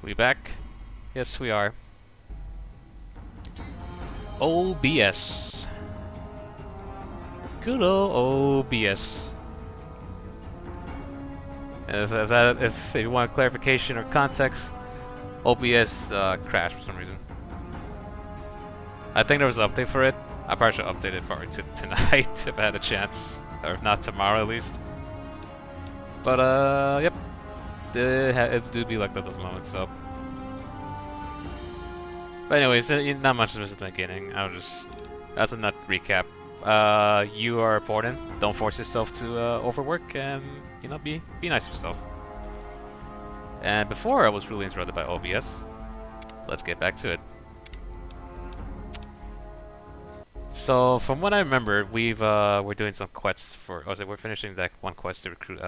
We back? Yes, we are. OBS. Good old OBS. And if you want clarification or context, OBS crashed for some reason. I think there was an update for it. I probably should update it probably tonight if I had a chance, or if not tomorrow at least. But yep, it do be like that those moments. So, but anyways, not much of this at the beginning. That's a nut recap. You are important. Don't force yourself to overwork, and be nice to yourself. And before I was really interrupted by OBS. Let's get back to it. So from what I remember, we're doing some quests for. We're finishing that one quest to recruit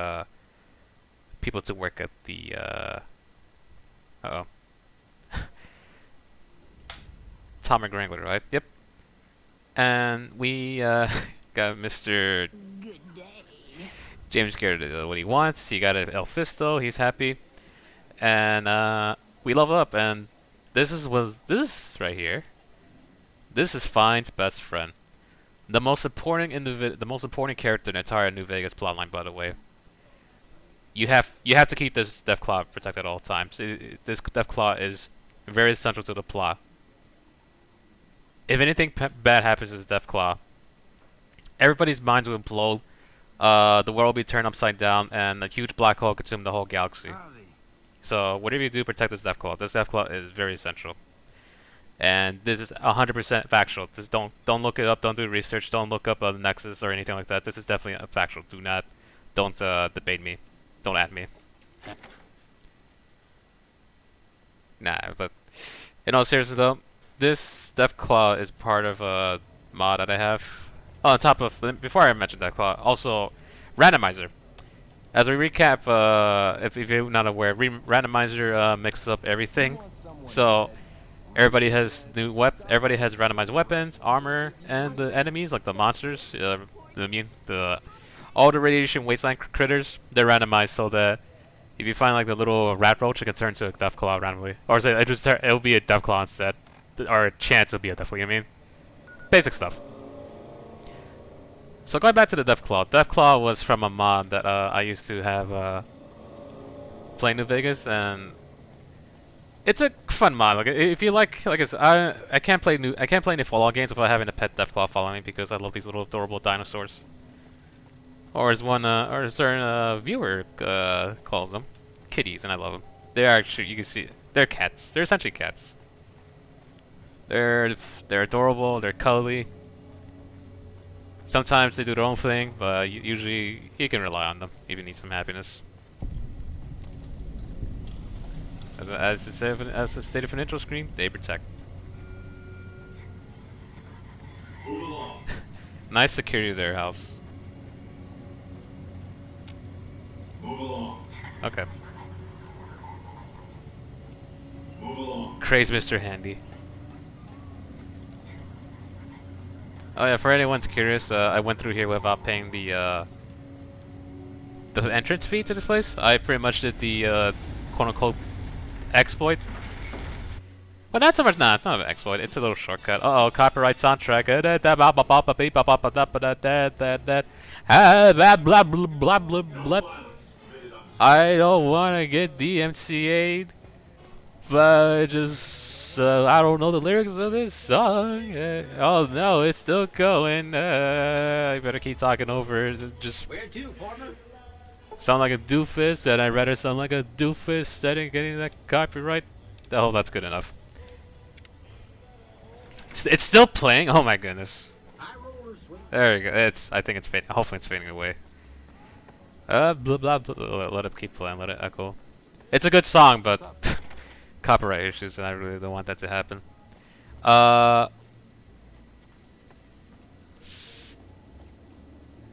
people to work at the Atomic Wrangler, right? Yep. And we got Mr. Good day. James Garrett what he wants. He got an El Fisto. He's happy, and we level up. And this right here. This is Fine's best friend, the most important character in the entire New Vegas plotline. By the way, you have to keep this Deathclaw protected at all times. This Deathclaw is very central to the plot. If anything bad happens to this Deathclaw, everybody's minds will implode. The world will be turned upside down, and a huge black hole consume the whole galaxy. So whatever you do, protect this Deathclaw. This Deathclaw is very essential. And this is 100% factual. Just don't look it up. Don't do research. Don't look up the Nexus or anything like that. This is definitely factual. Don't debate me. Don't at me. Nah, but in all seriousness though, this Deathclaw is part of a mod that I have. Oh, on top of before I mentioned Deathclaw, also Randomizer. As we recap, if you're not aware, Randomizer mixes up everything. So everybody has everybody has randomized weapons, armor, and the enemies, like the monsters, all the radiation wasteland critters. They're randomized so that if you find like the little rat roach, it can turn into a Deathclaw randomly, or say it'll be a Deathclaw instead, or a chance it'll be a Deathclaw. I mean, basic stuff. So going back to the Deathclaw, Deathclaw was from a mod that I used to have play New Vegas, and it's a fun mod. Like if you like I can't play any Fallout games without having a pet Deathclaw follow me because I love these little adorable dinosaurs. Or as a certain viewer calls them, kitties, and I love them. They are actually, you can see, they're cats. They're essentially cats. They're adorable. They're cuddly. Sometimes they do their own thing, but usually you can rely on them if you need some happiness. As stated for an intro screen, they protect. Nice security there, house. Move along. Okay. Move along. Craze Mr. Handy. Oh yeah, for anyone's curious, I went through here without paying the entrance fee to this place. I pretty much did the quote-unquote exploit. But not so much. Nah, it's not an exploit. It's a little shortcut. Uh oh, copyright soundtrack. I don't want to get DMCA'd, but I don't know the lyrics of this song. Oh no, it's still going. I better keep talking over it. Just Where to, partner? sound like a doofus, then I'd rather sound like a doofus than getting that copyright. Oh, that's good enough. It's still playing? Oh my goodness. There we go. I think it's fading. Hopefully it's fading away. Blah blah blah. Let it keep playing. Let it echo. It's a good song, but copyright issues, and I really don't want that to happen. I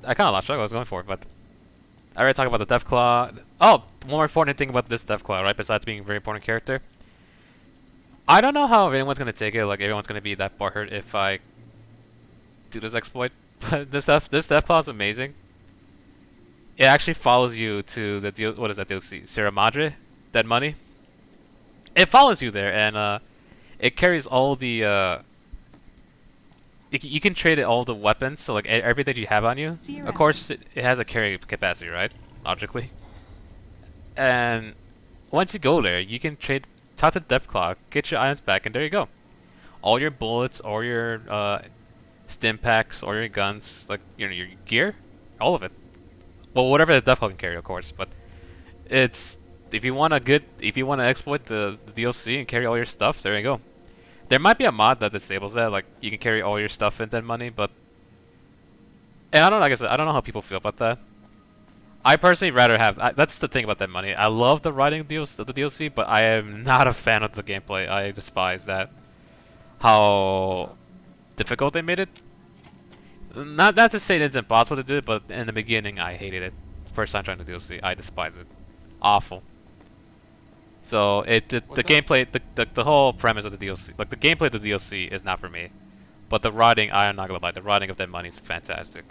kind of lost track what I was going for, but I already talked about the Deathclaw. Oh, one more important thing about this Deathclaw, right? Besides being a very important character, I don't know how anyone's gonna take it. Like everyone's gonna be that butthurt if I do this exploit. But this Deathclaw is amazing. It actually follows you to the what is that DLC? Sierra Madre, Dead Money. it follows you there, and it carries all the you can trade it all the weapons, so like everything you have on you. See you Of around. course, it has a carry capacity, right? Logically. And once you go there, you can trade, talk to Deathclaw, get your items back, and there you go. All your bullets, all your stim packs, all your guns, like your gear, all of it. Well, whatever the Deathclaw can carry, of course. But it's if you want to exploit the DLC and carry all your stuff, there you go. There might be a mod that disables that, like you can carry all your stuff in that money, but and I don't know, like I said, I don't know how people feel about that. I personally rather have. That's the thing about that money. I love the writing deals, the DLC, but I am not a fan of the gameplay. I despise that. How difficult they made it. Not to say it's impossible to do it, but in the beginning I hated it. First time trying the DLC, I despise it. Awful. So the gameplay, the whole premise of the DLC, like the gameplay of the DLC is not for me. But the writing, I am not gonna lie, the writing of that money is fantastic.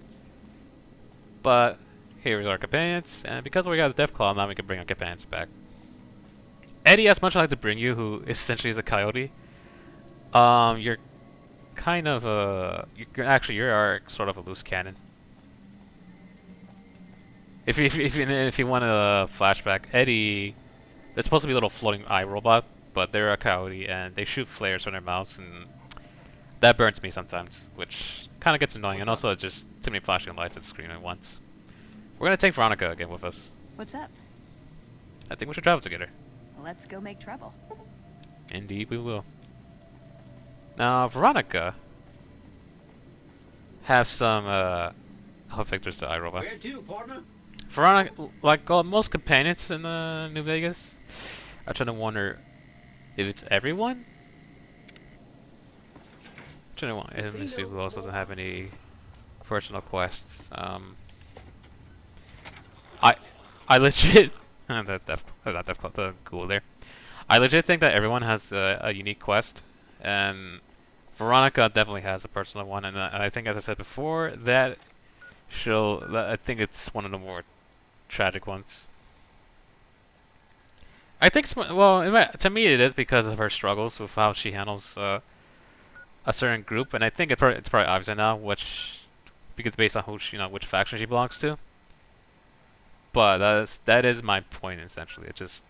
But here's our companions, and because we got the Deathclaw, now we can bring our companions back. Eddie, as much as I'd like to bring you, who essentially is a coyote, you're kind of you're our sort of a loose cannon. If you want a flashback, Eddie, they're supposed to be a little floating eye robot, but they're a coyote and they shoot flares from their mouths, and that burns me sometimes, which kind of gets annoying. And also, it's just too many flashing lights at the screen at once. We're gonna take Veronica again with us. What's up? I think we should travel together. Let's go make trouble. Indeed, we will. Now, Veronica has some. I'll fix the iRobot. Where to, partner? Veronica, like most companions in New Vegas, I'm trying to wonder if it's everyone. I'm trying to wonder. Let me see who else doesn't have any personal quests. I legit the ghoul there. I legit think that everyone has a unique quest, and Veronica definitely has a personal one, and I think, as I said before, that I think it's one of the more tragic ones. I think, to me it is because of her struggles with how she handles a certain group, and I think it's probably obvious now because based on which faction she belongs to. But that is my point essentially. It's just.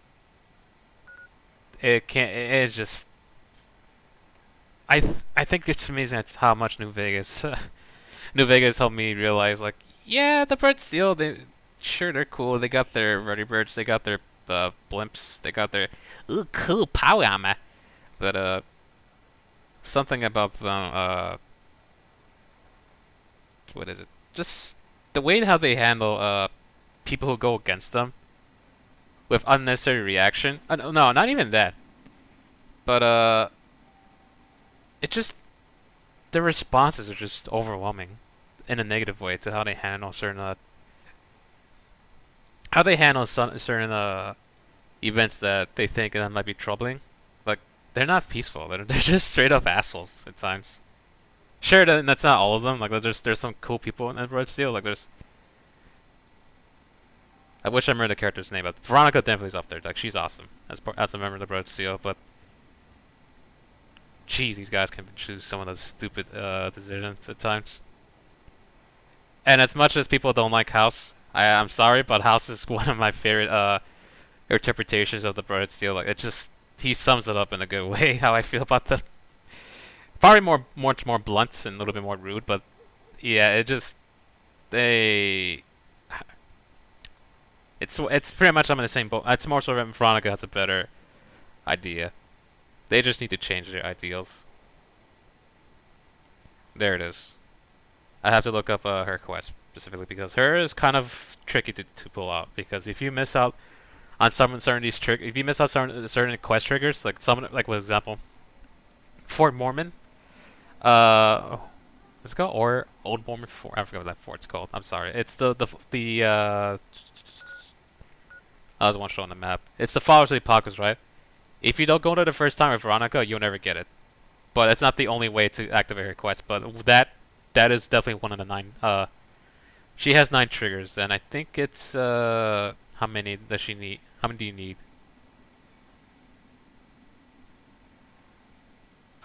I think it's amazing that's how much New Vegas helped me realize, like, yeah, the Bird Steel, they're cool. They got their vertibirds, they got their blimps, they got their cool power armor. But something about them, what is it? Just the way how they handle people who go against them with unnecessary reaction. No, not even that. But it just, the responses are just overwhelming in a negative way to how they handle certain certain events that they think that might be troubling. Like, they're not peaceful. They're just straight up assholes at times. Sure, that's not all of them. Like, there's some cool people in Red Steel. Like, I wish I remember the character's name, but Veronica definitely is up there. Like, she's awesome as a member of the Red Steel, but jeez, these guys can choose some of the stupid decisions at times. And as much as people don't like House, I'm sorry, but House is one of my favorite interpretations of the Red Steel. Like, he sums it up in a good way how I feel about them. Probably much more blunt and a little bit more rude, but yeah, it's pretty much I'm in the same boat. It's more so that Veronica has a better idea. They just need to change their ideals. There it is. I have to look up her quest specifically because her is kind of tricky to pull out, because if you miss out on if you miss out certain quest triggers, like for example, Fort Mormon, what's it called? Or Old Mormon Fort. I forgot what that fort's called. I'm sorry. It's the I was one show on the map. It's the Followers of the Apocalypse, right? If you don't go there the first time with Veronica, you'll never get it. But it's not the only way to activate her quest. But that is definitely one of the 9. She has 9 triggers, and I think it's how many does she need? How many do you need?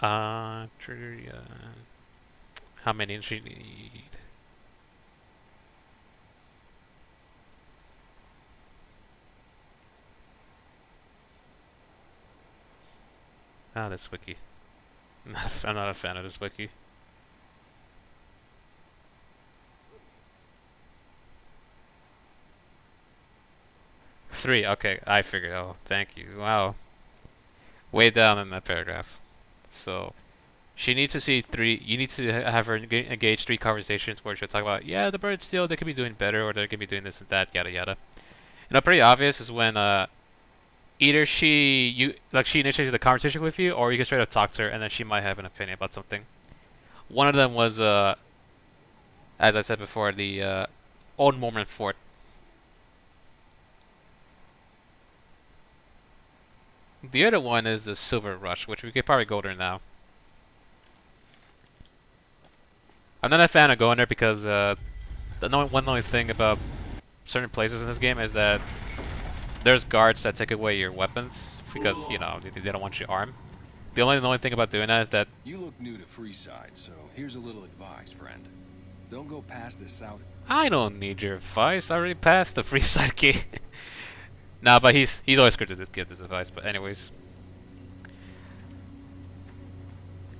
Trivia. How many does she need? Ah, this wiki. I'm not a fan of this wiki. 3. Okay, I figured. Oh, thank you. Wow. Way down in that paragraph. So, she needs to see 3. You need to have her engage 3 conversations where she'll talk about, yeah, the birds still, they could be doing better, or they could be doing this and that, yada yada. Pretty obvious is when either she initiates the conversation with you, or you can straight up talk to her, and then she might have an opinion about something. One of them was as I said before, the old Mormon fort. The other one is the Silver Rush, which we could probably go there now. I'm not a fan of going there because the only thing about certain places in this game is that there's guards that take away your weapons because they don't want you armed. The only thing about doing that is that You look new to Freeside, so here's a little advice, friend. Don't go past the south. I don't need your advice. I already passed the free side key. Nah, but he's always good to give this advice. But anyways,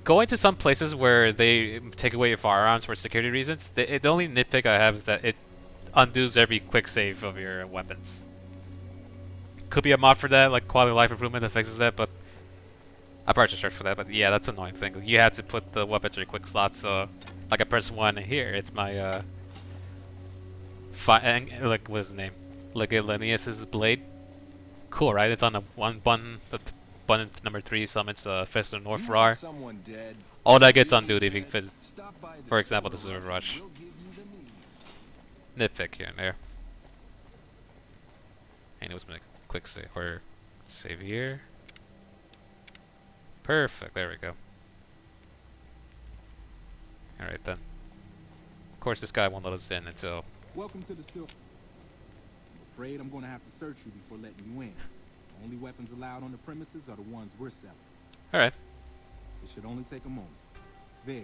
going to some places where they take away your firearms for security reasons, the only nitpick I have is that it undoes every quick save of your weapons. Could be a mod for that, like quality of life improvement that fixes that, but I probably should search for that. But yeah, that's an annoying thing. You have to put the weapons in your quick slots. So, like I press 1 here, it's my like what's his name? Linnaeus's blade. Cool, right? It's on the one button. The button number 3 summons Fist of North Rar. Someone dead. All that gets undone if you fit. For example, the Silver Rush. Nitpick here and there. And it was make a quick save or save here. Perfect. There we go. All right then. Of course, this guy won't let us in until. Welcome to the Silver. I'm afraid I'm going to have to search you before letting you in. The only weapons allowed on the premises are the ones we're selling. All right. It should only take a moment. There.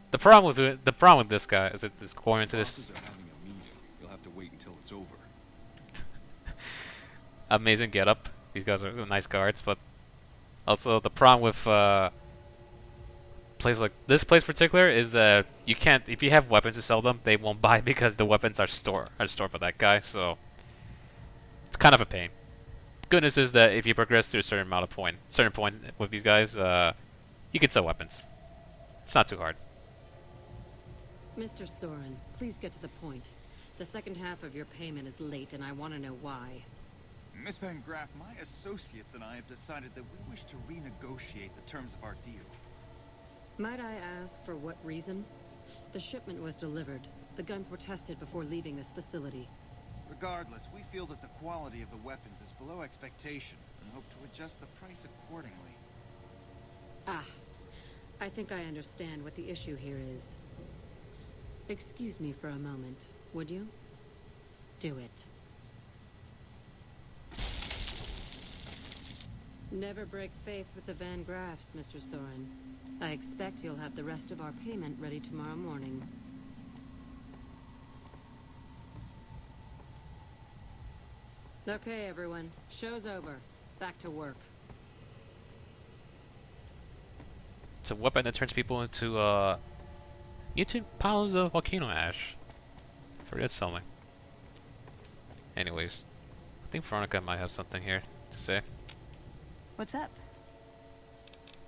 The problem with this guy is that it's going into this Bosses are having a meeting. You'll have to wait until it's over. amazing getup. These guys are nice guards, but also the problem with place like this place in particular is that you can't, if you have weapons to sell them, they won't buy because the weapons are stored by that guy. So it's kind of a pain. Good news is that if you progress to a certain point with these guys, you can sell weapons. It's not too hard. Mr. Soren, please get to the point. The second half of your payment is late, and I want to know why. Miss Van Graff, my associates and I have decided that we wish to renegotiate the terms of our deal. Might I ask for what reason? The shipment was delivered. The guns were tested before leaving this facility. Regardless, we feel that the quality of the weapons is below expectation and hope to adjust the price accordingly. Ah, I think I understand what the issue here is. Excuse me for a moment, would you? Do it. Never break faith with the Van Graffs, Mr. Soren. I expect you'll have the rest of our payment ready tomorrow morning. Okay, everyone. Show's over. Back to work. It's a weapon that turns people into pounds of volcano ash. Forget something. Anyways, I think Veronica might have something here to say. What's up?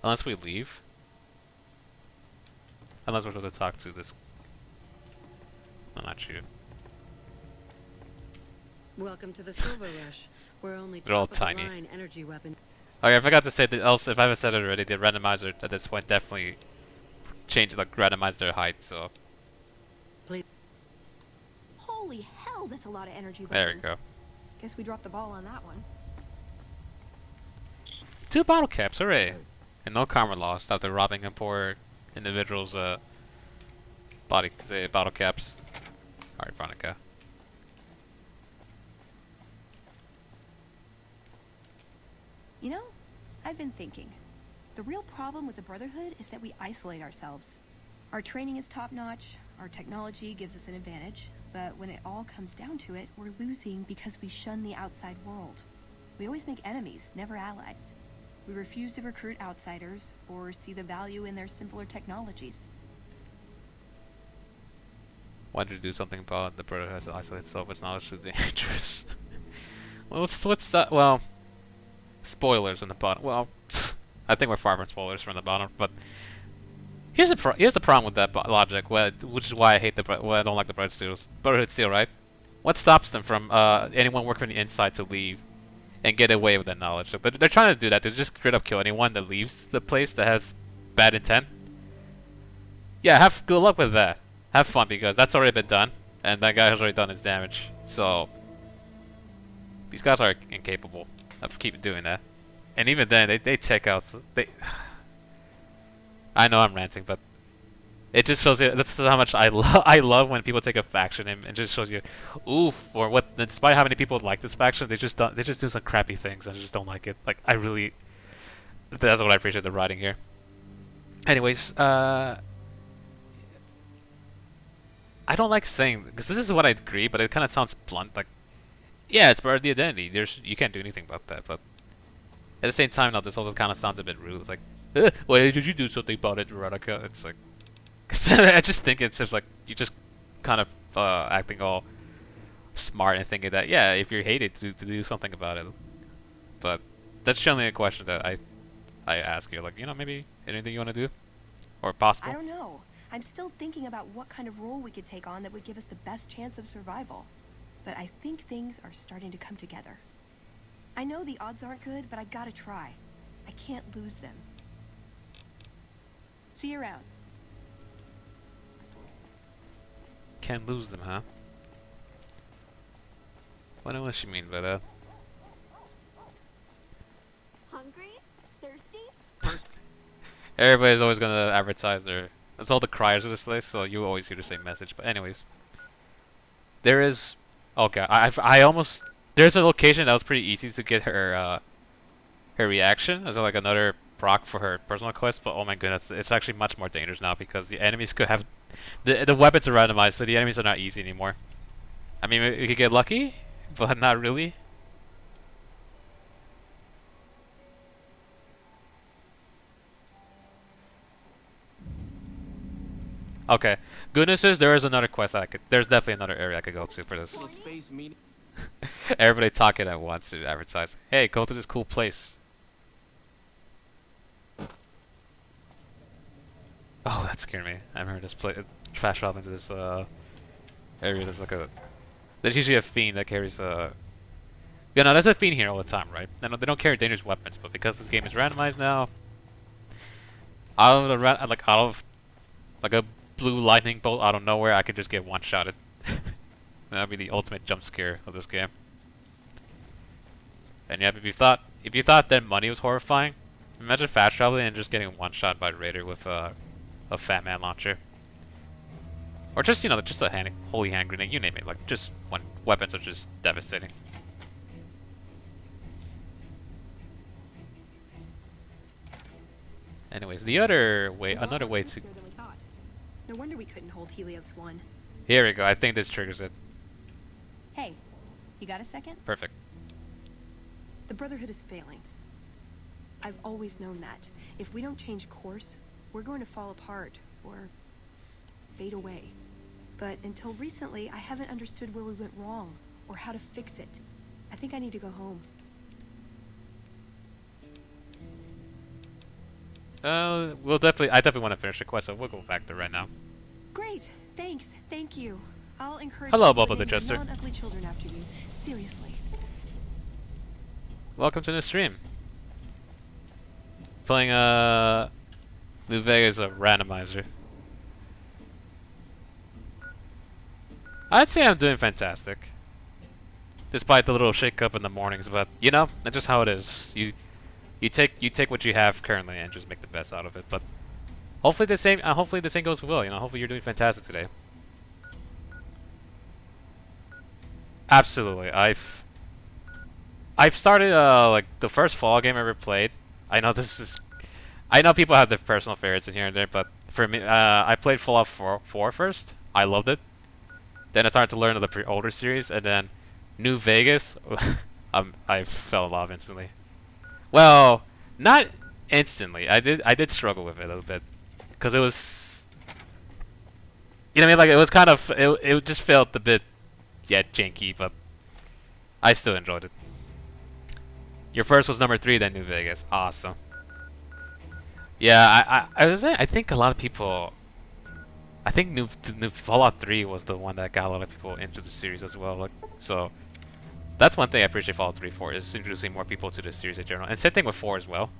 Unless we leave. Unless we're supposed to talk to this. No, not you. Welcome to the Silver Rush. We're only They're all top-of-the-line tiny. energy weapon. Oh yeah, I forgot to say that also, if I haven't said it already, the randomizer at this point definitely changed, like, randomized their height, so. Holy hell, that's a lot of energy There we weapons. go. Guess we dropped the ball on that one. 2 bottle caps, hooray! And no karma lost after robbing a poor individual's bottle caps. Alright, Veronica. You know, I've been thinking. The real problem with the Brotherhood is that we isolate ourselves. Our training is top-notch, our technology gives us an advantage, but when it all comes down to it, we're losing because we shun the outside world. We always make enemies, never allies. We refuse to recruit outsiders or see the value in their simpler technologies. Why did you do something about the Brotherhood has to isolate itself? It's not actually dangerous. Well, what's that? Well, spoilers on the bottom. Well, I think we're far from spoilers from the bottom, but here's the problem with that logic, which is why I hate why I don't like the Brotherhood Steel, right? What stops them from anyone working on the inside to leave and get away with that knowledge? They're trying to do that. They just straight up kill anyone that leaves the place that has bad intent. Yeah, have good luck with that. Have fun, because that's already been done, and that guy has already done his damage. So these guys are incapable of keep doing that. And even then, they take out. I know I'm ranting, but it just shows you that's how much I love when people take a faction and just shows you, oof, or what. Despite how many people like this faction, they just do some crappy things and I just don't like it. Like that's what I appreciate the writing here. Anyways, I don't like saying, because this is what I agree, but it kind of sounds blunt. Like, yeah, it's part of the identity. You can't do anything about that. But at the same time, now this also kind of sounds a bit rude. It's like, why did you do something about it, Veronica? It's like, I just think it's just like you just kind of acting all smart and thinking that, yeah, if you're hated, to do something about it. But that's generally a question that I ask you, like, maybe anything you want to do, or possible. I don't know. I'm still thinking about what kind of role we could take on that would give us the best chance of survival. But I think things are starting to come together. I know the odds aren't good, but I gotta try. I can't lose them. See you around. Can't lose them, huh? What does she mean by that? Hungry? Thirsty? Everybody's always gonna advertise their. It's all the criers of this place, so you always hear the same message. But anyways, there is. Okay, I almost. There's a location that was pretty easy to get her her reaction as like another proc for her personal quest. But oh my goodness, it's actually much more dangerous now because the enemies could have the weapons are randomized, so the enemies are not easy anymore. I mean, we could get lucky, but not really. Okay. Goodness is there is another quest there's definitely another area I could go to for this. Space meeting. Everybody talking at once to advertise. Hey, go to this cool place. Oh, that scared me. I remember this place trash off into this area. There's like there's usually a fiend that carries yeah, no, there's a fiend here all the time, right? They don't carry dangerous weapons, but because this game is randomized now, out of like a blue lightning bolt out of nowhere, I could just get one-shotted. That'd be the ultimate jump scare of this game. And yeah, if you thought that money was horrifying, imagine fast traveling and just getting one-shot by Raider with a Fat Man launcher, or just just a holy hand grenade, you name it. Like just when weapons are just devastating. Anyways, another way to. No wonder we couldn't hold Helios 1. Here we go. I think this triggers it. Hey, you got a second? Perfect. The Brotherhood is failing. I've always known that. If we don't change course, we're going to fall apart, or fade away. But until recently, I haven't understood where we went wrong, or how to fix it. I think I need to go home. I definitely want to finish the quest, so we'll go back there right now. Great, thanks, thank you. I'll encourage Hello, you to Bubba the name your Jester. non-ugly children after you. Seriously. Welcome to the stream. Playing New Vegas Randomizer. I'd say I'm doing fantastic, despite the little shake-up in the mornings. But that's just how it is. You take what you have currently and just make the best out of it. But hopefully the same goes well. Hopefully you're doing fantastic today. Absolutely. I've started like the first Fall game I ever played. I know this is I know people have their personal favorites in here and there, but for me, I played Fallout 4 first. I loved it. Then I started to learn of the older series, and then New Vegas, I fell in love instantly. Well, not instantly. I did struggle with it a little bit, because it was, you know what I mean? Like, it was kind of, it just felt a bit, yeah, janky, but I still enjoyed it. Your first was number 3, then New Vegas. Awesome. Yeah, I think a lot of people. I think new Fallout 3 was the one that got a lot of people into the series as well. Like, so that's one thing I appreciate Fallout 3 for, is introducing more people to the series in general. And same thing with 4 as well.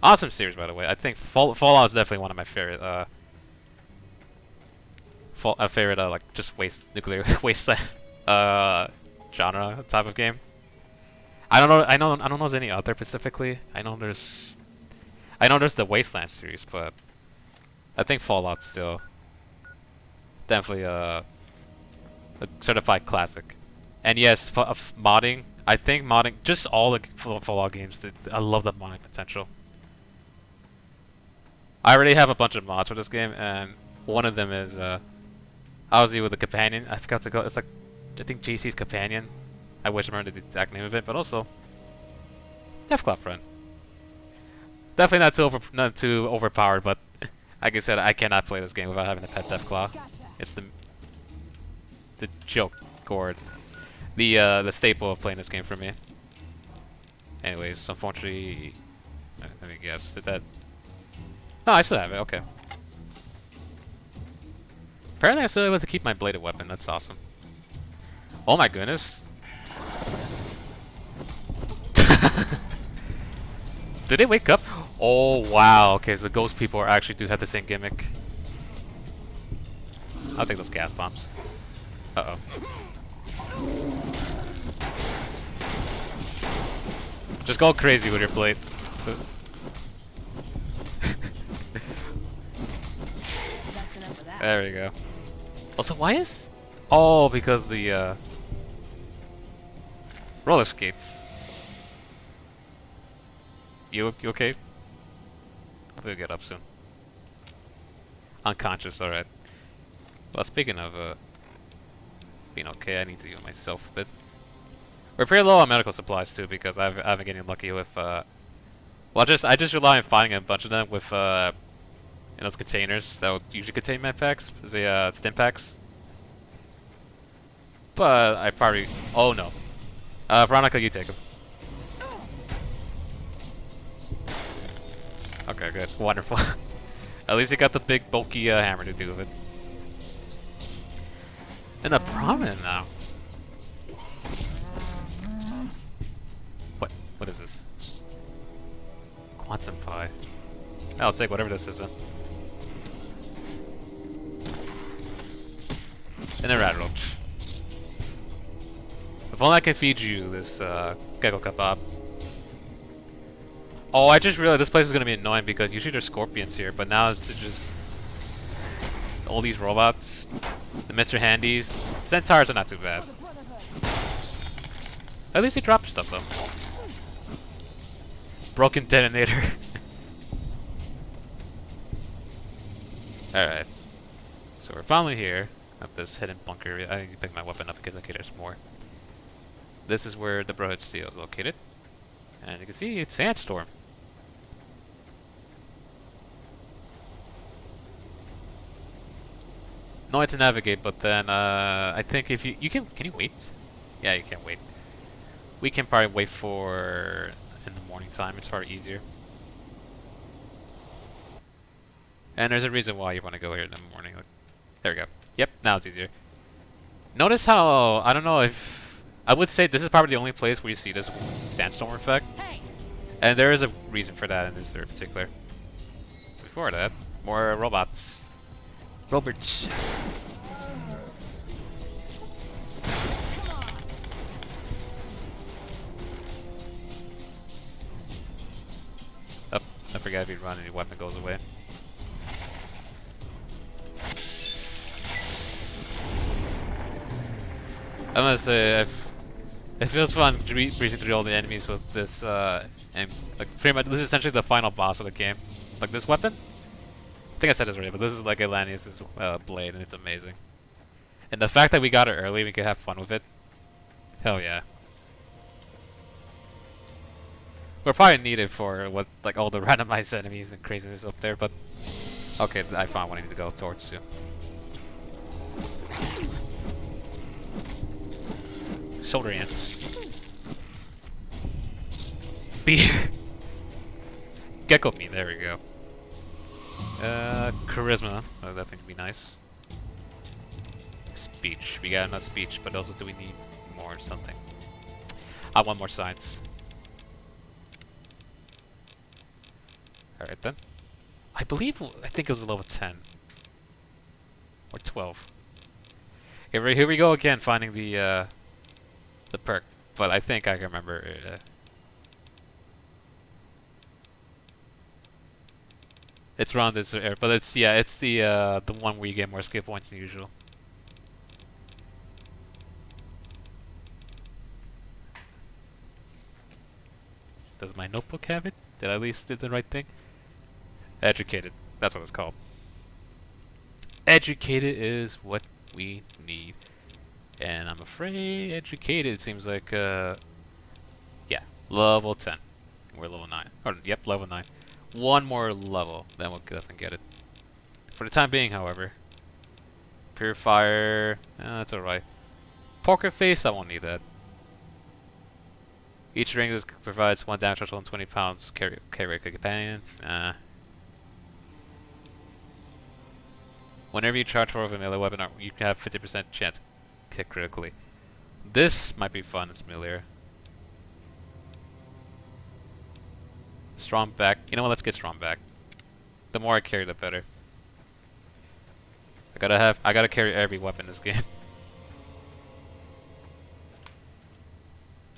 Awesome series, by the way. I think Fallout is definitely one of my favorite. Like just nuclear waste genre type of game. I don't know. I don't know if there's any out there specifically. I know there's the Wasteland series, but I think Fallout's still definitely a certified classic. And yes, modding. I think modding, just all the Fallout games, I love the modding potential. I already have a bunch of mods for this game, and one of them is obviously with the companion. I forgot to go. It's like, I think JC's companion. I wish I remembered the exact name of it, but also Deathclaw Friend. Definitely not too overpowered, but like I said, I cannot play this game without having a pet Deathclaw. It's the joke gourd, the staple of playing this game for me. Anyways, unfortunately, let me guess. Did that? No, I still have it. Okay. Apparently, I'm still able to keep my bladed weapon. That's awesome. Oh my goodness. Did they wake up? Oh wow. Okay, so ghost people actually do have the same gimmick. I'll take those gas bombs. Uh oh. Just go crazy with your blade. There we go. Also, why is? Oh, because the roller skates. You okay? We'll get up soon. Unconscious, alright. Well, speaking of being okay, I need to heal myself a bit. We're pretty low on medical supplies too, because I've been getting lucky with well, I just rely on finding a bunch of them with in those containers that would usually contain med packs, the stim packs. But I probably, oh no, Veronica, you take them. Okay, good, wonderful. At least you got the big bulky hammer to do with it. And the prominent now. What is this? Quantum pie. I'll take whatever this is then. And a rat roach. If only I can feed you this gecko kebab. Oh, I just realized this place is gonna be annoying because usually there's scorpions here, but now it's just all these robots. The Mr. Handies. Centaurs are not too bad. At least they drop stuff though. Broken detonator. Alright. So we're finally here at this hidden bunker. I need to pick my weapon up because okay, there's more. This is where the Brotherhood Steel is located. And you can see it's Sandstorm. No way to navigate, but then I think if you can you wait? Yeah, you can wait. We can probably wait for in the morning time. It's probably easier. And there's a reason why you want to go here in the morning. Like, there we go. Yep, now it's easier. Notice how I don't know if I would say this is probably the only place where you see this sandstorm effect. Hey. And there is a reason for that in this in particular. Before that, more robots. Roberts. Oh, I forgot if you run and your weapon goes away. I'm gonna say It feels fun breezing through all the enemies with this, and like pretty much this is essentially the final boss of the game. Like this weapon, I think I said this already, but this is like Atlantis' blade, and it's amazing. And the fact that we got it early, we could have fun with it. Hell yeah. We're probably needed for what like all the randomized enemies and craziness up there, but okay, I found what I need to go towards too. Shoulder ants. Beer. Gecko meat, there we go. Charisma. Oh, that thing would be nice. Speech. We got enough speech, but also do we need more or something? I want more science. Alright then. I think it was a level 10. Or 12. Here we go again, finding the perk. But I think I can remember it. It's around this area, but it's the one where you get more skill points than usual. Does my notebook have it? Did I at least do the right thing? Educated. That's what it's called. Educated is what we need. And I'm afraid educated seems like, yeah, level 10. We're level 9. Or, yep, level 9. One more level, then we'll definitely get it. For the time being, however. Purifier, that's alright. Poker face, I won't need that. Each ring provides 1 damage threshold and 20 pounds carry companions. Whenever you charge for a melee weapon, you can have 50% chance to hit critically. This might be fun, it's familiar. Strong back. You know what, let's get strong back. The more I carry, the better. I gotta carry every weapon in this game.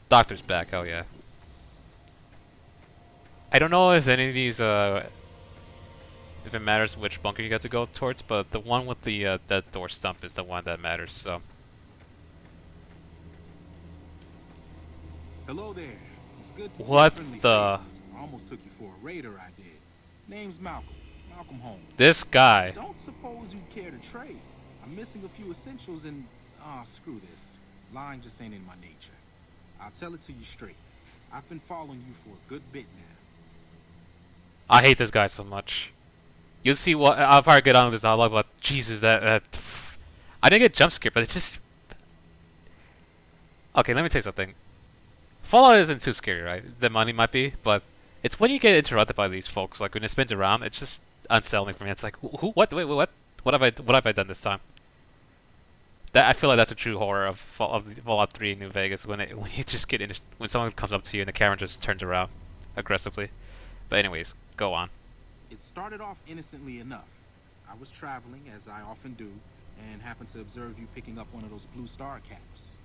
Doctor's back, hell yeah. I don't know if any of these, if it matters which bunker you got to go towards, but the one with the dead door stump is the one that matters, so. Hello there. It's good to see What a friendly the? face. I almost took you for a raider, I did. Name's Malcolm. Malcolm Holmes. This guy. Don't suppose you'd care to trade. I'm missing a few essentials and... screw this. Lying just ain't in my nature. I'll tell it to you straight. I've been following you for a good bit now. I hate this guy so much. You'll see what I'll probably get on this dialogue, but Jesus, that I didn't get jump scared, but it's just okay. Let me tell you something. Fallout isn't too scary, right? The money might be, but it's when you get interrupted by these folks, like when it spins around, it's just unsettling for me. It's like, who, what, wait, what have I done this time? That I feel like that's a true horror of Fallout 3 in New Vegas when you just get when someone comes up to you and the camera just turns around aggressively. But anyways, go on. It started off innocently enough. I was traveling, as I often do, and happened to observe you picking up one of those blue star caps.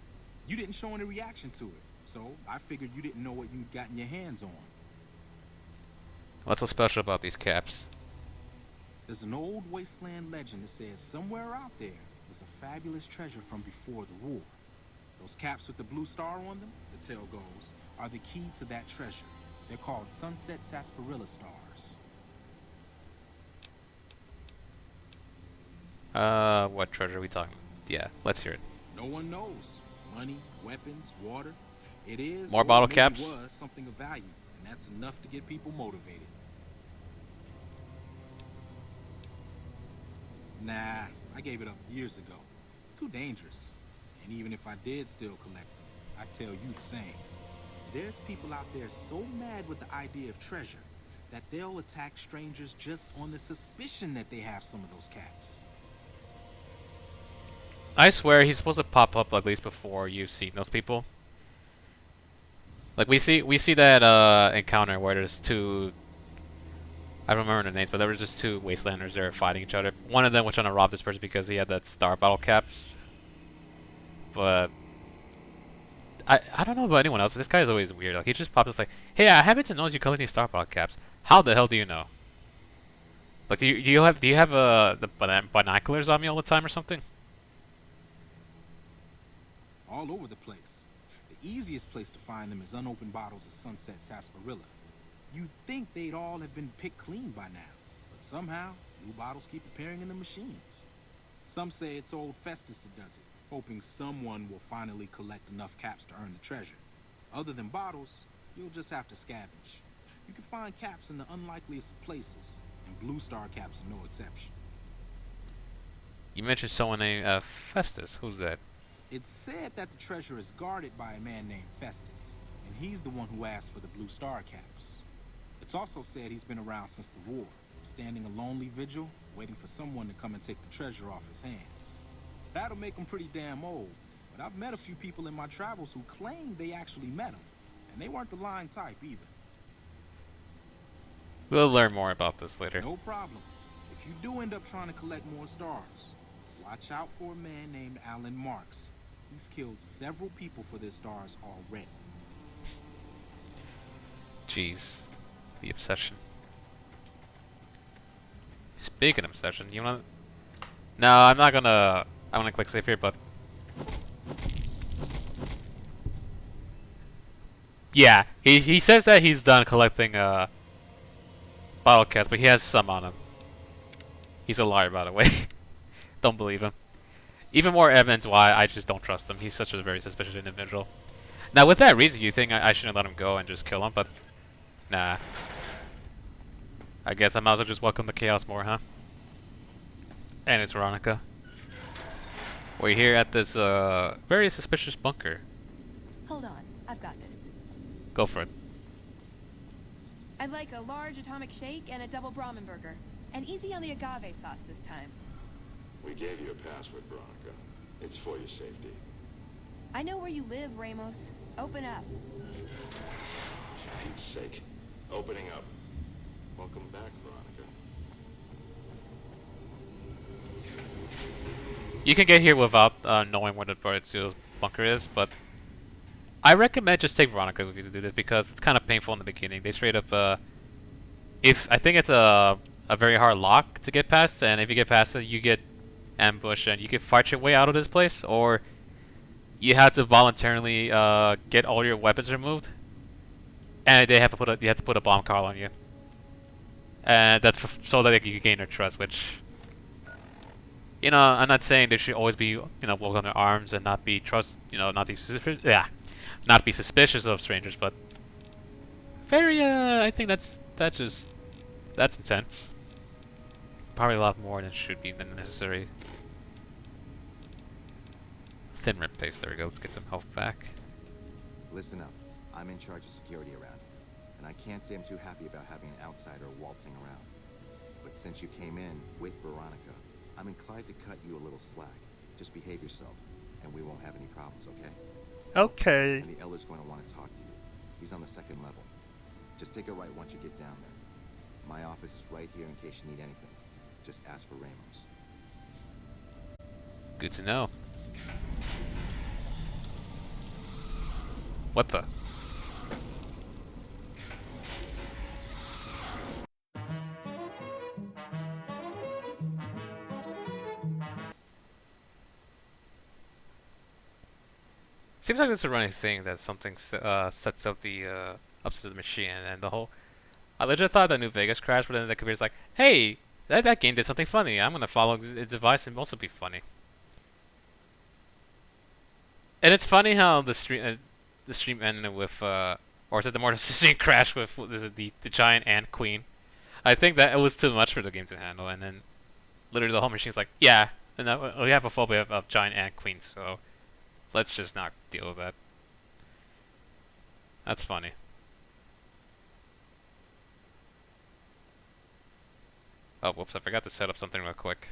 You didn't show any reaction to it, so I figured you didn't know what you'd gotten your hands on. What's so special about these caps? There's an old wasteland legend that says somewhere out there is a fabulous treasure from before the war. Those caps with the blue star on them, the tale goes, are the key to that treasure. They're called sunset sarsaparilla stars. What treasure are we talking? Yeah, let's hear it. No one knows. Money, weapons, water. It is More or bottle maybe caps? was something of value, and that's enough to get people motivated. Nah, I gave it up years ago. Too dangerous. And even if I did still collect them, I'd tell you the same. There's people out there so mad with the idea of treasure that they'll attack strangers just on the suspicion that they have some of those caps. I swear he's supposed to pop up at least before you've seen those people. Like we see that encounter where there's two, I don't remember their names, but there were just two wastelanders there fighting each other. One of them was trying to rob this person because he had that star bottle caps. But I don't know about anyone else. This guy is always weird. Like he just pops up like, "Hey, I happen to know you collect these star bottle caps. How the hell do you know? Like, do you have the binoculars on me all the time or something?" All over the place. The easiest place to find them is unopened bottles of Sunset Sarsaparilla. You'd think they'd all have been picked clean by now, but somehow, new bottles keep appearing in the machines. Some say it's old Festus that does it, hoping someone will finally collect enough caps to earn the treasure. Other than bottles, you'll just have to scavenge. You can find caps in the unlikeliest of places, and Blue Star caps are no exception. You mentioned someone named Festus. Who's that? It's said that the treasure is guarded by a man named Festus, and he's the one who asked for the Blue Star caps. It's also said he's been around since the war, standing a lonely vigil, waiting for someone to come and take the treasure off his hands. That'll make him pretty damn old, but I've met a few people in my travels who claim they actually met him, and they weren't the lying type either. We'll learn more about this later. No problem. If you do end up trying to collect more stars, watch out for a man named Alan Marks. He's killed several people for their stars already. Jeez. The obsession. Speaking of obsession, you wanna... No, I'm not gonna... I'm gonna click save here, but... Yeah, he says that he's done collecting bottle caps, but he has some on him. He's a liar, by the way. Don't believe him. Even more evidence why I just don't trust him. He's such a very suspicious individual. Now, with that reason, you think I shouldn't let him go and just kill him, but... Nah. I guess I might as well just welcome the chaos more, huh? And it's Veronica. We're here at this very suspicious bunker. Hold on, I've got this. Go for it. I'd like a large atomic shake and a double Brahmin burger. And easy on the agave sauce this time. We gave you a password, Veronica. It's for your safety. I know where you live, Ramos. Open up. For Pete's sake. Opening up. Welcome back, Veronica. You can get here without knowing where the Bird Seal bunker is, but I recommend just take Veronica with you to do this because it's kind of painful in the beginning. They straight up, if I think it's a very hard lock to get past, and if you get past it, you get ambushed and you can fight your way out of this place, or you have to voluntarily get all your weapons removed, and they have to put a bomb call on you, and that's so that they can gain their trust. Which, you know, I'm not saying they should always be, woke on their arms and not be not be suspicious of strangers, but very, I think that's intense. Probably a lot more than should be than necessary. Thin rip paste. There we go. Let's get some health back. Listen up. I'm in charge of security around here, and I can't say I'm too happy about having an outsider waltzing around. But since you came in with Veronica, I'm inclined to cut you a little slack. Just behave yourself, and we won't have any problems, okay? Okay. And the Elder's going to want to talk to you. He's on the second level. Just take a right once you get down there. My office is right here in case you need anything. Just ask for Ramos. Good to know. What the? Seems like it's a running thing that something sets up the upsets the machine, and the whole. I legit thought that New Vegas crashed, but then the computer's like, "Hey, that game did something funny. I'm gonna follow its advice and also be funny." And it's funny how the stream ended with, or is it the more the stream crashed with the giant ant queen? I think that it was too much for the game to handle, and then literally the whole machine's like, "Yeah, and we have a phobia of giant ant queens, so." Let's just not deal with that. That's funny. Oh, whoops, I forgot to set up something real quick.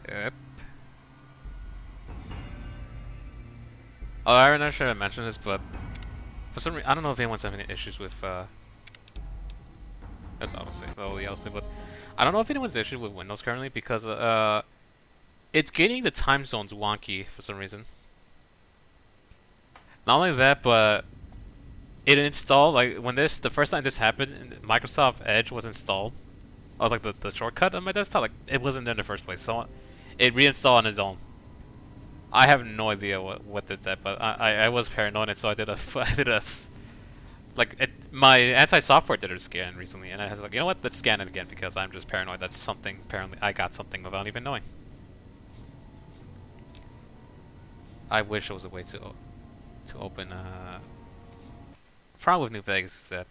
Yep. Oh, I'm not sure I mentioned this, but for some reason, I don't know if anyone's having any issues with, that's obviously the else, but I don't know if anyone's issues with Windows currently because, it's getting the time zones wonky for some reason. Not only that, but it installed like when the first time this happened, Microsoft Edge was installed. I was like the shortcut on my desktop, like it wasn't there in the first place. So it reinstalled on its own. I have no idea what did that, but I was paranoid, and so I did a my anti-software did a scan recently, and I was like, you know what, let's scan it again because I'm just paranoid that something apparently I got something without even knowing. I wish there was a way to open. Problem with New Vegas is that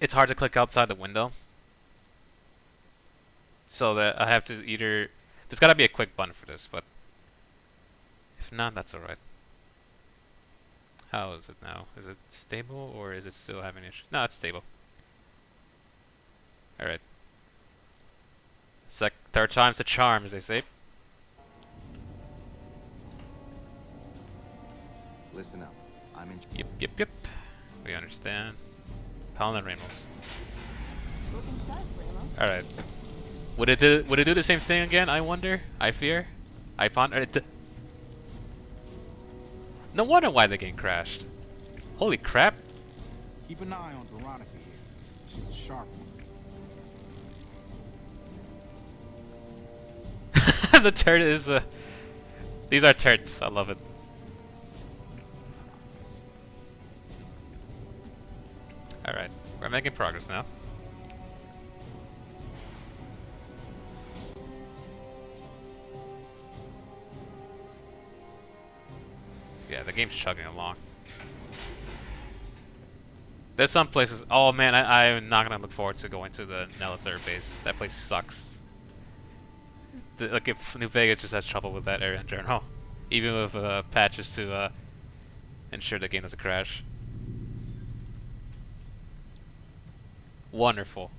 it's hard to click outside the window. So that I have to either... There's gotta be a quick button for this, but... If not, that's alright. How is it now? Is it stable, or is it still having issues? No, it's stable. Alright. Third time's a charm, as they say. Listen up. I'm in. Yep. We understand. Paladin Ramos. Alright. Would it do the same thing again, I wonder? I fear? I ponder it. No wonder why the game crashed. Holy crap. Keep an eye on Veronica here. She's a sharp one. The turret is these are turrets. I love it. Alright, we're making progress now. Yeah, the game's chugging along. There's some places... Oh man, I'm not gonna look forward to going to the Nellis Air Base. That place sucks. Like, if New Vegas just has trouble with that area in general. Even with patches to ensure the game doesn't crash. Wonderful.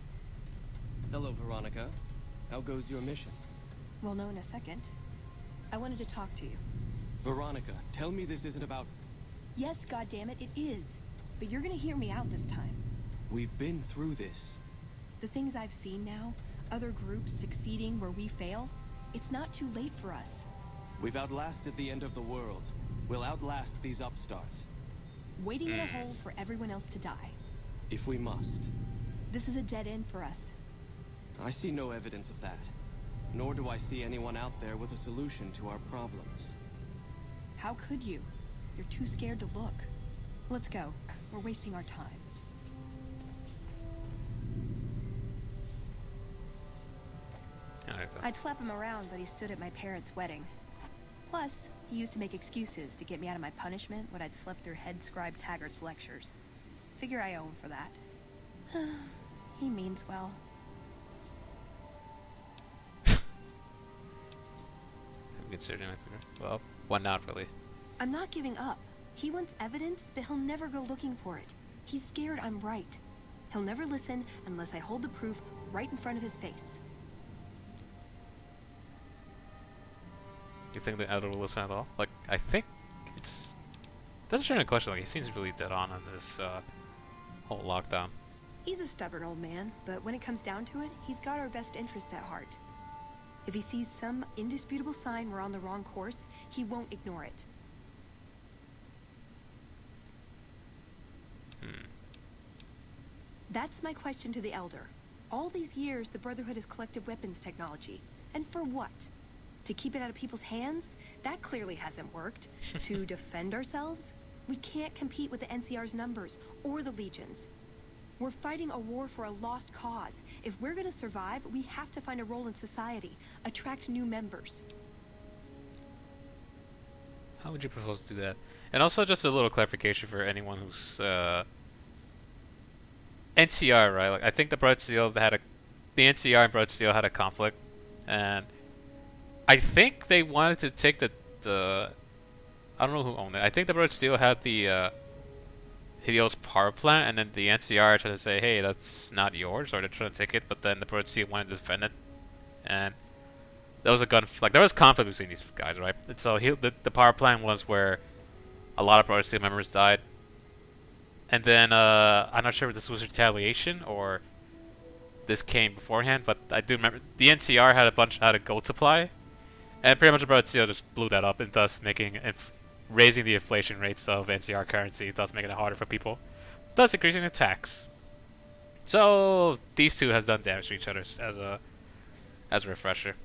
Hello, Veronica. How goes your mission? We'll know in a second. I wanted to talk to you. Veronica, tell me this isn't about... Yes, goddammit, it is. But you're gonna hear me out this time. We've been through this. The things I've seen now, other groups succeeding where we fail, it's not too late for us. We've outlasted the end of the world. We'll outlast these upstarts. Waiting in a hole for everyone else to die. If we must. This is a dead end for us. I see no evidence of that. Nor do I see anyone out there with a solution to our problems. How could you? You're too scared to look. Let's go. We're wasting our time. I'd slap him around, but he stood at my parents' wedding. Plus, he used to make excuses to get me out of my punishment when I'd slept through Head Scribe Taggart's lectures. Figure I owe him for that. He means well. Well, one not really. I'm not giving up. He wants evidence, but he'll never go looking for it. He's scared I'm right. He'll never listen unless I hold the proof right in front of his face. You think the elder will listen at all? Like, I think it's... That's a genuine question. Like, he seems really dead on this whole lockdown. He's a stubborn old man, but when it comes down to it, he's got our best interests at heart. If he sees some indisputable sign we're on the wrong course, he won't ignore it. That's my question to the Elder. All these years, the Brotherhood has collected weapons technology. And for what? To keep it out of people's hands? That clearly hasn't worked. To defend ourselves? We can't compete with the NCR's numbers, or the Legions. We're fighting a war for a lost cause. If we're gonna survive, we have to find a role in society, attract new members. How would you propose to do that? And also, just a little clarification for anyone who's NCR, right? Like, I think the Broad Steel the NCR and Broad Steel had a conflict, and I think they wanted to take the I don't know who owned it. I think the Broad Steel had the Hideo's power plant, and then the NCR tried to say, hey, that's not yours, or they're trying to take it, but then the Broad Steel wanted to defend it, and there was a there was conflict between these guys, right? And so the power plant was where a lot of Broad Steel members died. And then, I'm not sure if this was retaliation or this came beforehand, but I do remember the NCR had a gold supply, and pretty much the Broad Steel just blew that up, and thus making it raising the inflation rates of NCR currency, thus making it harder for people, thus increasing the tax. So these two has done damage to each other as a refresher.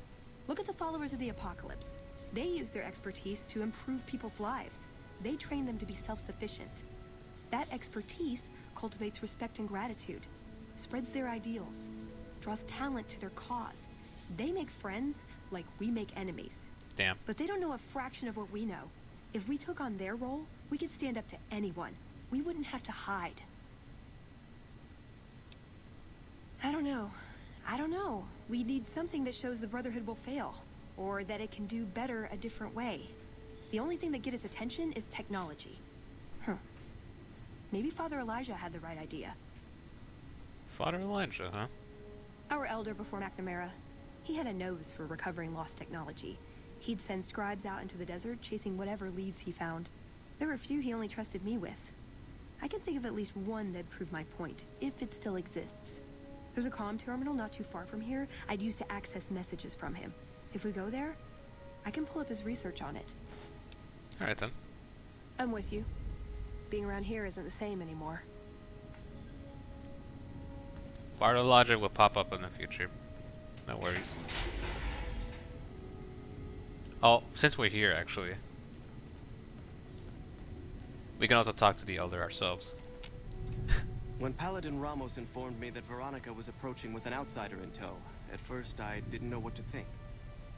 Look at the followers of the apocalypse. They use their expertise to improve people's lives. They train them to be self-sufficient. That expertise cultivates respect and gratitude, spreads their ideals, draws talent to their cause. They make friends like we make enemies. Damn. But they don't know a fraction of what we know. If we took on their role, we could stand up to anyone. We wouldn't have to hide. I don't know. We need something that shows the Brotherhood will fail, or that it can do better a different way. The only thing that gets its attention is technology. Maybe Father Elijah had the right idea. Father Elijah, huh? Our elder before McNamara. He had a nose for recovering lost technology. He'd send scribes out into the desert chasing whatever leads he found. There were a few he only trusted me with. I can think of at least one that'd prove my point, if it still exists. There's a comm terminal not too far from here I'd use to access messages from him. If we go there, I can pull up his research on it. Alright then. I'm with you. Being around here isn't the same anymore. Father Elijah will pop up in the future. No worries. Oh, since we're here, actually, we can also talk to the Elder ourselves. When Paladin Ramos informed me that Veronica was approaching with an outsider in tow, at first I didn't know what to think.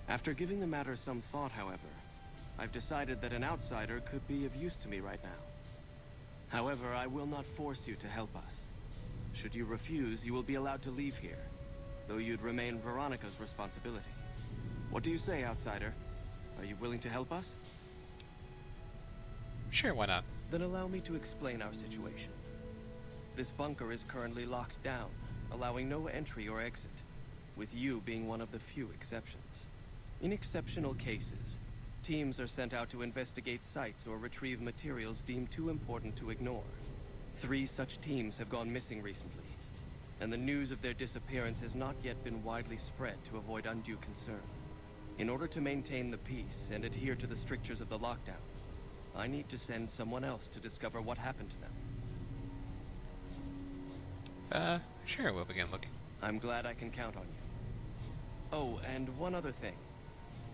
After giving the matter some thought, however, I've decided that an outsider could be of use to me right now. However, I will not force you to help us. Should you refuse, you will be allowed to leave here, though you'd remain Veronica's responsibility. What do you say, outsider? Are you willing to help us? Sure, why not? Then allow me to explain our situation. This bunker is currently locked down, allowing no entry or exit, with you being one of the few exceptions. In exceptional cases, teams are sent out to investigate sites or retrieve materials deemed too important to ignore. 3 such teams have gone missing recently, and the news of their disappearance has not yet been widely spread to avoid undue concern. In order to maintain the peace and adhere to the strictures of the lockdown, I need to send someone else to discover what happened to them. Sure, we'll begin looking. I'm glad I can count on you. Oh, and one other thing.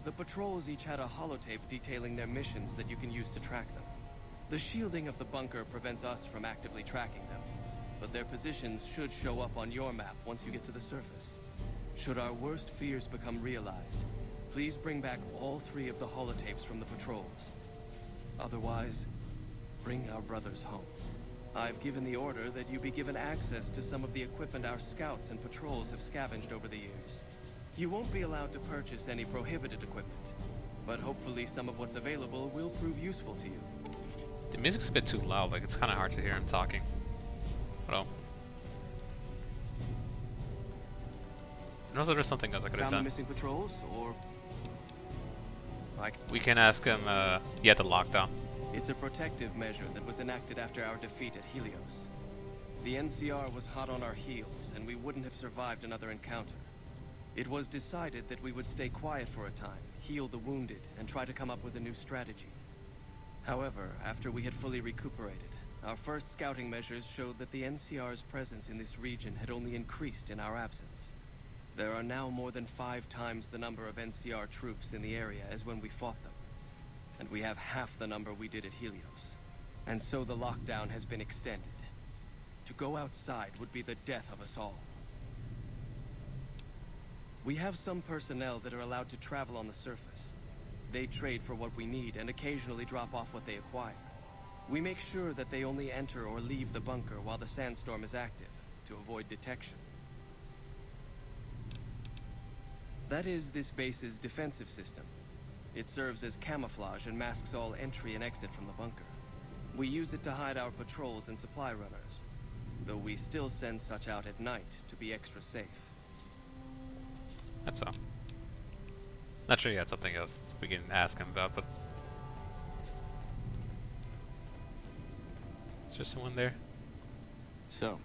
The patrols each had a holotape detailing their missions that you can use to track them. The shielding of the bunker prevents us from actively tracking them, but their positions should show up on your map once you get to the surface. Should our worst fears become realized, please bring back all 3 of the holotapes from the patrols. Otherwise, bring our brothers home. I've given the order that you be given access to some of the equipment our scouts and patrols have scavenged over the years. You won't be allowed to purchase any prohibited equipment, but hopefully some of what's available will prove useful to you. The music's a bit too loud, like it's kind of hard to hear him talking. Hold on. And also there's something else I could have Found the done. missing patrols, or... We can ask him, yeah, the lockdown. It's a protective measure that was enacted after our defeat at Helios. The NCR was hot on our heels, and we wouldn't have survived another encounter. It was decided that we would stay quiet for a time, heal the wounded, and try to come up with a new strategy. However, after we had fully recuperated, our first scouting measures showed that the NCR's presence in this region had only increased in our absence. There are now more than 5 times the number of NCR troops in the area as when we fought them. And we have half the number we did at Helios. And so the lockdown has been extended. To go outside would be the death of us all. We have some personnel that are allowed to travel on the surface. They trade for what we need and occasionally drop off what they acquire. We make sure that they only enter or leave the bunker while the sandstorm is active, to avoid detection. That is this base's defensive system. It serves as camouflage and masks all entry and exit from the bunker. We use it to hide our patrols and supply runners, though we still send such out at night to be extra safe. That's all. Not sure yet, something else we can ask him about, but... Is there someone there? So,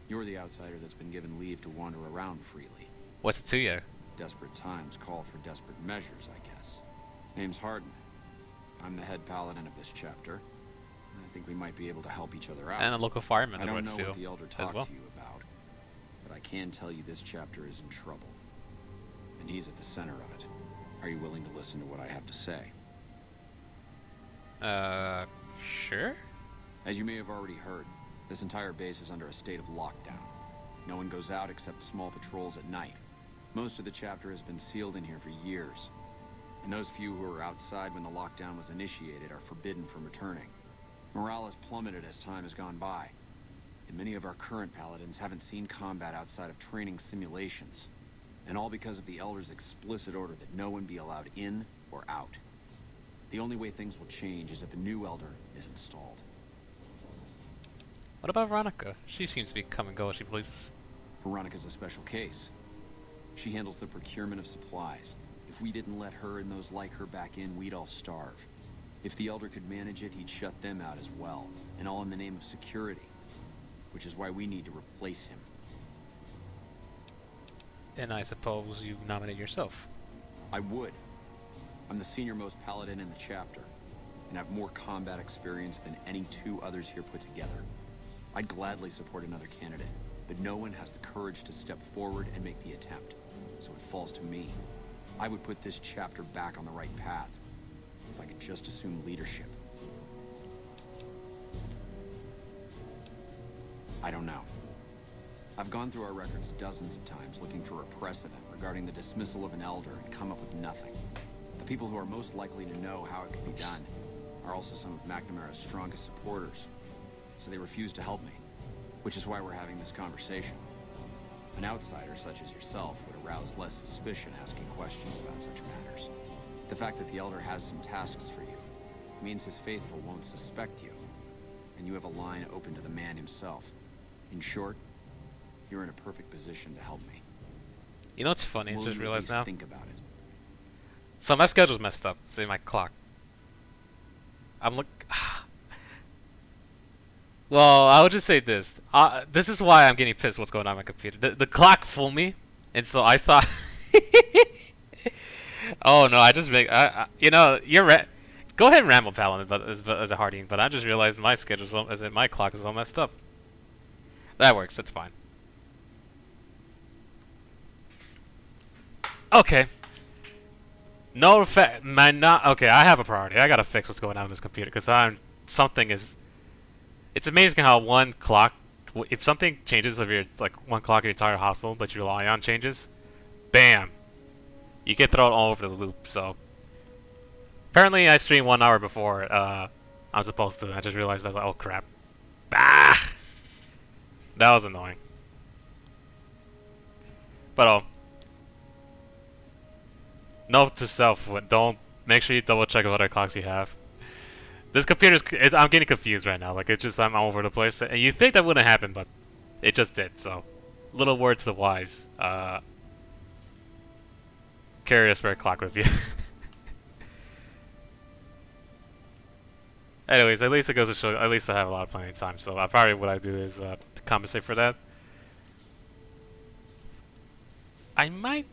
you're the outsider that's been given leave to wander around freely. What's it to you? Desperate times call for desperate measures, I guess. Name's Hardin. I'm the head paladin of this chapter, and I think we might be able to help each other out. And a local fireman. I of don't Red know Steel what the Elder as talked well. to you about, but I can tell you this chapter is in trouble. And he's at the center of it. Are you willing to listen to what I have to say? Sure? As you may have already heard, this entire base is under a state of lockdown. No one goes out except small patrols at night. Most of the chapter has been sealed in here for years. And those few who were outside when the lockdown was initiated are forbidden from returning. Morale has plummeted as time has gone by. And many of our current paladins haven't seen combat outside of training simulations. And all because of the Elder's explicit order that no one be allowed in or out. The only way things will change is if a new Elder is installed. What about Veronica? She seems to be come and go as she pleases. Veronica's a special case. She handles the procurement of supplies. If we didn't let her and those like her back in, we'd all starve. If the Elder could manage it, he'd shut them out as well. And all in the name of security. Which is why we need to replace him. And I suppose you nominate yourself. I would. I'm the senior-most paladin in the chapter, and have more combat experience than any two others here put together. I'd gladly support another candidate, but no one has the courage to step forward and make the attempt, so it falls to me. I would put this chapter back on the right path, if I could just assume leadership. I don't know. I've gone through our records dozens of times looking for a precedent regarding the dismissal of an Elder and come up with nothing. The people who are most likely to know how it could be done are also some of McNamara's strongest supporters, so they refuse to help me, which is why we're having this conversation. An outsider such as yourself would arouse less suspicion asking questions about such matters. The fact that the Elder has some tasks for you means his faithful won't suspect you, and you have a line open to the man himself. In short, you're in a perfect position to help me. You know what's funny? I Will just you at realized least now. think about it? So my schedule's messed up. See my clock. I'm look. Well, I would just say this. This is why I'm getting pissed. What's going on my computer? The clock fooled me, and so I thought. Oh no! I just make. You know, you're right. Go ahead and ramble, Paladin, but as a Harding. But I just realized my schedule's my clock is all messed up. That works. That's fine. Okay. No effect. Okay, I have a priority. I gotta fix what's going on with this computer because something is. It's amazing how one clock, if something changes of your like one clock in your entire household that you rely on changes, bam, you get thrown all over the loop. So apparently I streamed 1 hour before I'm supposed to. I just realized I was like, oh crap, ah, that was annoying. But note to self: don't make sure you double check what other clocks you have. This I'm getting confused right now. Like it's just I'm all over the place. And you think that wouldn't happen, but it just did. So, little words to the wise. Carry a spare clock with you. Anyways, at least it goes to show. At least I have a lot of plenty of time. So probably what I do is to compensate for that. I might.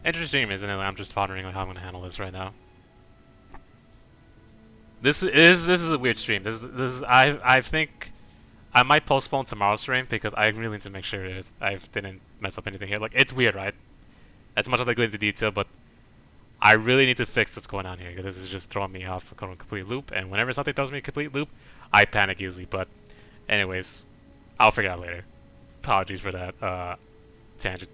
Interesting, isn't it? I'm just pondering on how I'm gonna handle this right now. This is a weird stream. This is I think I might postpone tomorrow's stream because I really need to make sure that I didn't mess up anything here. Like it's weird, right? As much as I go into detail, but I really need to fix what's going on here because this is just throwing me off a complete loop. And whenever something throws me a complete loop, I panic usually. But anyways, I'll figure it out later. Apologies for that tangent.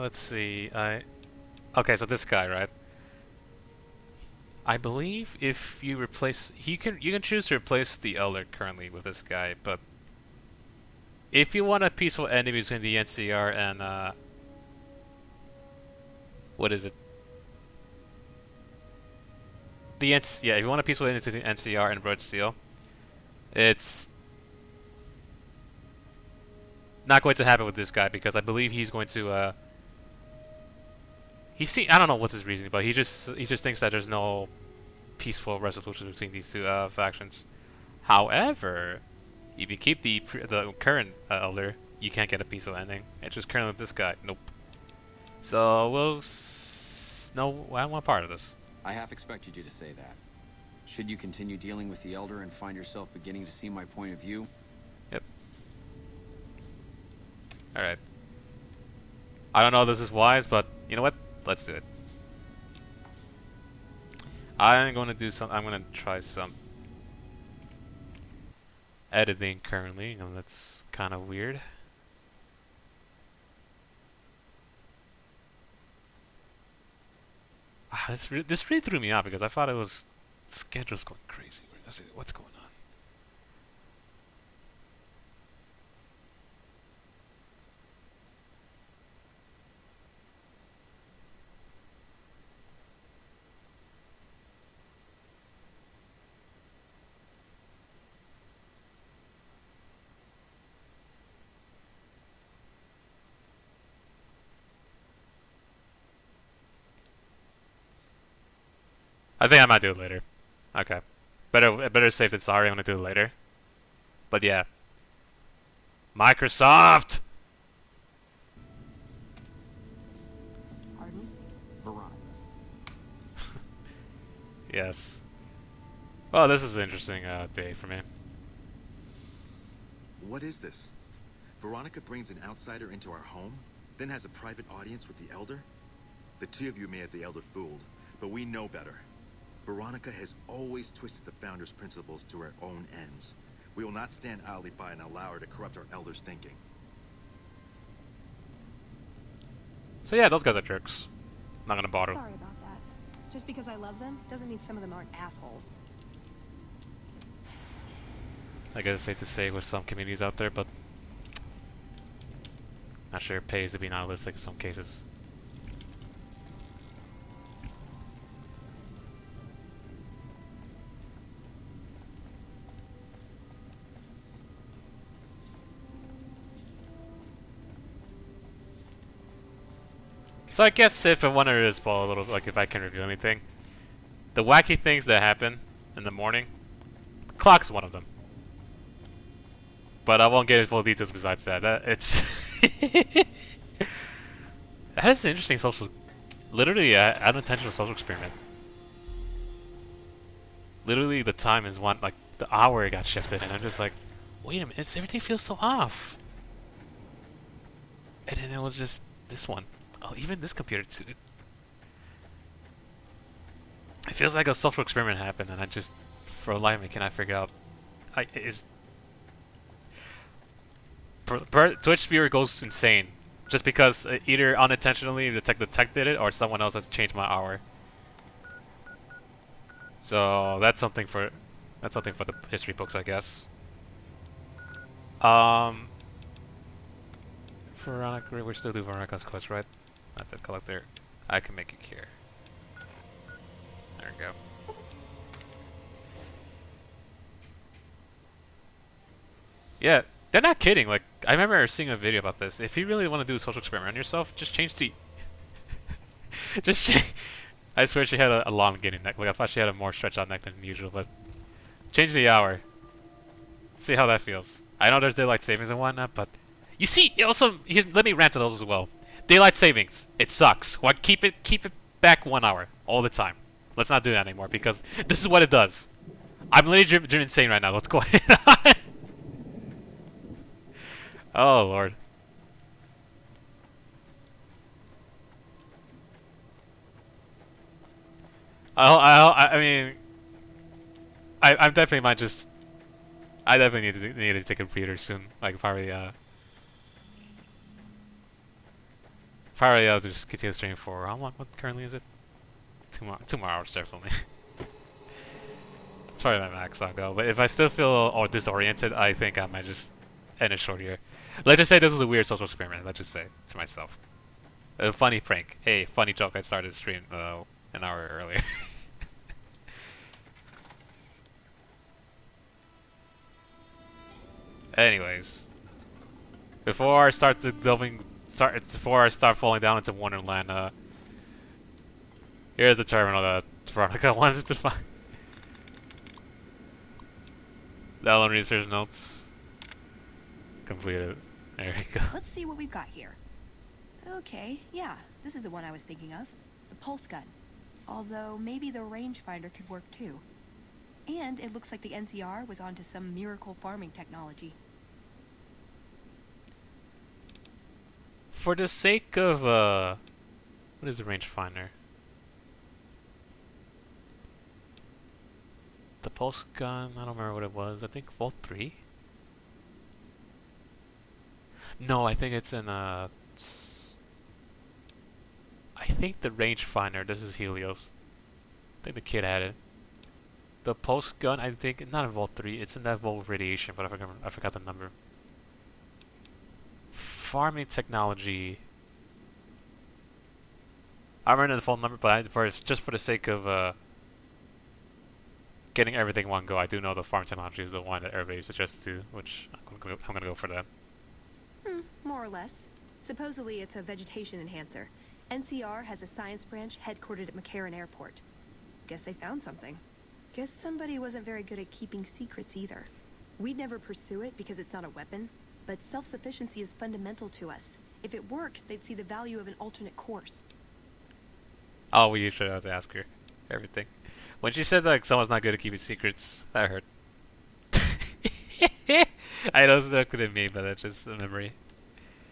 Let's see. Okay, so this guy, right? I believe if you replace, you can choose to replace the Elder currently with this guy, but if you want a peaceful ending between the NCR and what is it? Yeah, if you want a peaceful ending between the NCR and Red Steel, it's not going to happen with this guy because I believe he's going to I don't know what's his reason, but he just thinks that there's no peaceful resolution between these two factions. However, if you keep the current elder, you can't get a peaceful ending. It's just currently with this guy. Nope. So no, I don't want part of this. I half expected you to say that. Should you continue dealing with the Elder and find yourself beginning to see my point of view? Yep. Alright. I don't know if this is wise, but you know what? Let's do it. I'm going to do some. I'm going to try some editing currently. You know, that's kind of weird. This really threw me off because I thought it was the schedule's going crazy. What's going on? I think I might do it later. Okay. Better safe than sorry. I'm gonna do it later. But yeah. Microsoft! Pardon? Veronica. Yes. Well, this is an interesting day for me. What is this? Veronica brings an outsider into our home, then has a private audience with the Elder? The two of you may have the Elder fooled, but we know better. Veronica has always twisted the Founder's principles to her own ends. We will not stand idly by and allow her to corrupt our Elder's thinking. So yeah, those guys are jerks. Not gonna bother. Sorry about that. Just because I love them doesn't mean some of them aren't assholes. I guess it's safe to say with some communities out there, but not sure it pays to be nihilistic in some cases. So I guess if I wanted to spoil a little, like if I can review anything, the wacky things that happen in the morning, the clock's one of them. But I won't get into full details besides that. It's that is an interesting social, literally unintentional social experiment. Literally, the time is one, like the hour got shifted, and I'm just like, wait a minute, everything feels so off. And then it was just this one. Oh, even this computer too. It feels like a social experiment happened, and I just, for a life, I cannot figure out. Twitch viewer goes insane just because either unintentionally the tech detected it or someone else has changed my hour. So that's something for the history books, I guess. Veronica, we still do Veronica's quest, right? Not the collector. I can make you care. There we go. Yeah, they're not kidding. Like, I remember seeing a video about this. If you really want to do a social experiment on yourself, just change the... just change... I swear she had a long getting neck. Like, I thought she had a more stretched out neck than usual, but... Change the hour. See how that feels. I know there's daylight savings and whatnot, but... You see, it also... let me rant to those as well. Daylight savings. It sucks. What? Keep it back 1 hour. All the time. Let's not do that anymore, because this is what it does. I'm literally driven insane right now. What's going on? Oh, Lord. I mean... I definitely might just... I definitely need to take a breather soon. Like, probably, I'll just continue streaming for how long? What currently is it? 2 more hours, definitely. It's probably my max I'll go. But if I still feel disoriented, I think I might just end it short here. Let's just say this was a weird social experiment. Let's just say to myself, a funny prank. Hey, funny joke. I started the stream an hour earlier. Anyways, before I start falling down into Wonderland, here's the terminal that Veronica wants to find. The Allen research notes completed. There you go. Let's see what we've got here. Okay, yeah, this is the one I was thinking of. The pulse gun. Although maybe the rangefinder could work too. And it looks like the NCR was onto some miracle farming technology. For the sake of what is a rangefinder? The pulse gun, I don't remember what it was. I think Vault 3? No, I think it's in I think the rangefinder, this is Helios. I think the kid had it. The pulse gun, I think, not in Vault 3, it's in that Vault Radiation, but I forgot the number. Farming technology. I remember the full number, but just for the sake of getting everything in one go, I do know the farm technology is the one that everybody suggests to, which I'm gonna go for that. More or less. Supposedly it's a vegetation enhancer. NCR has a science branch headquartered at McCarran Airport. Guess they found something. Guess somebody wasn't very good at keeping secrets either. We'd never pursue it because it's not a weapon, but self-sufficiency is fundamental to us. If it works, they'd see the value of an alternate course. Oh, we usually have to ask her everything. When she said like someone's not good at keeping secrets, that hurt. I know it's directed at me, but that's just a memory.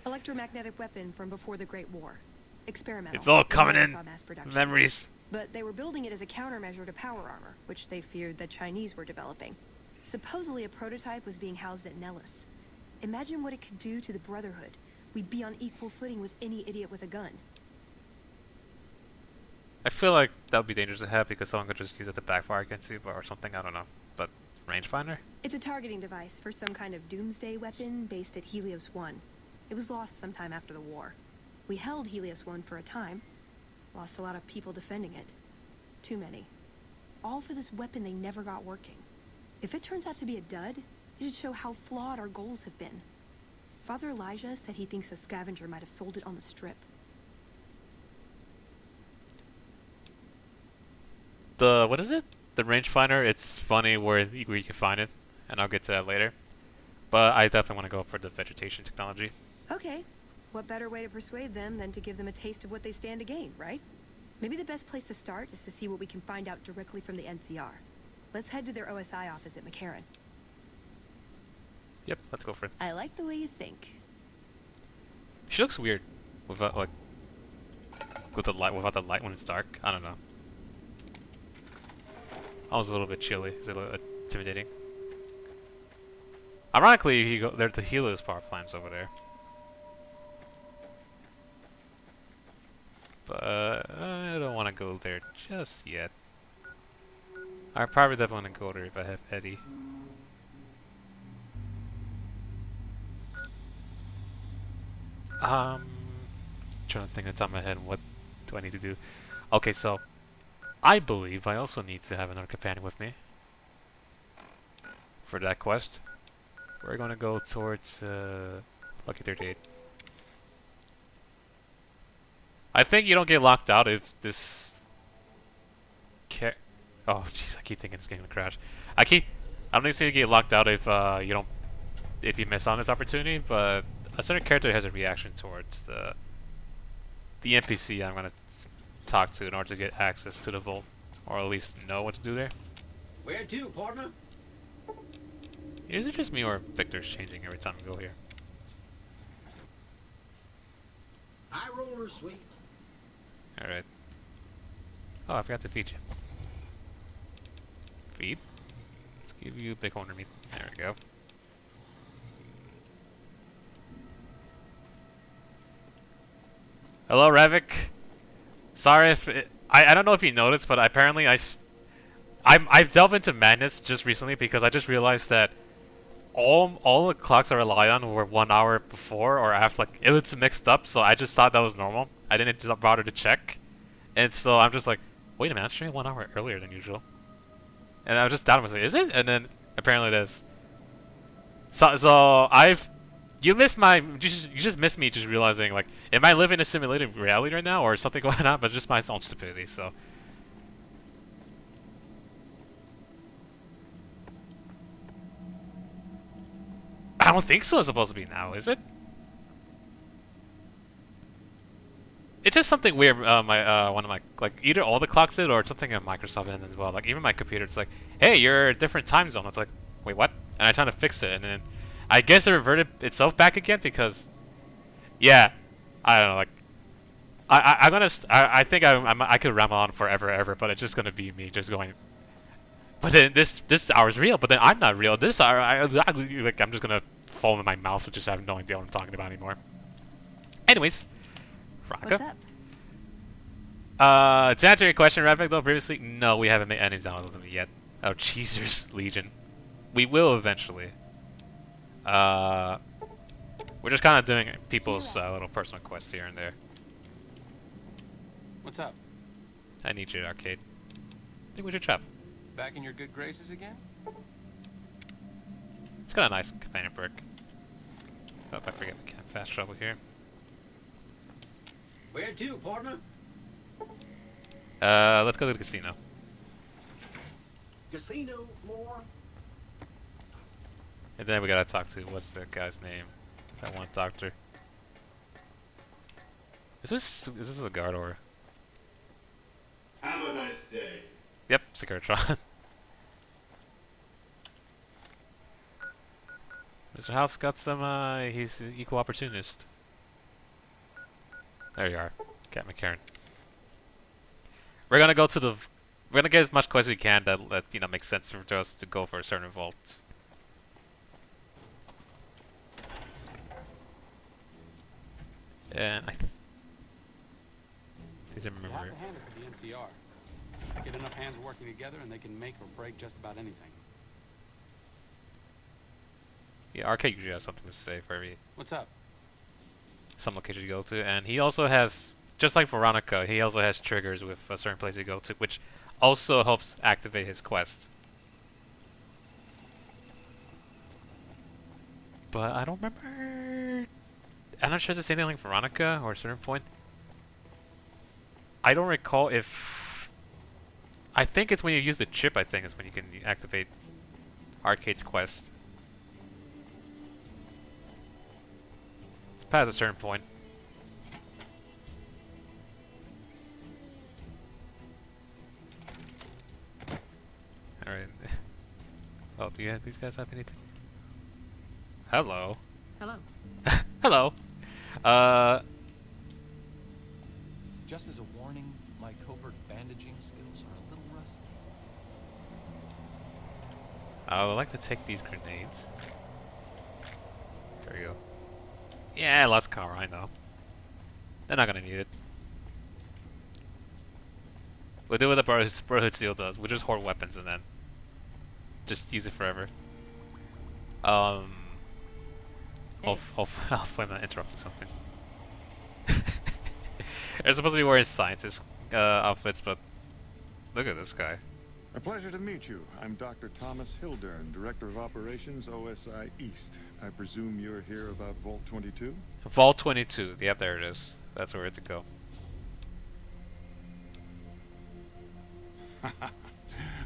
Electromagnetic weapon from before the Great War. Experimental. It's all coming in. Mass production. Memories. But they were building it as a countermeasure to power armor, which they feared the Chinese were developing. Supposedly a prototype was being housed at Nellis. Imagine what it could do to the Brotherhood. We'd be on equal footing with any idiot with a gun. I feel like that would be dangerous to have because someone could just use it to backfire against you or something, I don't know. But rangefinder? It's a targeting device for some kind of doomsday weapon based at Helios 1. It was lost sometime after the war. We held Helios 1 for a time. Lost a lot of people defending it. Too many. All for this weapon they never got working. If it turns out to be a dud, it'd show how flawed our goals have been. Father Elijah said he thinks a scavenger might have sold it on the strip. What is it? The rangefinder, it's funny where you can find it, and I'll get to that later. But I definitely want to go for the vegetation technology. Okay. What better way to persuade them than to give them a taste of what they stand to gain, right? Maybe the best place to start is to see what we can find out directly from the NCR. Let's head to their OSI office at McCarran. Yep, let's go for it. I like the way you think. She looks weird without with the light, without the light when it's dark. I don't know. I was a little bit chilly. It's a little intimidating. Ironically, there's the Helios power plants over there. But I don't want to go there just yet. I probably definitely want to go there if I have Eddie. Trying to think of the top of my head, what do I need to do? Okay, so I believe I also need to have another companion with me for that quest. We're gonna go towards Lucky 38. I think you don't get locked out if this oh jeez, I keep thinking it's gonna crash. I don't think you get locked out if if you miss on this opportunity, but a certain character has a reaction towards the NPC I'm gonna talk to in order to get access to the vault, or at least know what to do there. Where to, partner? Is it just me or Victor's changing every time we go here? High roller, sweet. Alright. Oh, I forgot to feed you. Feed. Let's give you big horn meat. There we go. Hello, Ravik. Sorry if I don't know if you noticed, but apparently I've delved into madness just recently because I just realized that all the clocks I rely on were 1 hour before or after. Like it's mixed up, so I just thought that was normal. I didn't just bother to check, and so I'm just like, wait a minute, I'm streaming 1 hour earlier than usual. And I was just doubting myself, is it? And then apparently it is. So you just missed me just realizing, like, am I living a simulated reality right now, or is something going on? But just my own stupidity. So. I don't think so. It's supposed to be now, is it? It's just something weird. One of my like either all the clocks did or something on Microsoft end as well. Like even my computer, it's like, hey, you're a different time zone. It's like, wait, what? And I trying to fix it, and then I guess it reverted itself back again because, yeah, I don't know. Like, I think I could ramble on forever, ever, but it's just gonna be me just going. But then this hour is real, but then I'm not real. This hour, like I'm just gonna fall in my mouth and just have no idea what I'm talking about anymore. Anyways. What's up? To answer your question, Ravik, though, previously, no, we haven't made any downloads of them yet. Oh, Jesus, Legion. We will eventually. We're just kind of doing people's little personal quests here and there. What's up? I need you, Arcade. I think we should chat. Back in your good graces again? It's got a nice companion perk. Oh, I forget we can't fast travel here. Where to, partner? Let's go to the casino. Casino floor. And then we gotta talk to, what's the guy's name? That one doctor. Is this a guard or? Have a nice day. Yep, Securitron. Mr. House got some, he's an equal opportunist. There you are, Cat McCarran. We're gonna go to the, we're gonna get as much quests as we can that makes sense for us to go for a certain vault. And I You have to hand it to the NCR. Get enough hands working together and they can make or break just about anything. Yeah, Arcade usually has something to say for every What's up? some location you go to, and he also has, just like Veronica, he also has triggers with a certain place you go to, which also helps activate his quest. But I don't remember. I'm not sure if it's anything like Veronica or a certain point. I don't recall if. I think it's when you use the chip. I think is when you can activate Arcade's quest. It's past a certain point. All right. Oh, do these guys have anything? Hello. Hello. Hello. Just as a warning, my covert bandaging skills are a little rusty. I would like to take these grenades. There we go. Yeah, less power, I know. They're not gonna need it. We'll do what the Brotherhood Seal does. We'll just hoard weapons and then just use it forever. Hopefully I'm not interrupting something. They're supposed to be wearing scientist outfits, but look at this guy. A pleasure to meet you. I'm Dr. Thomas Hildern, Director of Operations, OSI East. I presume you're here about Vault 22? Vault 22. Yep, there it is. That's where it's to go.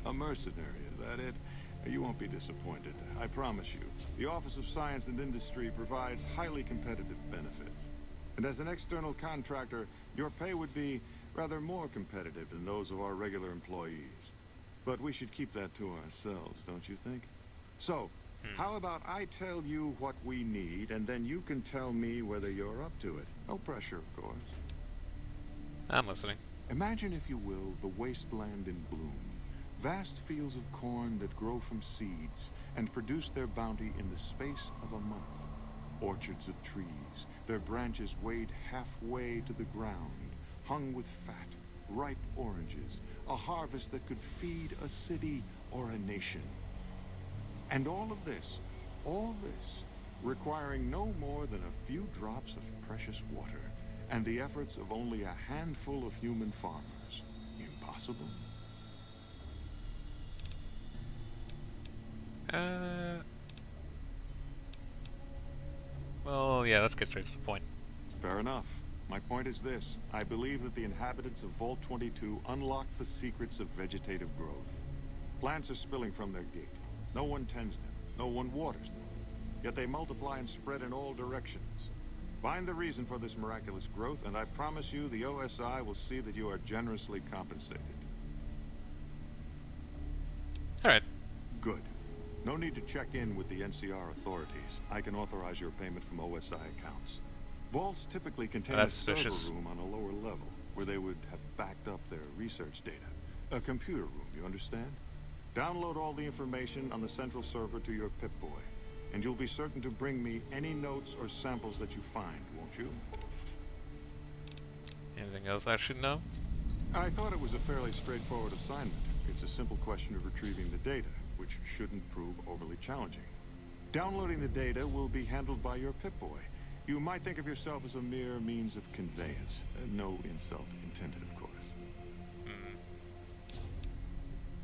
A mercenary, is that it? You won't be disappointed. I promise you. The Office of Science and Industry provides highly competitive benefits. And as an external contractor, your pay would be rather more competitive than those of our regular employees. But we should keep that to ourselves, don't you think? So, how about I tell you what we need, and then you can tell me whether you're up to it. No pressure, of course. I'm listening. Imagine, if you will, the wasteland in bloom. Vast fields of corn that grow from seeds and produce their bounty in the space of a month. Orchards of trees, their branches weighed halfway to the ground, hung with fat, ripe oranges, a harvest that could feed a city or a nation. And all this, requiring no more than a few drops of precious water and the efforts of only a handful of human farmers. Impossible? Well, yeah, let's get straight to the point. Fair enough. My point is this. I believe that the inhabitants of Vault 22 unlocked the secrets of vegetative growth. Plants are spilling from their gate. No one tends them. No one waters them. yet they multiply and spread in all directions. Find the reason for this miraculous growth, and I promise you the OSI will see that you are generously compensated. Alright. Good. No need to check in with the NCR authorities. I can authorize your payment from OSI accounts. Vaults typically contain a That's server suspicious. room on a lower level, where they would have backed up their research data. A computer room, you understand? Download all the information on the central server to your Pip-Boy, and you'll be certain to bring me any notes or samples that you find, won't you? Anything else I should know? I thought it was a fairly straightforward assignment. It's a simple question of retrieving the data, which shouldn't prove overly challenging. Downloading the data will be handled by your Pip-Boy. You might think of yourself as a mere means of conveyance. No insult intended, of course.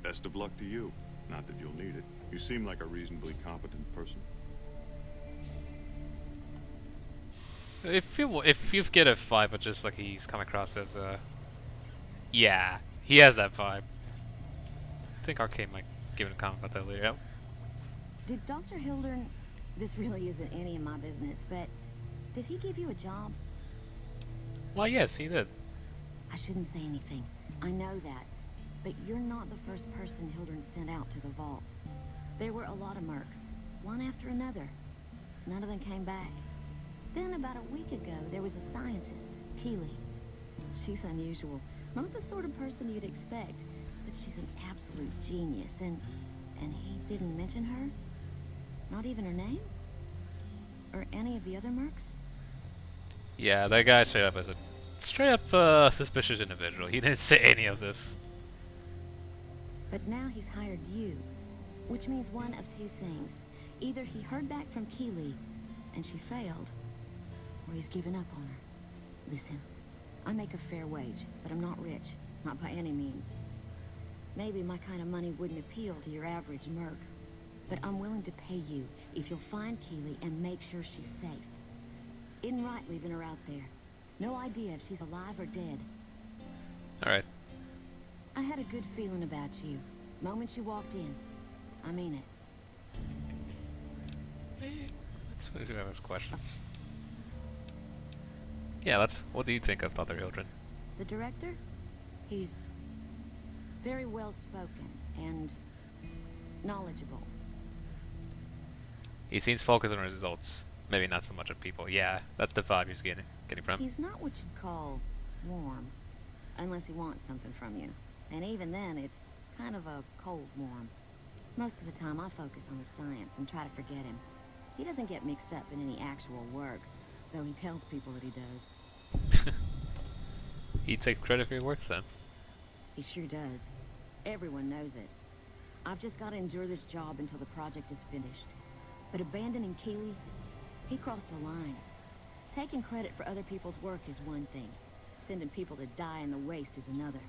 Best of luck to you. Not that you'll need it. You seem like a reasonably competent person. If you get a vibe, but just like he's come across as yeah, he has that vibe. I think Arcade might give it a comment about that later. Yep. Did Dr. Hildern... This really isn't any of my business, but... Did he give you a job? Well, yes, he did. I shouldn't say anything. I know that. But you're not the first person Hildern sent out to the vault. There were a lot of mercs, one after another. None of them came back. Then about a week ago, there was a scientist, Keeley. She's unusual. Not the sort of person you'd expect, but she's an absolute genius, and he didn't mention her? Not even her name? Or any of the other mercs? Yeah, that guy straight up is a suspicious individual. He didn't say any of this. But now he's hired you, which means one of two things. Either he heard back from Keeley, and she failed, or he's given up on her. Listen, I make a fair wage, but I'm not rich, not by any means. Maybe my kind of money wouldn't appeal to your average merc, but I'm willing to pay you if you'll find Keeley and make sure she's safe. Isn't right leaving her out there. No idea if she's alive or dead. Alright. I had a good feeling about you. Moment you walked in. I mean it. Let's do have his questions. Yeah, what do you think of Dr. Hildren? The director? He's very well spoken and knowledgeable. He seems focused on results. Maybe not so much on people. Yeah, that's the vibe he's getting from. He's not what you'd call warm, unless he wants something from you. And even then, it's kind of a cold warm. Most of the time, I focus on the science and try to forget him. He doesn't get mixed up in any actual work, though he tells people that he does. He takes credit for your work, then. He sure does. Everyone knows it. I've just got to endure this job until the project is finished. But abandoning Keeley, he crossed a line. Taking credit for other people's work is one thing. Sending people to die in the waste is another.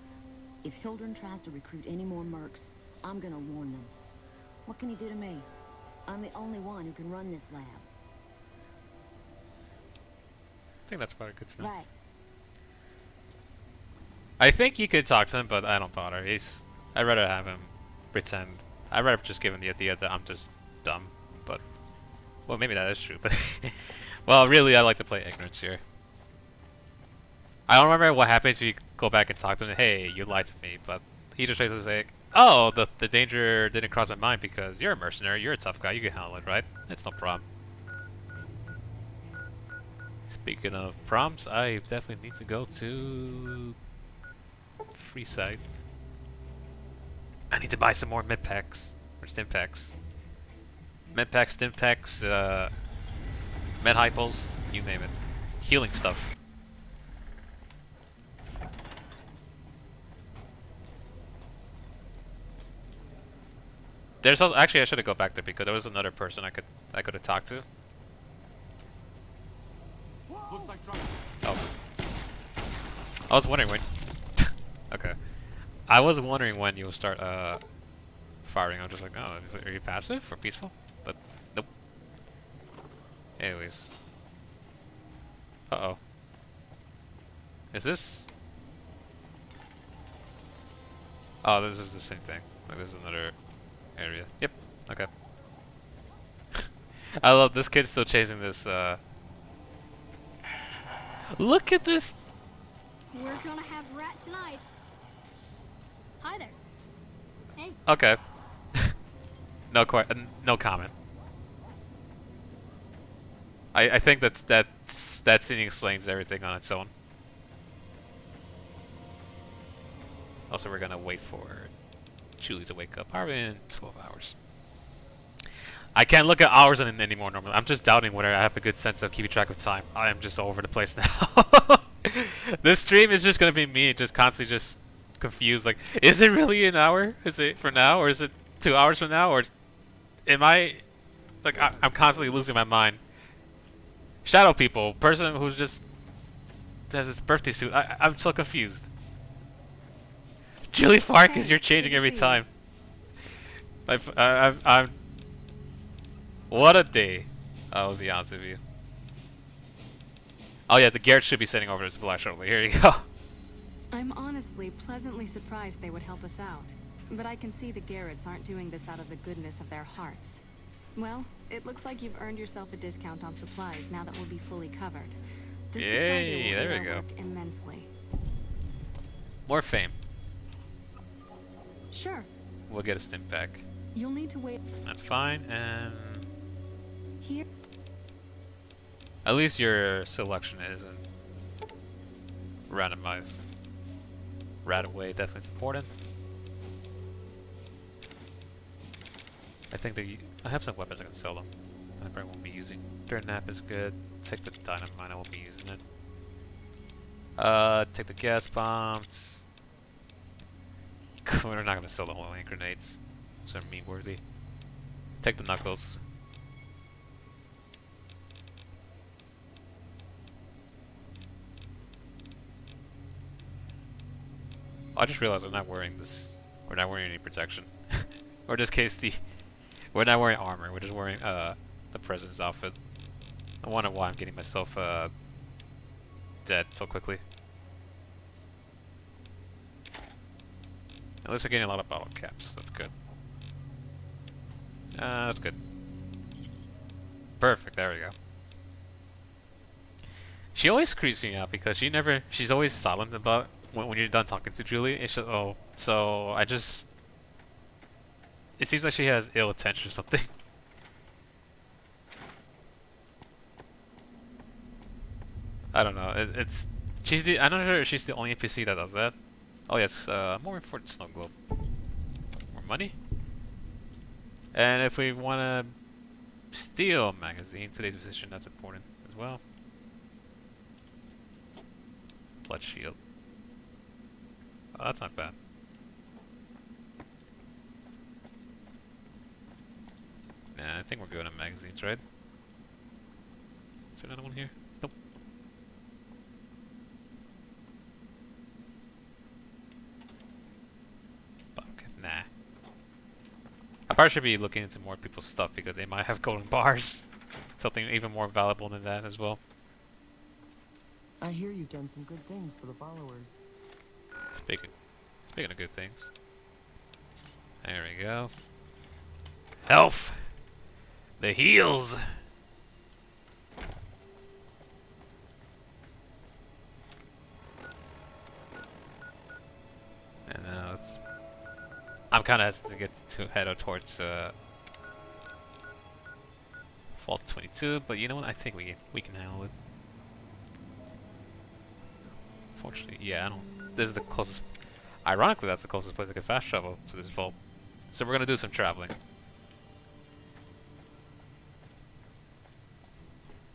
If Hildren tries to recruit any more mercs, I'm gonna warn them. What can he do to me? I'm the only one who can run this lab. I think that's probably good to know. Right. I think you could talk to him, but I don't bother. I'd rather have him pretend. I'd rather just give him the idea that I'm just dumb. But, well, maybe that is true. But, well, really, I like to play ignorance here. I don't remember what happens if you go back and talk to him. Hey, you lied to me. But he just tries to say, oh, the danger didn't cross my mind because you're a mercenary. You're a tough guy. You can handle it, right? It's no problem. Speaking of prompts, I definitely need to go to Freeside. I need to buy some more med packs or stim packs. Med packs, stim packs, med hypos, you name it. Healing stuff. There's also, actually I should have go back there because there was another person I could have talked to. Looks like trouble. Oh. I was wondering when. Okay. I was wondering when you'll start firing. I'm just like, oh, are you passive or peaceful? But nope. Anyways. Uh-oh. Is this? Oh, this is the same thing. Like this is another area. Yep. Okay. I love this kid still chasing this. Look at this. We're gonna have rat tonight. Hi there. Hey. Okay. No comment. I think that scene explains everything on its own. Also, we're gonna wait for Julie to wake up. Probably in 12 hours. I can't look at hours anymore normally. I'm just doubting whether I have a good sense of keeping track of time. I am just all over the place now. This stream is just gonna be me just constantly just confused. Like, is it really an hour? Is it for now? Or is it 2 hours from now? Or am I... Like, I'm constantly losing my mind. Shadow people. Person who's just... has his birthday suit. I'm so confused. Julie Farkas, you're changing every time. I'm... What a day. I'll be honest with you. Oh yeah, the Garrett should be sending over to supply shortly. Here you go. I'm honestly pleasantly surprised they would help us out. But I can see the Garretts aren't doing this out of the goodness of their hearts. Well, it looks like you've earned yourself a discount on supplies now that we'll be fully covered. This Yay, supply deal will there aid we our go. work immensely. More fame. Sure. We'll get a stint back. You'll need to wait. That's fine, and... Here. At least your selection isn't randomized. Right away, definitely important. I think I have some weapons I can sell them. I probably won't be using. Their nap is good. Take the dynamite, I won't be using it. Take the gas bombs. We're not gonna sell the whole hand grenades. Those are meme worthy. Take the knuckles. I just realized I'm not wearing this. We're not wearing any protection. Or in this case, we're not wearing armor. We're just wearing the president's outfit. I wonder why I'm getting myself dead so quickly. At least we're getting a lot of bottle caps. That's good. That's good. Perfect. There we go. She always creeps me out because she's always silent about when you're done talking to Julie. It's just, oh, so I just... It seems like she has ill intention or something. I don't know. I'm not sure if she's the only NPC that does that. Oh yes, more for the snow globe. More money. And if we want to steal a magazine, today's position, that's important as well. Blood shield. Oh, that's not bad. Nah, I think we're good on magazines, right? Is there another one here? Nope. Okay, nah. I probably should be looking into more people's stuff because they might have golden bars. Something even more valuable than that as well. I hear you've done some good things for the followers. Speaking of good things. There we go. Health! The heals! And now I'm kind of hesitant to get to head out towards Fault 22, but you know what? I think we can handle it. Fortunately, yeah, I don't. This is the closest. Ironically, that's the closest place I can fast travel to this vault. So we're gonna do some traveling.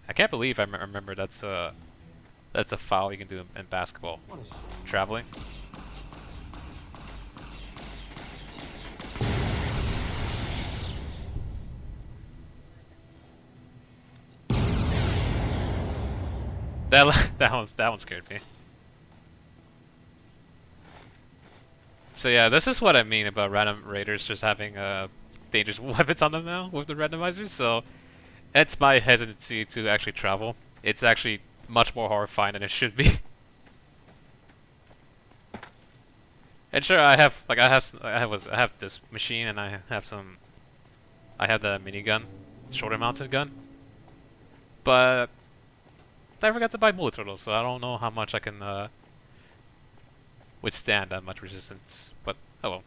I can't believe I remember that's a foul you can do in basketball. Traveling. That one scared me. So yeah, this is what I mean about random raiders just having dangerous weapons on them now with the randomizers. So it's my hesitancy to actually travel. It's actually much more horrifying than it should be. And sure, I have this machine and I have the minigun, shoulder mounted gun. But I forgot to buy bullet turtles, so I don't know how much I can withstand that much resistance. But oh well.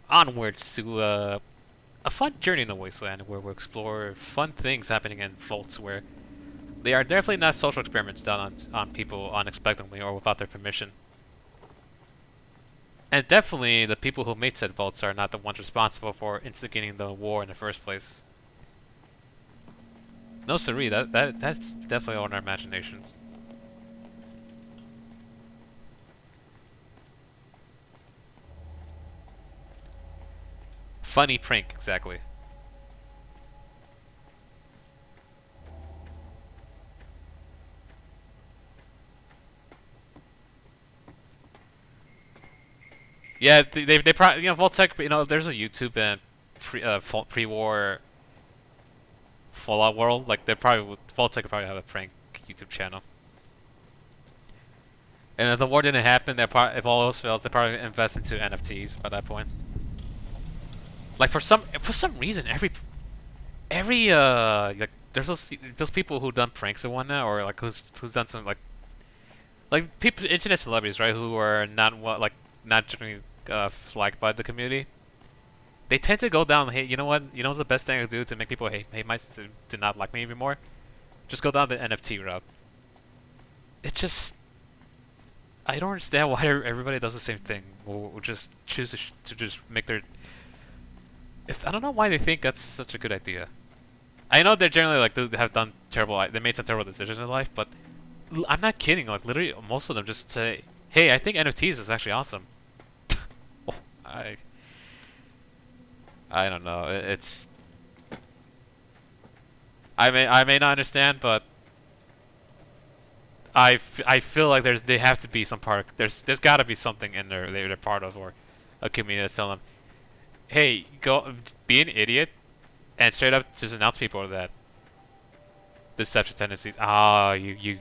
Onwards to a fun journey in the wasteland where we'll explore fun things happening in vaults where they are definitely not social experiments done on people unexpectedly or without their permission. And definitely the people who made said vaults are not the ones responsible for instigating the war in the first place. No siree, that's definitely on our imaginations. Funny prank, exactly. Yeah, they probably, you know, Vault-Tec, you know, there's a YouTube and pre-war Fallout world, like they probably Vault-Tec would probably have a prank YouTube channel. And if the war didn't happen, they probably, if all else fails, they probably invest into NFTs by that point. Like for some reason, every like there's those people who done pranks and whatnot, or like who's done some like people, internet celebrities, right, who are not generally liked by the community. They tend to go down. Hey, you know what? You know what's the best thing to do to make people hate my to not like me anymore? Just go down the NFT route. It just, I don't understand why everybody does the same thing. Or just choose to just make their. I don't know why they think that's such a good idea. I know they're generally like they have done terrible. They made some terrible decisions in life, but I'm not kidding. Like literally, most of them just say, "Hey, I think NFTs is actually awesome." Oh, I don't know. It's. I may not understand, but I feel like they have to be some part. There's got to be something in there they're part of, or a community that's telling them, hey, go be an idiot, and straight up just announce people that deception tendencies. Ah, you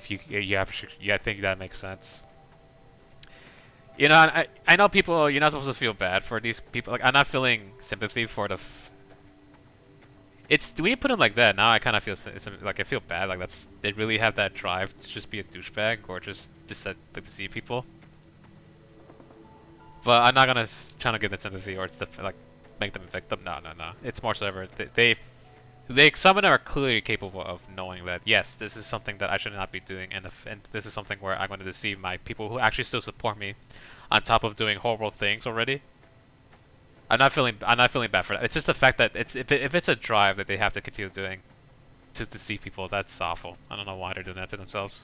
have I think that makes sense. You know, I know people. You're not supposed to feel bad for these people. Like I'm not feeling sympathy for the. It's when you put it like that. Now I kind of feel like I feel bad. Like they really have that drive to just be a douchebag or just to deceive people. But I'm not gonna try to give them sympathy or like make them a victim. No. It's more so ever some of them are clearly capable of knowing that yes, this is something that I should not be doing, and this is something where I'm going to deceive my people who actually still support me, on top of doing horrible things already. I'm not feeling bad for that. It's just the fact that if it's a drive that they have to continue doing to deceive people, that's awful. I don't know why they're doing that to themselves.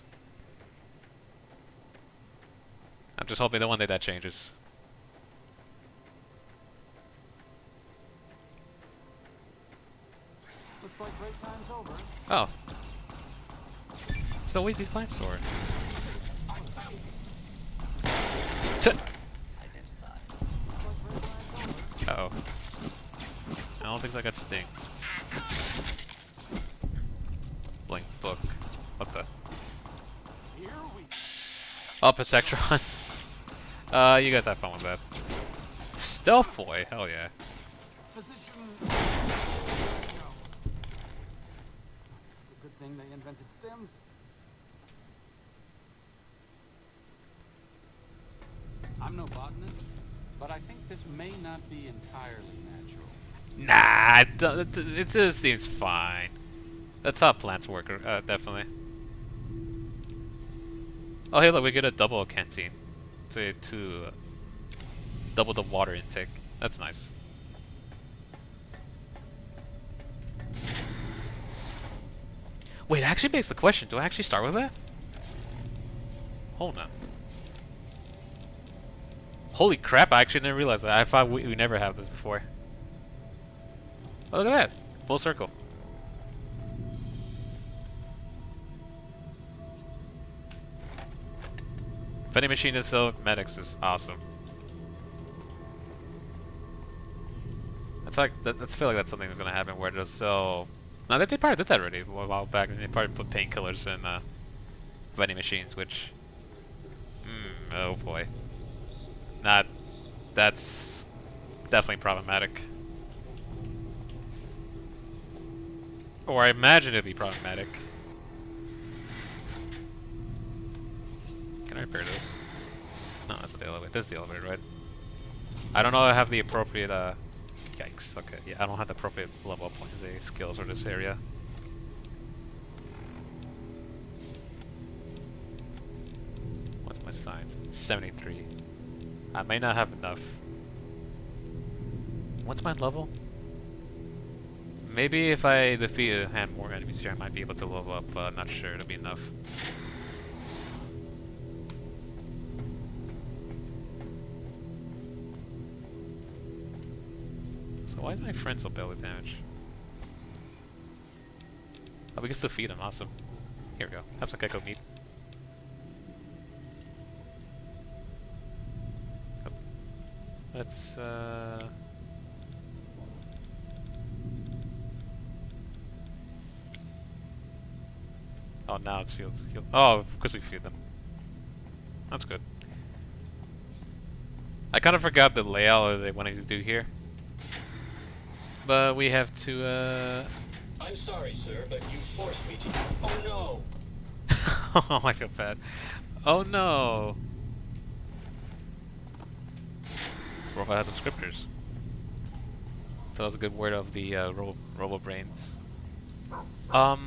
I'm just hoping that one day that changes. Looks like break time's over. Oh. So where's these plant store? Uh oh. I don't think I got sting. Blink book. What the? Oh, Persectron. You guys have fun with that. Stealth boy, hell yeah. Physician. It's a good thing they invented stems. I'm no botanist, but I think this may not be entirely natural. Nah, it just seems fine. That's how plants work, definitely. Oh, hey, look, we get a double canteen. To double the water intake. That's nice. Wait, it actually begs the question. Do I actually start with that? Hold on. Holy crap, I actually didn't realize that. I thought we never have this before. Oh, look at that. Full circle. Vending machine and sell medics is awesome. I feel like that's something that's gonna happen where they'll sell. No, they probably did that already a while back, and they probably put painkillers in vending machines, which. Oh boy. That's definitely problematic. Or I imagine it'd be problematic. Can I repair this? No, that's not the elevator. This is the elevator, right? I don't know if I have the appropriate, yikes. Okay, yeah, I don't have the appropriate level up points, skills for this area. What's my science? 73. I may not have enough. What's my level? Maybe if I defeat a hand more enemies here, I might be able to level up. Not sure it'll be enough. So why is my friend so badly damaged? Oh, we can still feed him. Awesome. Here we go. Have some gecko meat. Oh. Let's oh, now it's fields. Oh, of course we feed them. That's good. I kind of forgot the layout they wanted to do here. But we have to, I'm sorry, sir, but you forced me to. Oh no! oh, I feel bad. Oh no! Robot has some scriptures. So that's a good word of the Robo Brains. I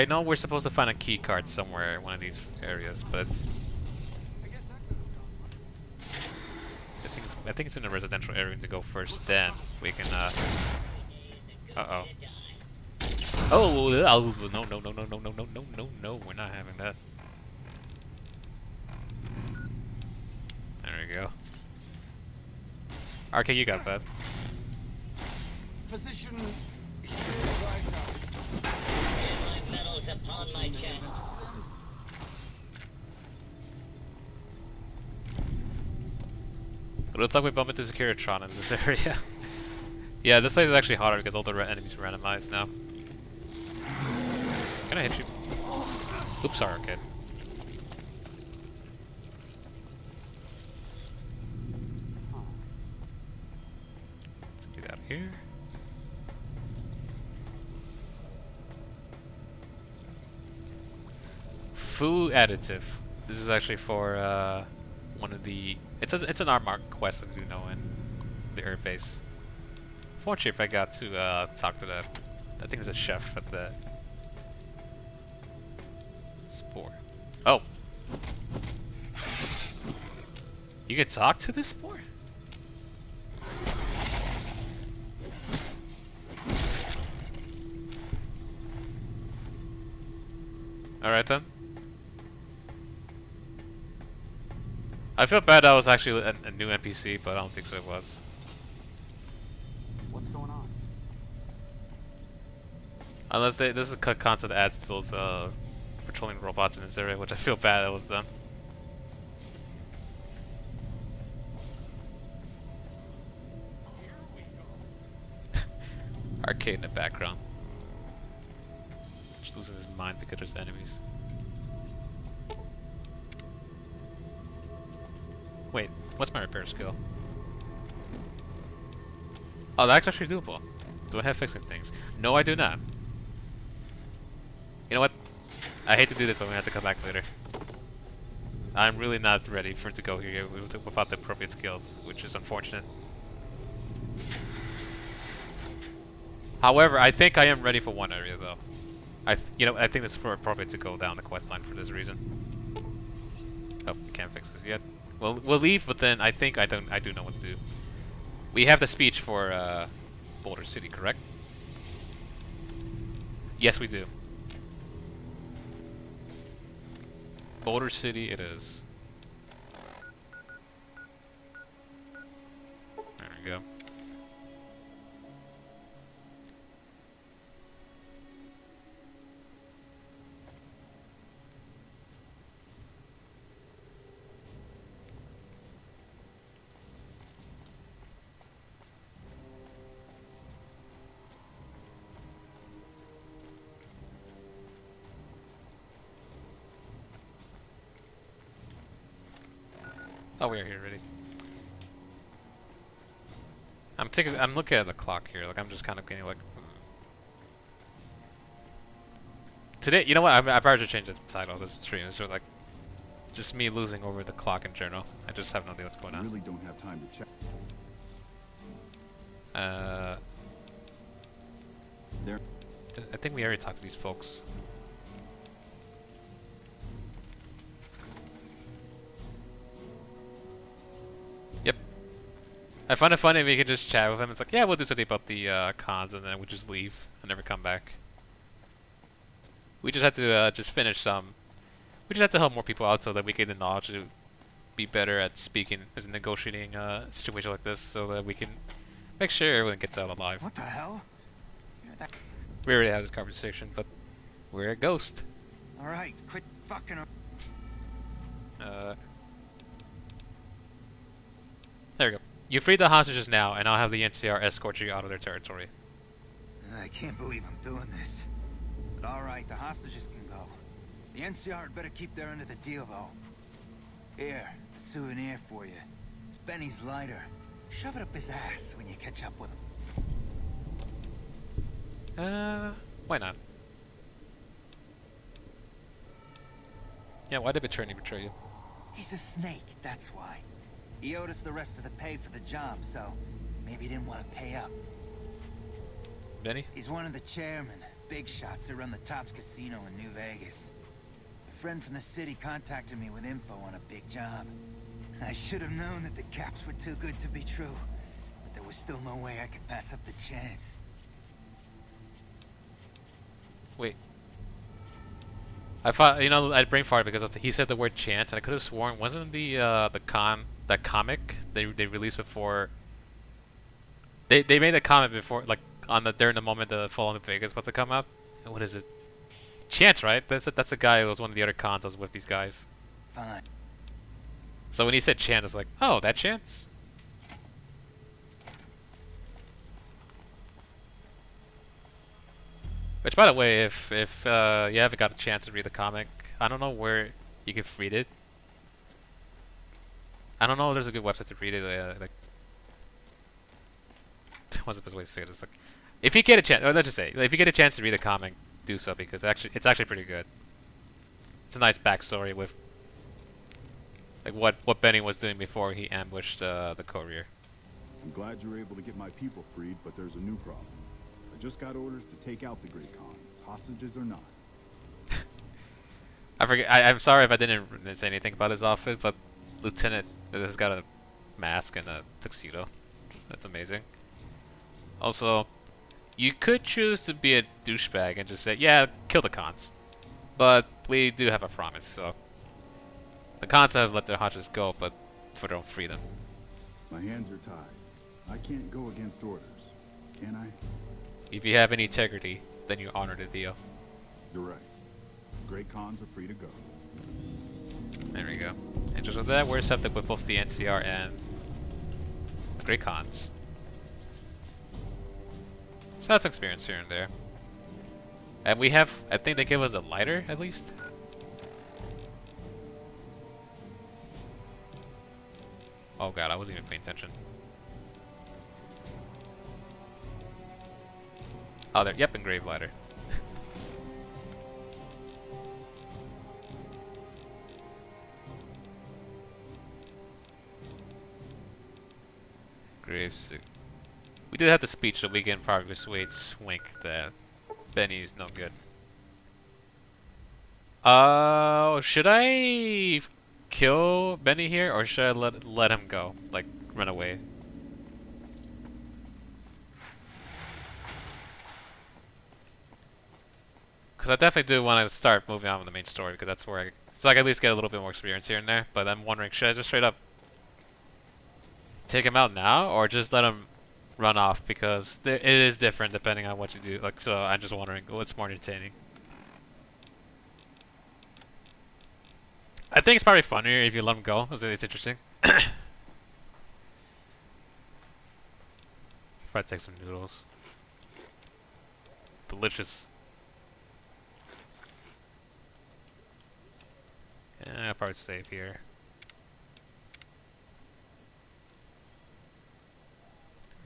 know we're supposed to find a key card somewhere in one of these areas, but it's. I think it's in the residential area to go first. Then we can. Uh-oh. Oh no no no no no no no no no no! We're not having that. There we go. RK, you got that. Physician. My medals upon my chest. It looks like we bump into Securitron in this area. Yeah, this place is actually harder because all the enemies are randomized now. Can I hit you? Oops, sorry, kid. Let's get out of here. Food additive. This is actually for one of the. It's an Armark quest that you know in the air base. Fortunately, if I got to talk to that, I think there's a chef at the spore. Oh, you can talk to this spore? All right then. I feel bad that was actually a new NPC, but I don't think so it was. What's going on? Unless this is a concept that adds to those patrolling robots in this area, which I feel bad that was them. Arcade in the background. Just losing his mind because there's enemies. Wait, what's my repair skill? Oh, that's actually doable. Do I have fixing things? No, I do not. You know what? I hate to do this, but we have to come back later. I'm really not ready for it to go here without the appropriate skills, which is unfortunate. However, I think I am ready for one area, though. I think it's appropriate to go down the quest line for this reason. Oh, we can't fix this yet. Well, we'll leave, but then I think I do know what to do. We have the speech for Boulder City, correct? Yes, we do. Boulder City it is. There we go. Oh, we are here already. I'm looking at the clock here. Like I'm just kind of getting like. Today, you know what? I probably should change the title of this stream. It's just like, just me losing over the clock in general. I just have no idea what's going on. Really don't have time to check. There. I think we already talked to these folks. Yep. I find it funny if we could just chat with him. It's like, yeah, we'll do something about the cons, and then we just leave and never come back. We just have to just finish some. We just have to help more people out so that we get the knowledge to be better at speaking as negotiating a situation like this, so that we can make sure everyone gets out alive. What the hell? We already had this conversation, but we're a ghost. All right, quit fucking. There we go. You freed the hostages now, and I'll have the NCR escort you out of their territory. I can't believe I'm doing this. But all right, the hostages can go. The NCR had better keep their end of the deal, though. Here, a souvenir for you. It's Benny's lighter. Shove it up his ass when you catch up with him. Why not? Yeah, why did Attorney betray you? He's a snake, that's why. He owed us the rest of the pay for the job, so maybe he didn't want to pay up. Benny? He's one of the chairmen, big shots that run the Tops Casino in New Vegas. A friend from the city contacted me with info on a big job. I should have known that the caps were too good to be true, but there was still no way I could pass up the chance. Wait. I thought, you know, I'd brain fart because of he said the word chance, and I could have sworn wasn't that comic they released before. They made the comic before, like on the during the moment the Fallout in Vegas was to come out. What is it? Chance, right? That's the guy who was one of the other cons that was with these guys. Fine. So when he said chance, I was like, oh, that chance. Which, by the way, if you haven't got a chance to read the comic, I don't know where you can read it. I don't know if there's a good website to read it. Like, what's the best way to say it? It's like, if you get a chance, or let's just say, if you get a chance to read the comic, do so because it's actually pretty good. It's a nice backstory with like what Benny was doing before he ambushed the courier. I'm glad you were able to get my people freed, but there's a new problem. I just got orders to take out the Great Khans, hostages or not. I forget. I'm sorry if I didn't say anything about his outfit, but Lieutenant has got a mask and a tuxedo. That's amazing. Also, you could choose to be a douchebag and just say, "Yeah, kill the cons," but we do have a promise, so the cons have let their hostages go, but for their own freedom. My hands are tied. I can't go against orders, can I? If you have any integrity, then you honor the deal. You're right. Great Khans are free to go. There we go. And just with that, we're accepted with both the NCR and the Great Khans. So that's experience here and there. And we have, I think they give us a lighter, at least. Oh god, I wasn't even paying attention. Oh, there. Yep, engraved lighter. Graves. We do have the speech, so we can probably persuade Swink that Benny's no good. Should I kill Benny here, or should I let him go, like run away? Because I definitely do want to start moving on with the main story, because that's where so I can at least get a little bit more experience here and there. But I'm wondering, should I just straight up take him out now, or just let him run off? Because it is different depending on what you do. Like, so I'm just wondering what's more entertaining. I think it's probably funnier if you let him go. It's interesting. Probably take some noodles. Delicious. Yeah, I'll probably save here.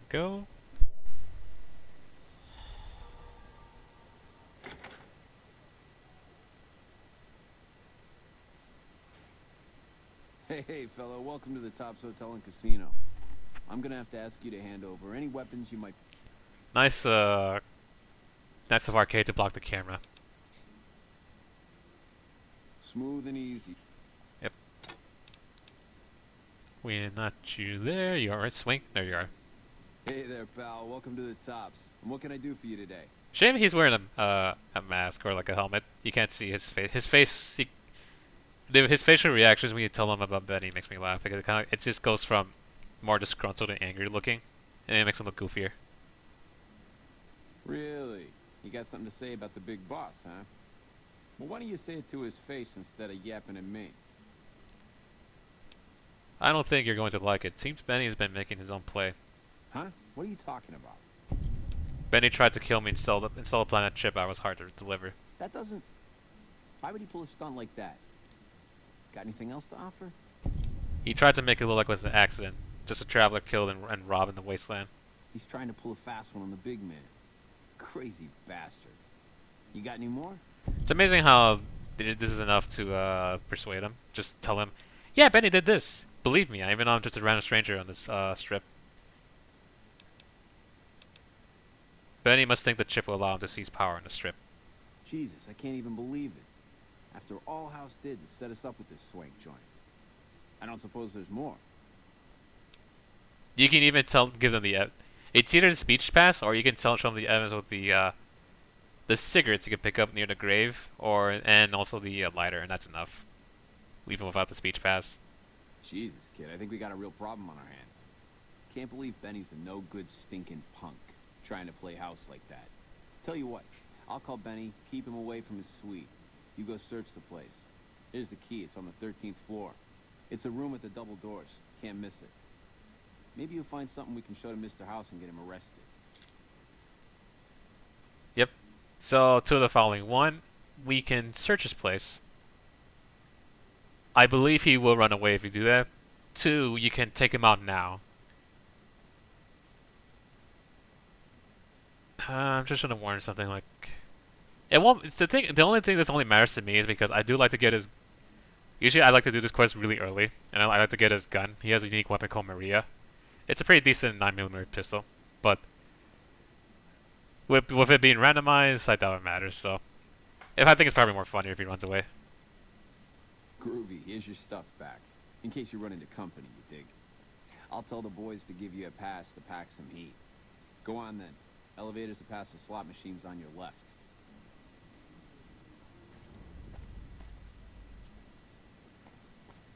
go. Hey, fellow, welcome to the Tops Hotel and Casino. I'm gonna have to ask you to hand over any weapons you might... Nice, nice of Arcade to block the camera. Smooth and easy. Yep. We're not you there. You alright, Swing? There you are. Hey there, pal. Welcome to the Tops. And what can I do for you today? Shame he's wearing a mask or like a helmet. You can't see his face. His face, his facial reactions when you tell him about Benny makes me laugh. Because it just goes from more disgruntled and angry looking, and it makes him look goofier. Really? You got something to say about the big boss, huh? Well, why don't you say it to his face instead of yapping at me? I don't think you're going to like it. Seems Benny's been making his own play. Huh? What are you talking about? Benny tried to kill me and install a planet chip I was hard to deliver. That doesn't... Why would he pull a stunt like that? Got anything else to offer? He tried to make it look like it was an accident. Just a traveler killed and robbed in the wasteland. He's trying to pull a fast one on the big man. Crazy bastard. You got any more? It's amazing how this is enough to persuade him. Just tell him, yeah, Benny did this. Believe me, even though I'm just a random stranger on this strip. Benny must think the chip will allow him to seize power on the strip. Jesus, I can't even believe it. After all House did to set us up with this swank joint. I don't suppose there's more. You can even give them the... it's either the speech pass, or you can show them the evidence with the cigarettes you can pick up near the grave, and also the lighter, and that's enough. Even without the speech pass. Jesus, kid, I think we got a real problem on our hands. Can't believe Benny's a no-good stinking punk, trying to play house like that. Tell you what, I'll call Benny, keep him away from his suite. You go search the place. Here's the key, it's on the 13th floor. It's a room with the double doors, can't miss it. Maybe you'll find something we can show to Mr. House and get him arrested. Yep. So, two of the following. One, we can search his place. I believe he will run away if you do that. Two, you can take him out now. I'm just trying to warn something like... It won't... It's the thing. The only thing that only matters to me is because I do like to get his... Usually I like to do this quest really early. And I like to get his gun. He has a unique weapon called Maria. It's a pretty decent 9mm pistol, but with it being randomized, I doubt it matters. So, I think it's probably more funnier if he runs away. Groovy, here's your stuff back, in case you run into company, you dig. I'll tell the boys to give you a pass to pack some heat. Go on then. Elevators to pass the slot machines on your left.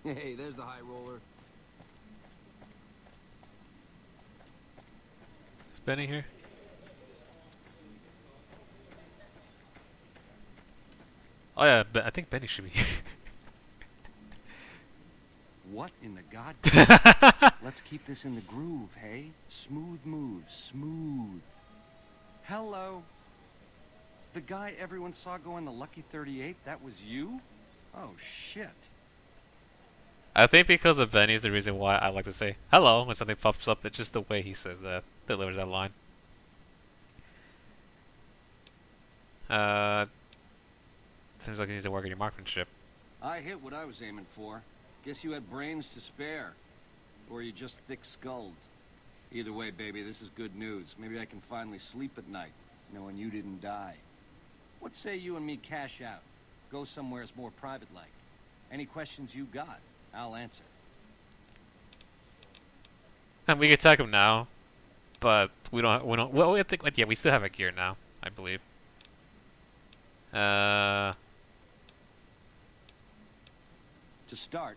Hey, there's the high roller. Is Benny here? Oh yeah, I think Benny should be here. What in the goddamn? Let's keep this in the groove, hey? Smooth moves, smooth. Hello. The guy everyone saw go in the Lucky 38, that was you? Oh, shit. I think because of Benny is the reason why I like to say hello when something pops up. It's just the way he says that, delivers that line. Seems like you need to work on your marksmanship. I hit what I was aiming for. Guess you had brains to spare. Or you just thick-skulled. Either way, baby, this is good news. Maybe I can finally sleep at night, knowing you didn't die. What say you and me cash out? Go somewheres more private-like. Any questions you got, I'll answer. And we can attack him now, but we don't. Well, I think, yeah, we still have a gear now, I believe. To start,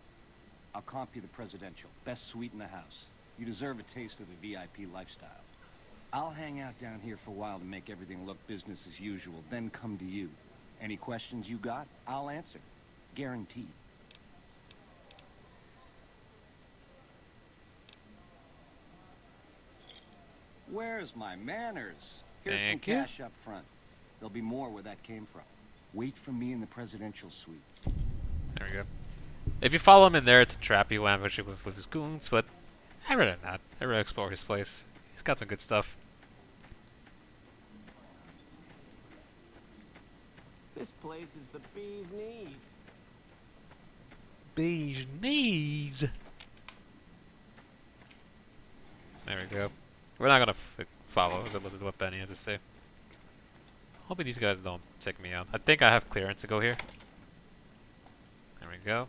I'll comp you the presidential. Best suite in the house. You deserve a taste of the VIP lifestyle. I'll hang out down here for a while to make everything look business as usual, then come to you. Any questions you got, I'll answer. Guaranteed. Where's my manners? Here's some Thank you. cash up front. There'll be more where that came from. Wait for me in the presidential suite. There we go. If you follow him in there, it's a trap. He will ambush you with his goons, but I'd rather not. I'd rather explore his place. He's got some good stuff. This place is the bee's knees. Bee's knees. There we go. We're not gonna follow what Benny has to say. Hoping these guys don't check me out. I think I have clearance to go here. There we go.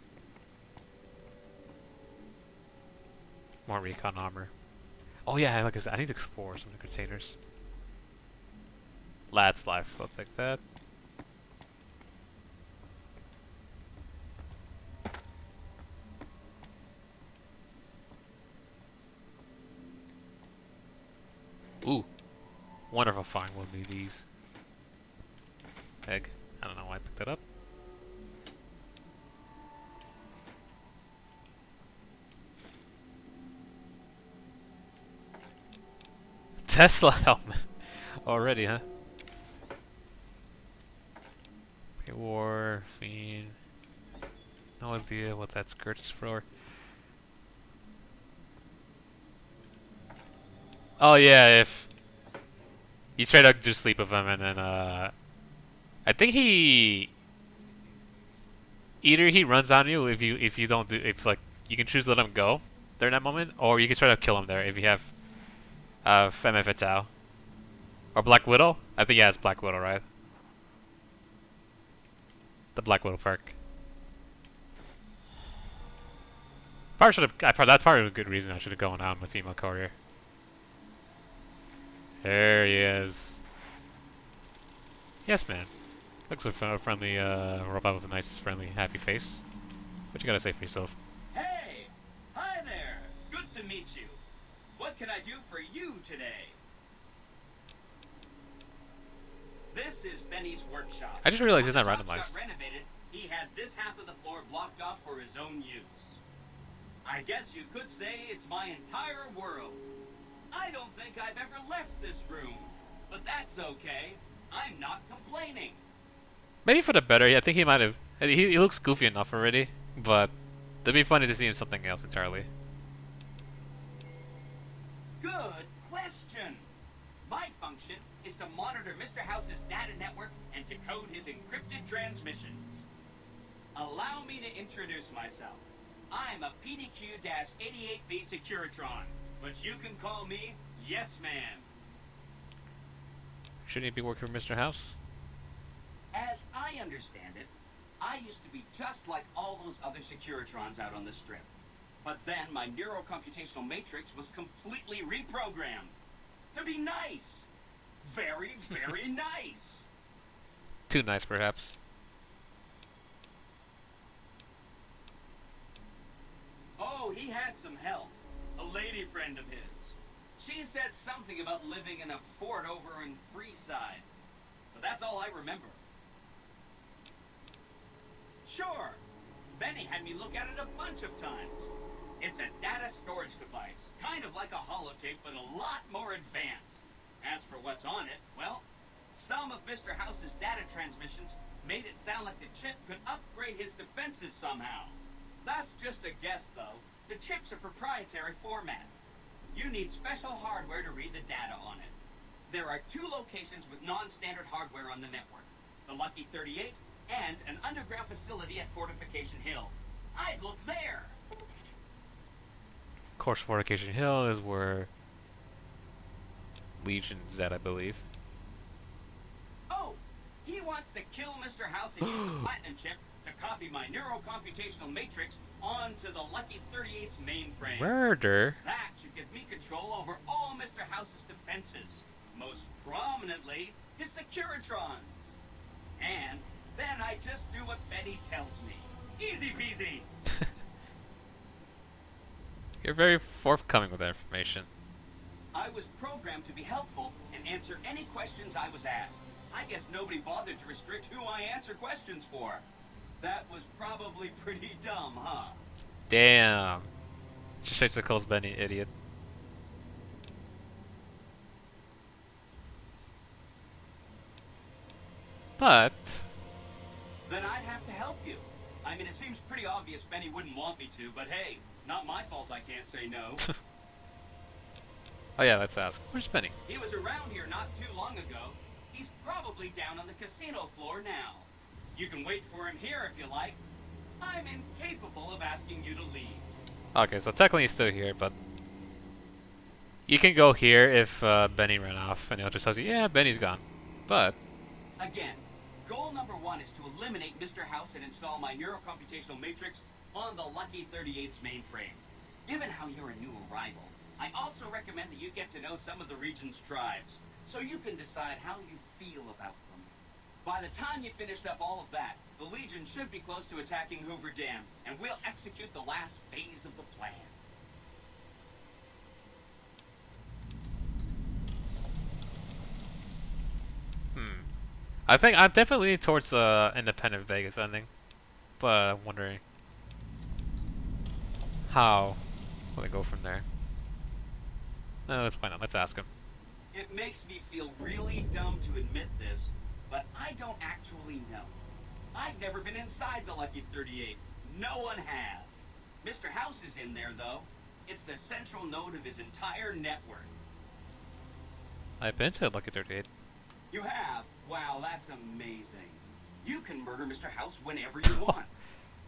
More recon armor. Oh yeah, like I said, I need to explore some of the containers. Lad's life. I'll take that. Ooh. Wonder if I'll find one of these. Egg. I don't know why I picked it up. Tesla helmet. Already, huh? Pre-war, fiend. No idea what that skirt is for. Oh yeah, if you straight up just sleep with him and then I think either he runs on you if you don't do like you can choose to let him go during that moment, or you can straight up kill him there if you have Femme Fatale. Or Black Widow? I think yeah, it's Black Widow, right? The Black Widow perk. Probably should have. That's probably a good reason I should have gone out on the female courier. There he is. Yes, man. Looks like a friendly robot with a nice, friendly, happy face. What you gotta say for yourself? Hey! Hi there! Good to meet you. What can I do for you today? This is Benny's workshop. I just realized he's not When the randomized. shops got renovated, he had this half of the floor blocked off for his own use. I guess you could say it's my entire world. I don't think I've ever left this room, but that's okay. I'm not complaining. Maybe for the better. I think he might have. He looks goofy enough already, but it'd be funny to see him something else entirely. Good question. My function is to monitor Mr. House's data network and decode his encrypted transmissions. Allow me to introduce myself. I'm a PDQ-88B Securitron, but you can call me Yes Man. Shouldn't he be working for Mr. House? As I understand it, I used to be just like all those other Securitrons out on the strip. But then my neurocomputational matrix was completely reprogrammed. To be nice. Very, very nice. Too nice, perhaps. Oh, he had some help. A lady friend of his. She said something about living in a fort over in Freeside. But that's all I remember. Sure. Benny had me look at it a bunch of times. It's a data storage device, kind of like a holotape, but a lot more advanced. As for what's on it, well, some of Mr. House's data transmissions made it sound like the chip could upgrade his defenses somehow. That's just a guess, though. The chip's a proprietary format. You need special hardware to read the data on it. There are 2 locations with non-standard hardware on the network. The Lucky 38 and an underground facility at Fortification Hill. I'd look there. Of course, Fortification Hill is where Legion's at, I believe. Oh, he wants to kill Mr. House and use the platinum chip to copy my neurocomputational matrix onto the Lucky 38's mainframe. Murder? That should give me control over all Mr. House's defenses. Most prominently, his Securitrons. And then I just do what Benny tells me. Easy peasy. You're very forthcoming with that information. I was programmed to be helpful and answer any questions I was asked. I guess nobody bothered to restrict who I answer questions for. That was probably pretty dumb, huh? Damn. Just straight to calls Benny idiot. But Then I'd have to help you. I mean, it seems pretty obvious Benny wouldn't want me to, but hey, not my fault I can't say no. Oh yeah, let's ask. Where's Benny? He was around here not too long ago. He's probably down on the casino floor now. You can wait for him here if you like. I'm incapable of asking you to leave. Okay, so technically he's still here, but you can go here if Benny ran off, and he'll just tell you, yeah, Benny's gone. But Again, goal number 1 is to eliminate Mr. House and install my neurocomputational matrix on the Lucky 38's mainframe. Given how you're a new arrival, I also recommend that you get to know some of the region's tribes, so you can decide how you feel about them. By the time you finished up all of that, the Legion should be close to attacking Hoover Dam, and we'll execute the last phase of the plan. I think I'm definitely leaning towards independent Vegas ending, but I'm wondering how will it go from there. Let's find out. Let's ask him. It makes me feel really dumb to admit this, but I don't actually know. I've never been inside the Lucky 38. No one has. Mr. House is in there, though. It's the central node of his entire network. I've been to Lucky 38. You have? Wow, that's amazing. You can murder Mr. House whenever you want.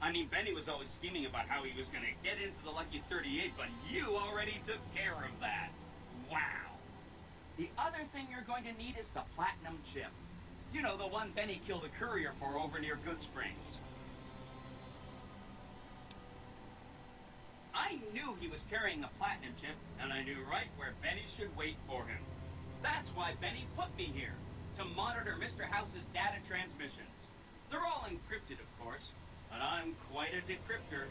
I mean, Benny was always scheming about how he was going to get into the Lucky 38, but you already took care of that. Wow. The other thing you're going to need is the platinum chip. You know, the one Benny killed a courier for over near Good Springs. I knew he was carrying a platinum chip, and I knew right where Benny should wait for him. That's why Benny put me here, to monitor Mr. House's data transmissions. They're all encrypted, of course, but I'm quite a decryptor.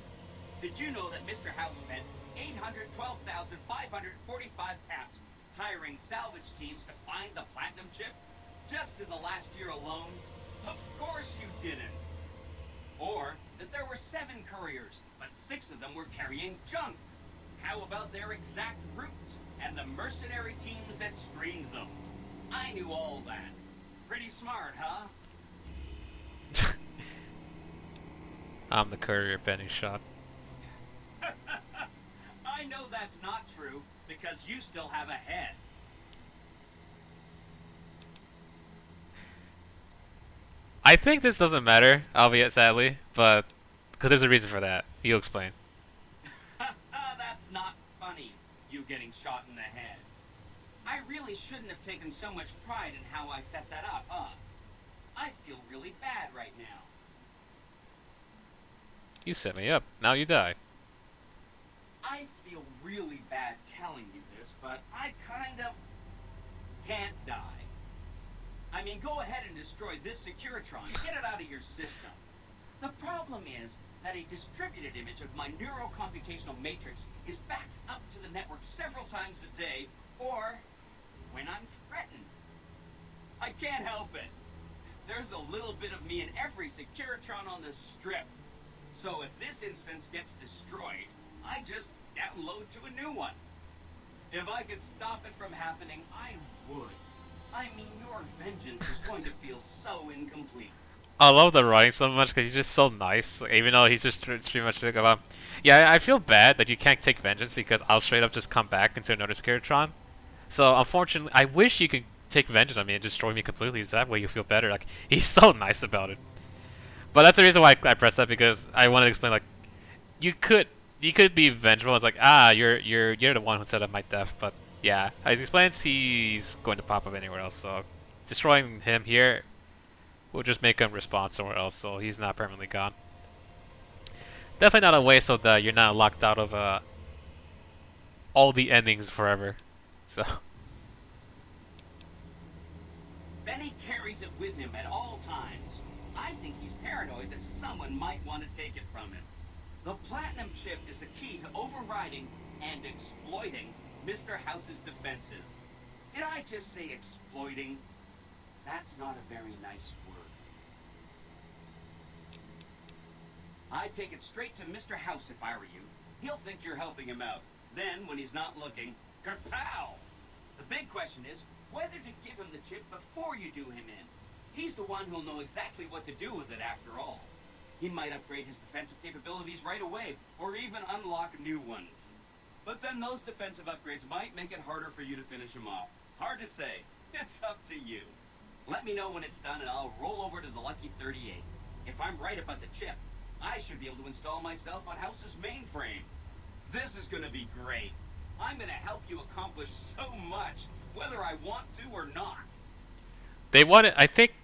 Did you know that Mr. House spent 812,545 caps hiring salvage teams to find the platinum chip? Just in the last year alone? Of course you didn't. Or that there were 7 couriers, but 6 of them were carrying junk. How about their exact routes and the mercenary teams that screened them? I knew all that. Pretty smart, huh? I'm the courier Benny shot. I know that's not true, because you still have a head. I think this doesn't matter, albeit sadly, but because there's a reason for that. You'll explain. That's not funny, you getting shot in the head. I really shouldn't have taken so much pride in how I set that up, huh? I feel really bad right now. You set me up. Now you die. I feel really bad telling you this, but I kind of can't die. I mean, go ahead and destroy this Securitron. Get it out of your system. The problem is that a distributed image of my neurocomputational matrix is backed up to the network several times a day, or when I'm threatened. I can't help it. There's a little bit of me in every Securitron on the strip. So if this instance gets destroyed, I just download to a new one. If I could stop it from happening, I would. I mean, your vengeance is going to feel so incomplete. I love the writing so much because he's just so nice. Like, even though he's just pretty much like, yeah, I feel bad that you can't take vengeance because I'll straight up just come back into another Scaretron. So unfortunately, I wish you could take vengeance on me and destroy me completely. So that way you feel better. Like, he's so nice about it. But that's the reason why I pressed that, because I wanted to explain, like, you could be vengeful. It's like, you're the one who set up my death. But yeah, as he explains, he's going to pop up anywhere else. So destroying him here will just make him respawn somewhere else. So he's not permanently gone. Definitely not a way so that you're not locked out of all the endings forever. So Benny carries it with him at all times. I think he's paranoid that someone might want to take it from him. The platinum chip is the key to overriding and exploiting Mr. House's defenses. Did I just say exploiting? That's not a very nice word. I'd take it straight to Mr. House if I were you. He'll think you're helping him out. Then, when he's not looking, kerpow! The big question is whether to give him the chip before you do him in. He's the one who'll know exactly what to do with it after all. He might upgrade his defensive capabilities right away, or even unlock new ones. But then those defensive upgrades might make it harder for you to finish them off. Hard to say. It's up to you. Let me know when it's done and I'll roll over to the Lucky 38. If I'm right about the chip, I should be able to install myself on House's mainframe. This is gonna be great. I'm gonna help you accomplish so much, whether I want to or not. They want it. I think.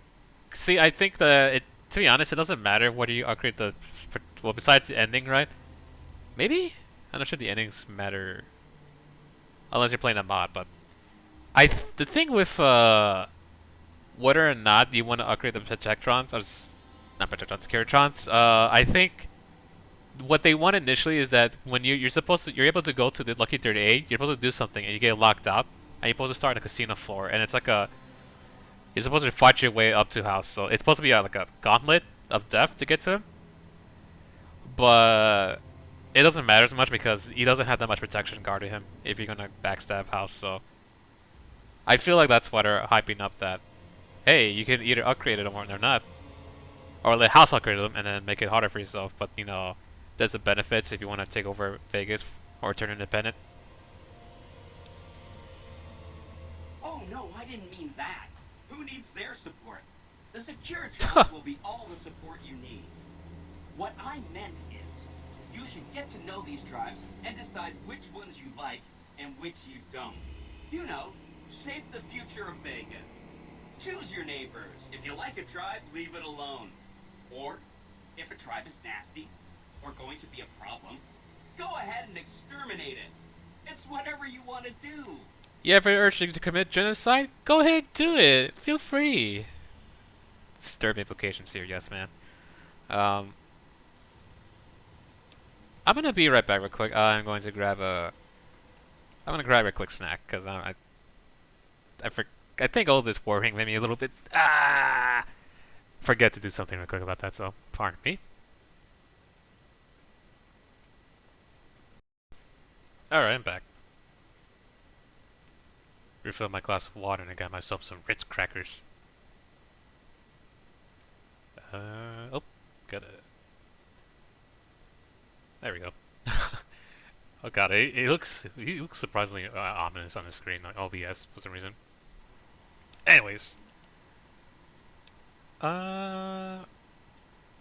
See, I think that to be honest, it doesn't matter whether you upgrade the. Well, besides the ending, right? Maybe? I'm not sure the endings matter. Unless you're playing a mod, but the thing with whether or not you want to upgrade the Protectrons, or not Protectrons, Curatrons, I think what they want initially is that when you're able to go to the Lucky 38, you're supposed to do something and you get locked out, and you're supposed to start on a casino floor, and it's like you're supposed to fight your way up to House, so it's supposed to be like a gauntlet of death to get to him. But it doesn't matter so much because he doesn't have that much protection guarding him if you're gonna backstab House, so I feel like that's why they're hyping up that, hey, you can either upgrade it or not. Or let House upgrade them and then make it harder for yourself, but you know, there's the benefits if you want to take over Vegas or turn independent. Oh no, I didn't mean that. Who needs their support? The Securitrons will be all the support you need. What I meant is, you should get to know these tribes and decide which ones you like and which you don't. You know, shape the future of Vegas. Choose your neighbors. If you like a tribe, leave it alone. Or, if a tribe is nasty, or going to be a problem, go ahead and exterminate it. It's whatever you want to do. You ever urged you to commit genocide? Go ahead, do it. Feel free. Disturbing implications here, yes, man. I'm gonna be right back real quick. I'm going to grab a quick snack because I think all this worrying made me a little bit forget to do something real quick about that. So pardon me. All right, I'm back. Refilled my glass of water and I got myself some Ritz crackers. Oh, gotta. There we go. Oh god, he looks surprisingly ominous on the screen, like OBS for some reason. Anyways,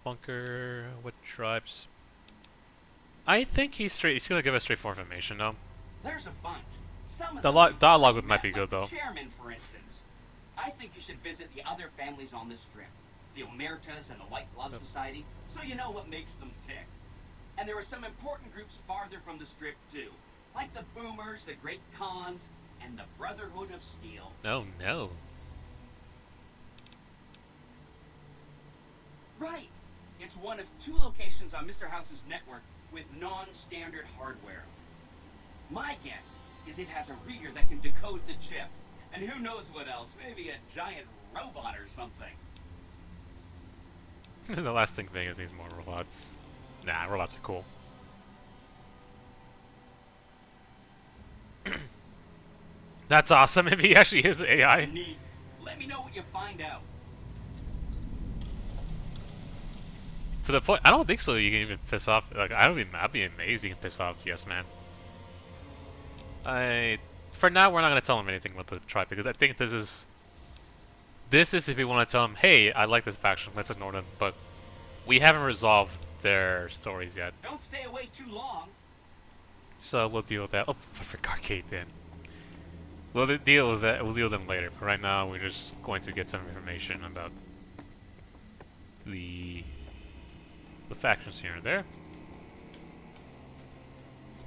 bunker. What tribes? I think he's gonna give us straightforward information though. There's a bunch. Some of The them dialogue might be good though. Chairman, for instance. I think you should visit the other families on this strip, the Omertas and the White Glove Society, so you know what makes them tick. And there are some important groups farther from the strip too, like the Boomers, the Great Khans, and the Brotherhood of Steel. Oh no. Right. It's one of 2 locations on Mr. House's network with non-standard hardware. My guess is it has a reader that can decode the chip. And who knows what else, maybe a giant robot or something. The last thing Vegas needs more robots. Nah, robots are cool. That's awesome if he actually is AI. Neat. Let me know what you find out. To the point, I don't think so. You can even piss off. Like, I'd be amazed you can piss off Yes Man. For now, we're not gonna tell him anything about the tribe because I think this is if we want to tell him, hey, I like this faction, let's ignore them. But we haven't resolved their stories yet. Don't stay away too long. So we'll deal with that. Oh, for arcade then. We'll deal with that. We'll deal with them later. But right now, we're just going to get some information about the factions here and there.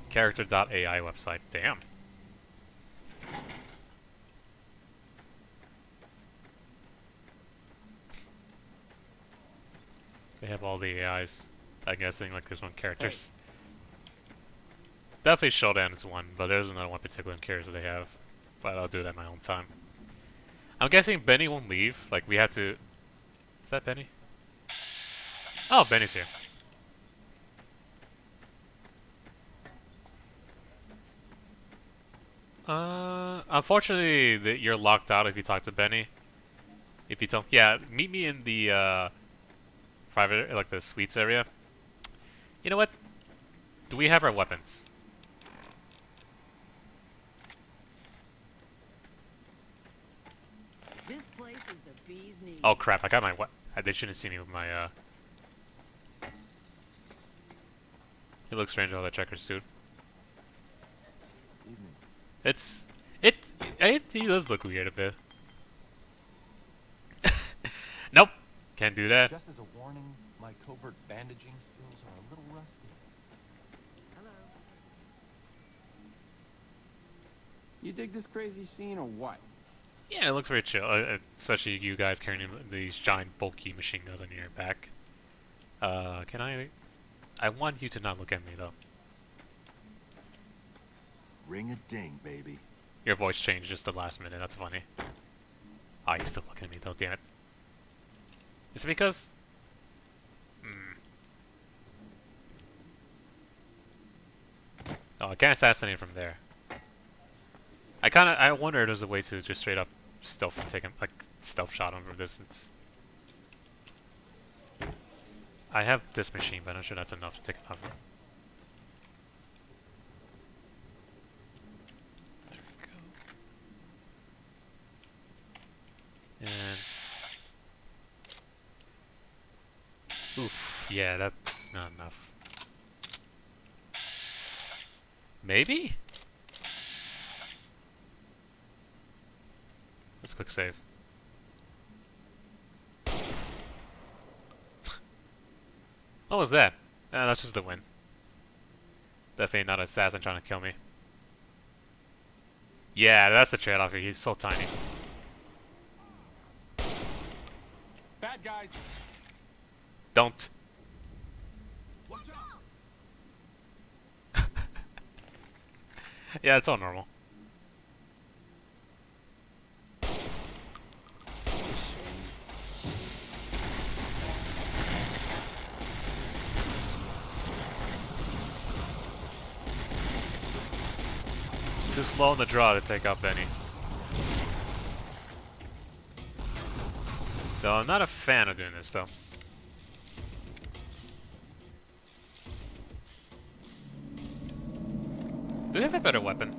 Character.ai website. Damn. They have all the AIs, I'm guessing, like there's one characters. Definitely Showdown is one, but there's another one particular character they have. But I'll do that in my own time. I'm guessing Benny won't leave. Like, we have to... Is that Benny? Oh, Benny's here. Unfortunately, you're locked out if you talk to Benny. If you don't... Yeah, meet me in the, private, like the suites area. You know what? Do we have our weapons? Oh crap! I got my what? They shouldn't see me with my It looks strange, all that checker suit. Evening. He does look weird a bit. Nope, can't do that. Just as a warning, my covert bandaging skills are a little rusty. Hello. You dig this crazy scene or what? Yeah, it looks very chill, especially you guys carrying these giant bulky machine guns on your back. Can I want you to not look at me though. Ring a ding, baby. Your voice changed just the last minute. That's funny. Ah, he's still looking at me though. Damn it. Is it because? Oh, I can't assassinate from there. I wonder if there's a way to just straight up stealth take him, like stealth shot him from distance. I have this machine, but I'm not sure that's enough to take him out. There we go. And oof, yeah, that's not enough. Maybe? Let's quick save. What was that? That's just the win. Definitely not an assassin trying to kill me. Yeah, that's the trade-off here. He's so tiny. Bad guys. Don't. Watch out. Yeah, it's all normal. Too slow in the draw to take out Benny. Though I'm not a fan of doing this though. Do they have a better weapon?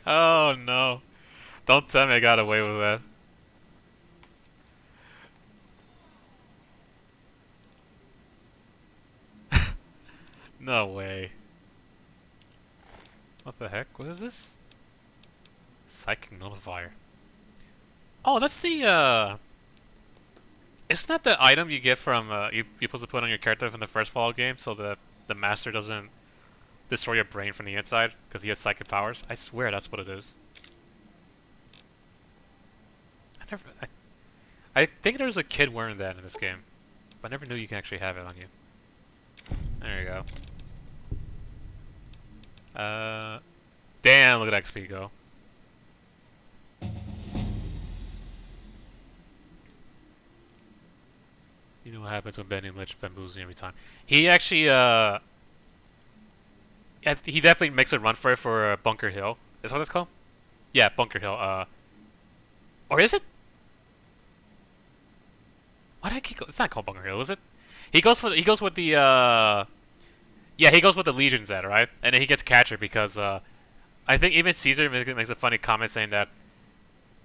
Oh no. Don't tell me I got away with that. No way. What the heck? What is this? Psychic nullifier. Oh, that's the isn't that the item you get from you're supposed to put on your character from the first Fallout game so that the master doesn't destroy your brain from the inside because he has psychic powers? I swear that's what it is. I think there's a kid wearing that in this game, but I never knew you can actually have it on you. There you go. Damn, look at XP go. You know what happens when Benny and Lich bamboozle every time. He actually, he definitely makes a run for it for Bunker Hill. Is that what it's called? Yeah, Bunker Hill. Or is it? Why did I keep? It's not called Bunker Hill, is it? He goes with the yeah, he goes with the Legion's at, right? And then he gets captured because I think even Caesar makes a funny comment saying that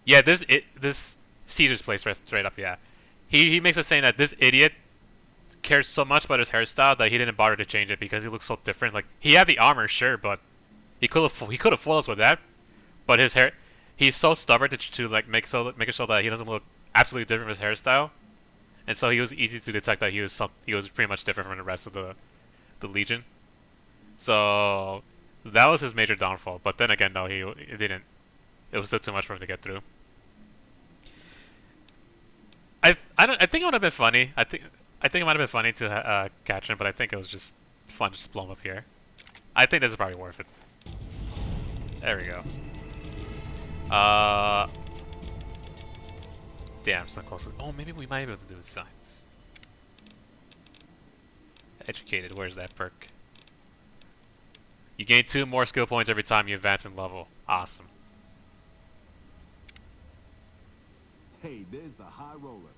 yeah, this Caesar's place right up, yeah. He makes us saying that this idiot cares so much about his hairstyle that he didn't bother to change it because he looks so different. Like he had the armor, sure, but he could have fooled us with that. But his hair, he's so stubborn to like make it so that he doesn't look absolutely different with his hairstyle. And so he was easy to detect that he was pretty much different from the rest of the Legion. So that was his major downfall. But then again, no, it didn't. It was still too much for him to get through. I think it would have been funny. I think it might have been funny to catch him, but I think it was just fun just to blow him up here. I think this is probably worth it. There we go. Damn, it's not close. Oh, maybe we might be able to do it with science. Educated, where's that perk? You gain 2 more skill points every time you advance in level. Awesome. Hey, there's the high roller.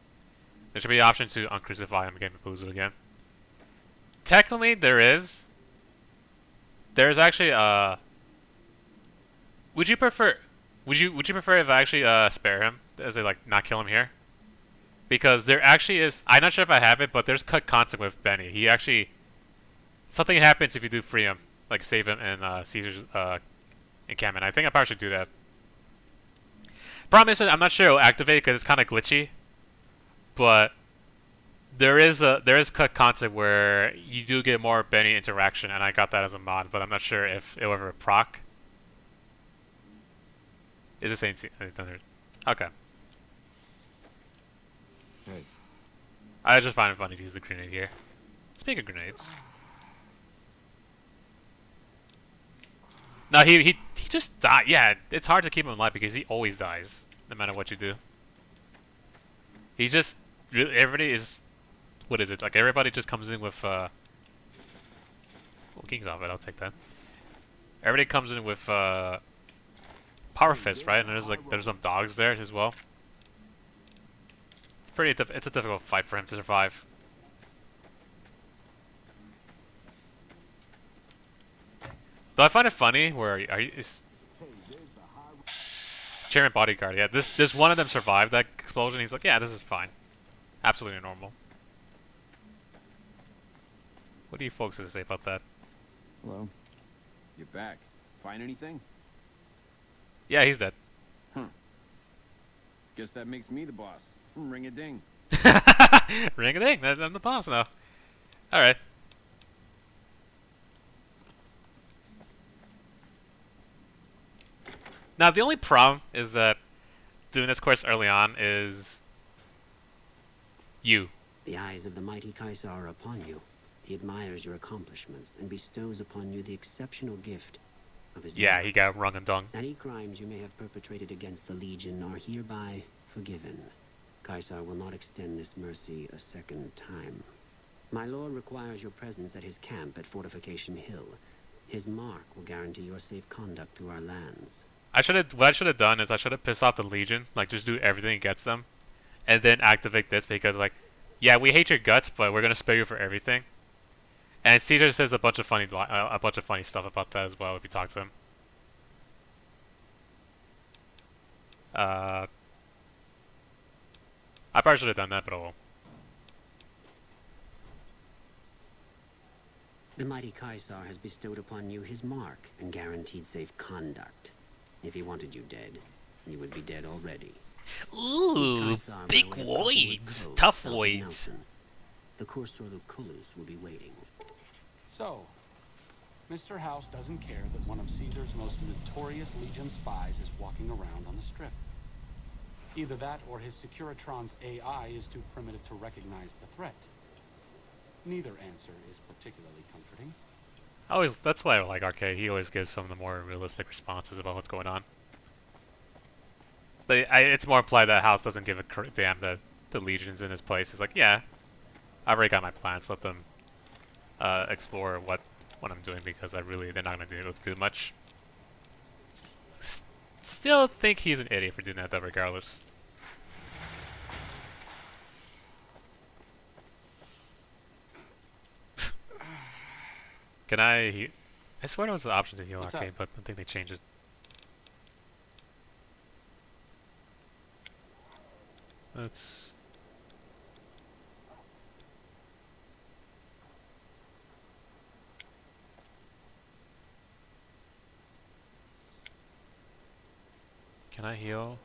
There should be an option to uncrucify him again with Boozle again. Technically, there is. There's actually Would you prefer? Would you prefer if I actually spare him, as I like not kill him here? Because there actually is. I'm not sure if I have it, but there's cut content with Benny. He actually something happens if you do free him, like save him in Caesar's encampment. I think I probably should do that. Problem is, I'm not sure it'll activate because it's kind of glitchy. But there is cut content where you do get more Benny interaction, and I got that as a mod, but I'm not sure if it'll ever proc. Is it saying Thunder? Okay. Hey. I just find it funny to use the grenade here. Speaking of grenades. No, he just died. Yeah, it's hard to keep him alive because he always dies, no matter what you do. He's just everybody is, what is it? Like everybody just comes in with well, King's off it. I'll take that. Everybody comes in with Power Fist, right? And there's some dogs there as well. It's a difficult fight for him to survive. Though I find it funny where Chairman Bodyguard, yeah, this one of them survived that explosion. He's like, yeah, this is fine. Absolutely normal. What do you folks have to say about that? Hello. You're back. Find anything? Yeah, he's dead. Huh. Guess that makes me the boss. Ring-a-ding. Ring-a-ding. I'm the boss now. Alright. Now, the only problem is that doing this quest early on is you. The eyes of the mighty Kaiser are upon you. He admires your accomplishments and bestows upon you the exceptional gift of his Yeah, mark. he got rung and dung. Any crimes you may have perpetrated against the Legion are hereby forgiven. Kaiser will not extend this mercy a second time. My lord requires your presence at his camp at Fortification Hill. His mark will guarantee your safe conduct through our lands. What I should have done is I should have pissed off the Legion, like just do everything against them, and then activate this because like, yeah, we hate your guts, but we're gonna spare you for everything. And Caesar says a bunch of funny stuff about that as well if you talk to him. I probably should have done that, but oh well. The mighty Kaiser has bestowed upon you his mark and guaranteed safe conduct. If he wanted you dead, you would be dead already. Ooh, big voids, tough voids. The Cursor Lucullus will be waiting. So, Mr. House doesn't care that one of Caesar's most notorious Legion spies is walking around on the strip. Either that or his Securitron's AI is too primitive to recognize the threat. Neither answer is particularly comforting. That's why I like Arcade. He always gives some of the more realistic responses about what's going on. It's more implied that House doesn't give a damn that the Legion's in his place. He's like, yeah, I've already got my plans. Let them explore what I'm doing because they're not going to be able to do much. Still think he's an idiot for doing that though, regardless. Can I swear there was an option to heal Arcade, but I think they changed it. Let's... Can I heal?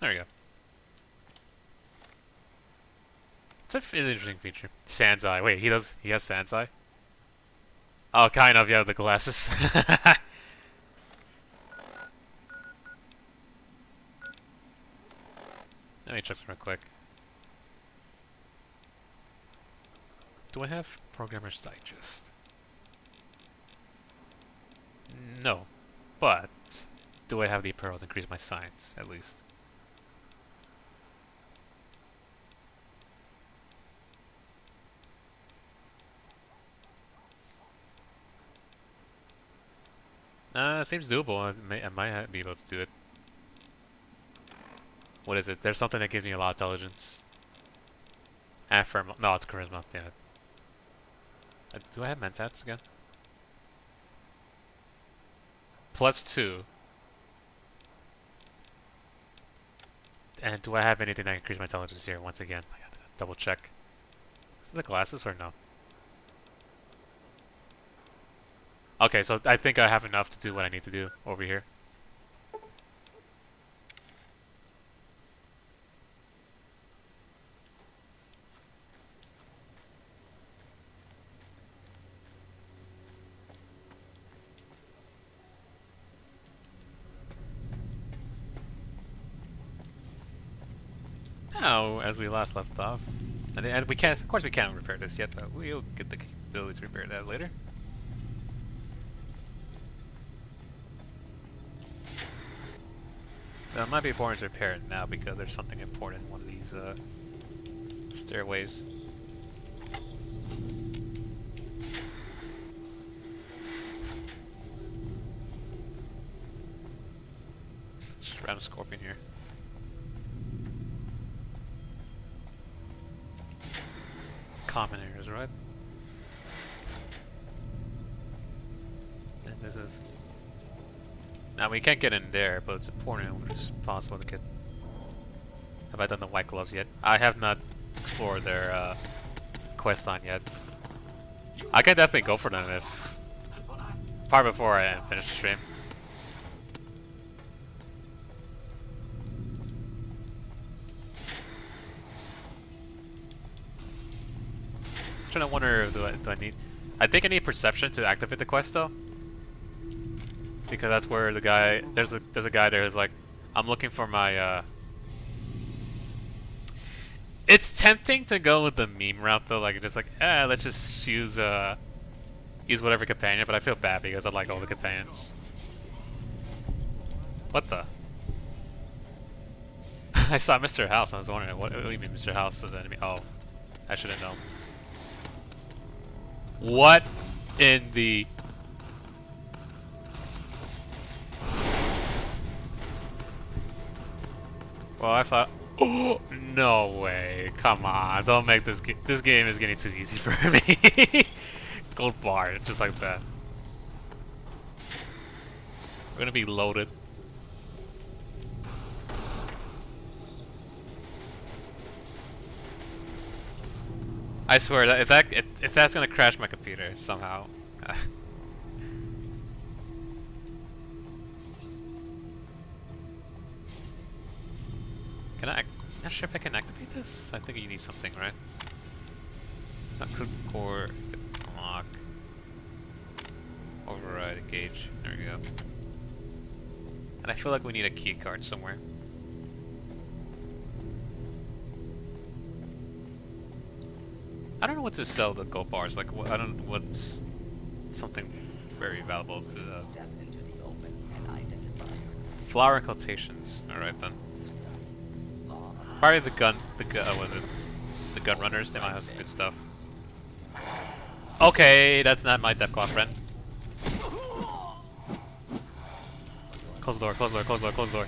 There we go. It's an interesting feature. Sand's Eye. Wait, he has Sand's Eye? Oh, kind of, yeah, the glasses. Let me check real quick. Do I have Programmer's Digest? No. But, do I have the apparel to increase my science, at least? Seems doable. I might be able to do it. What is it? There's something that gives me a lot of intelligence. Affirm. No, it's charisma. Damn it. Do I have mentats again? +2. And do I have anything that increases my intelligence here? Once again, I gotta double check. Is it the glasses or no? Okay, so I think I have enough to do what I need to do over here. Now, as we last left off, and we can't, of course, we can't repair this yet, but we'll get the capability to repair that later. It might be important to repair it now because there's something important in one of these stairways. Just random scorpion here. Common areas, right? And this is... Now we can't get in there, but it's important when it's possible to get... Have I done the white gloves yet? I have not explored their quest line yet. I can definitely go for them if... Probably before I finish the stream. I'm trying to wonder if do I need... I think I need perception to activate the quest though. Because that's where the guy... There's a guy there who's like, I'm looking for my It's tempting to go with the meme route though, like just like, let's just use whatever companion, but I feel bad because I like all the companions. What the? I saw Mr. House and I was wondering, what do you mean Mr. House was an enemy? Oh, I should have known. What in the... Well, I thought... Oh, no way. Come on. Don't make this... This game is getting too easy for me. Gold bar, just like that. We're gonna be loaded. I swear that if that's gonna crash my computer somehow. I'm not sure if I can activate this. I think you need something, right? Not crude core, unlock, override, engage. There we go. And I feel like we need a key card somewhere. I don't know what to sell the gold bars. Like, I don't know what's something very valuable to the flower quotations. All right then. Probably the gun. Was it the gun runners? They might have some good stuff. Okay, that's not my Deathclaw friend. Close the door. Close the door. Close the door. Close the door.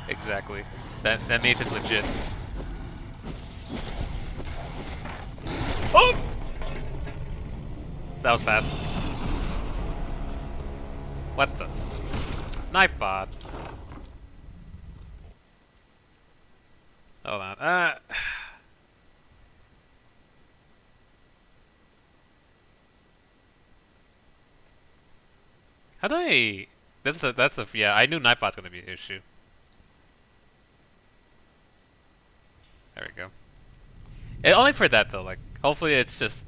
Exactly. That means it's legit. Oh! That was fast. What the? Nightbot. Hold on. How do I... That's the... Yeah, I knew Nightbot's gonna be an issue. There we go. Only for that though, like, hopefully it's just...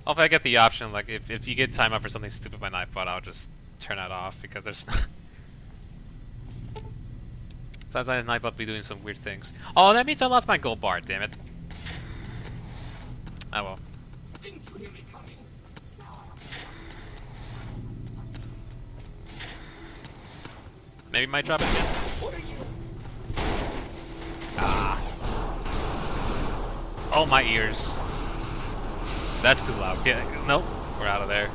Hopefully I get the option, like, if you get time out for something stupid by Nightbot, I'll just turn that off, because there's... Sometimes Nightbot be doing some weird things. Oh, that means I lost my gold bar, damn it. Oh well. Didn't you hear me coming? Maybe might drop it again? What are you? Ah. Oh, my ears. That's too loud. Yeah, nope. We're out of there.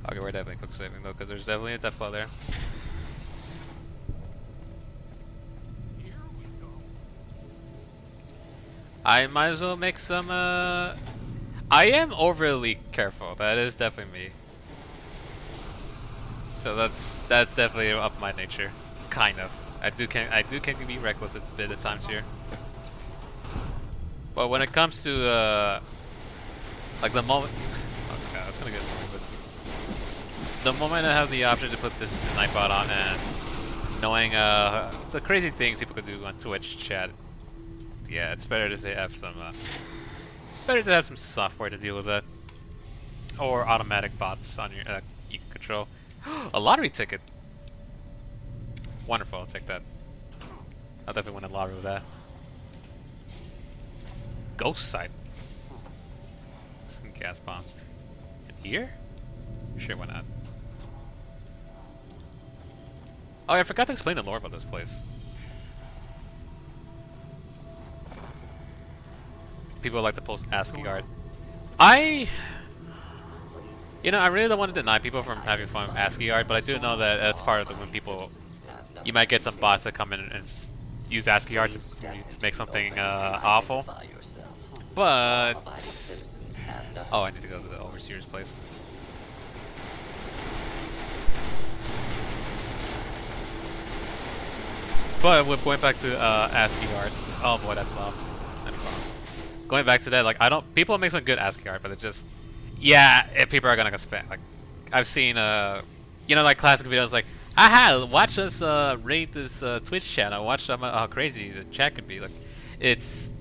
Okay, we're definitely quick saving though, because there's definitely a death claw there. I might as well make some, I am overly careful. That is definitely me. So that's definitely up my nature. Kind of. I do can be reckless a bit at times here. But when it comes to, like the moment... Oh god, that's gonna get annoying, but... The moment I have the option to put this Nightbot on and knowing the crazy things people can do on Twitch chat, yeah, it's better to have some software to deal with that, or automatic bots on your you can control. A lottery ticket. Wonderful, I'll take that. I'll definitely win a lottery with that. Ghost site. Some gas bombs. In here? Sure, why not? Oh, I forgot to explain the lore about this place. People like to post ASCII art. You know, I really don't want to deny people from having fun with ASCII art, but I do know that that's part of the when people... You might get some bots that come in and use ASCII art to make something awful. But... Oh, I need to go to the overseer's place. But with going back to ASCII art, oh boy, that's loud. Going back to that, like people make some good ASCII art, but it just, yeah, people are gonna go spam. Like, I've seen you know, like classic videos like, aha, watch us raid this Twitch channel. Watch how crazy the chat can be. Like, it's,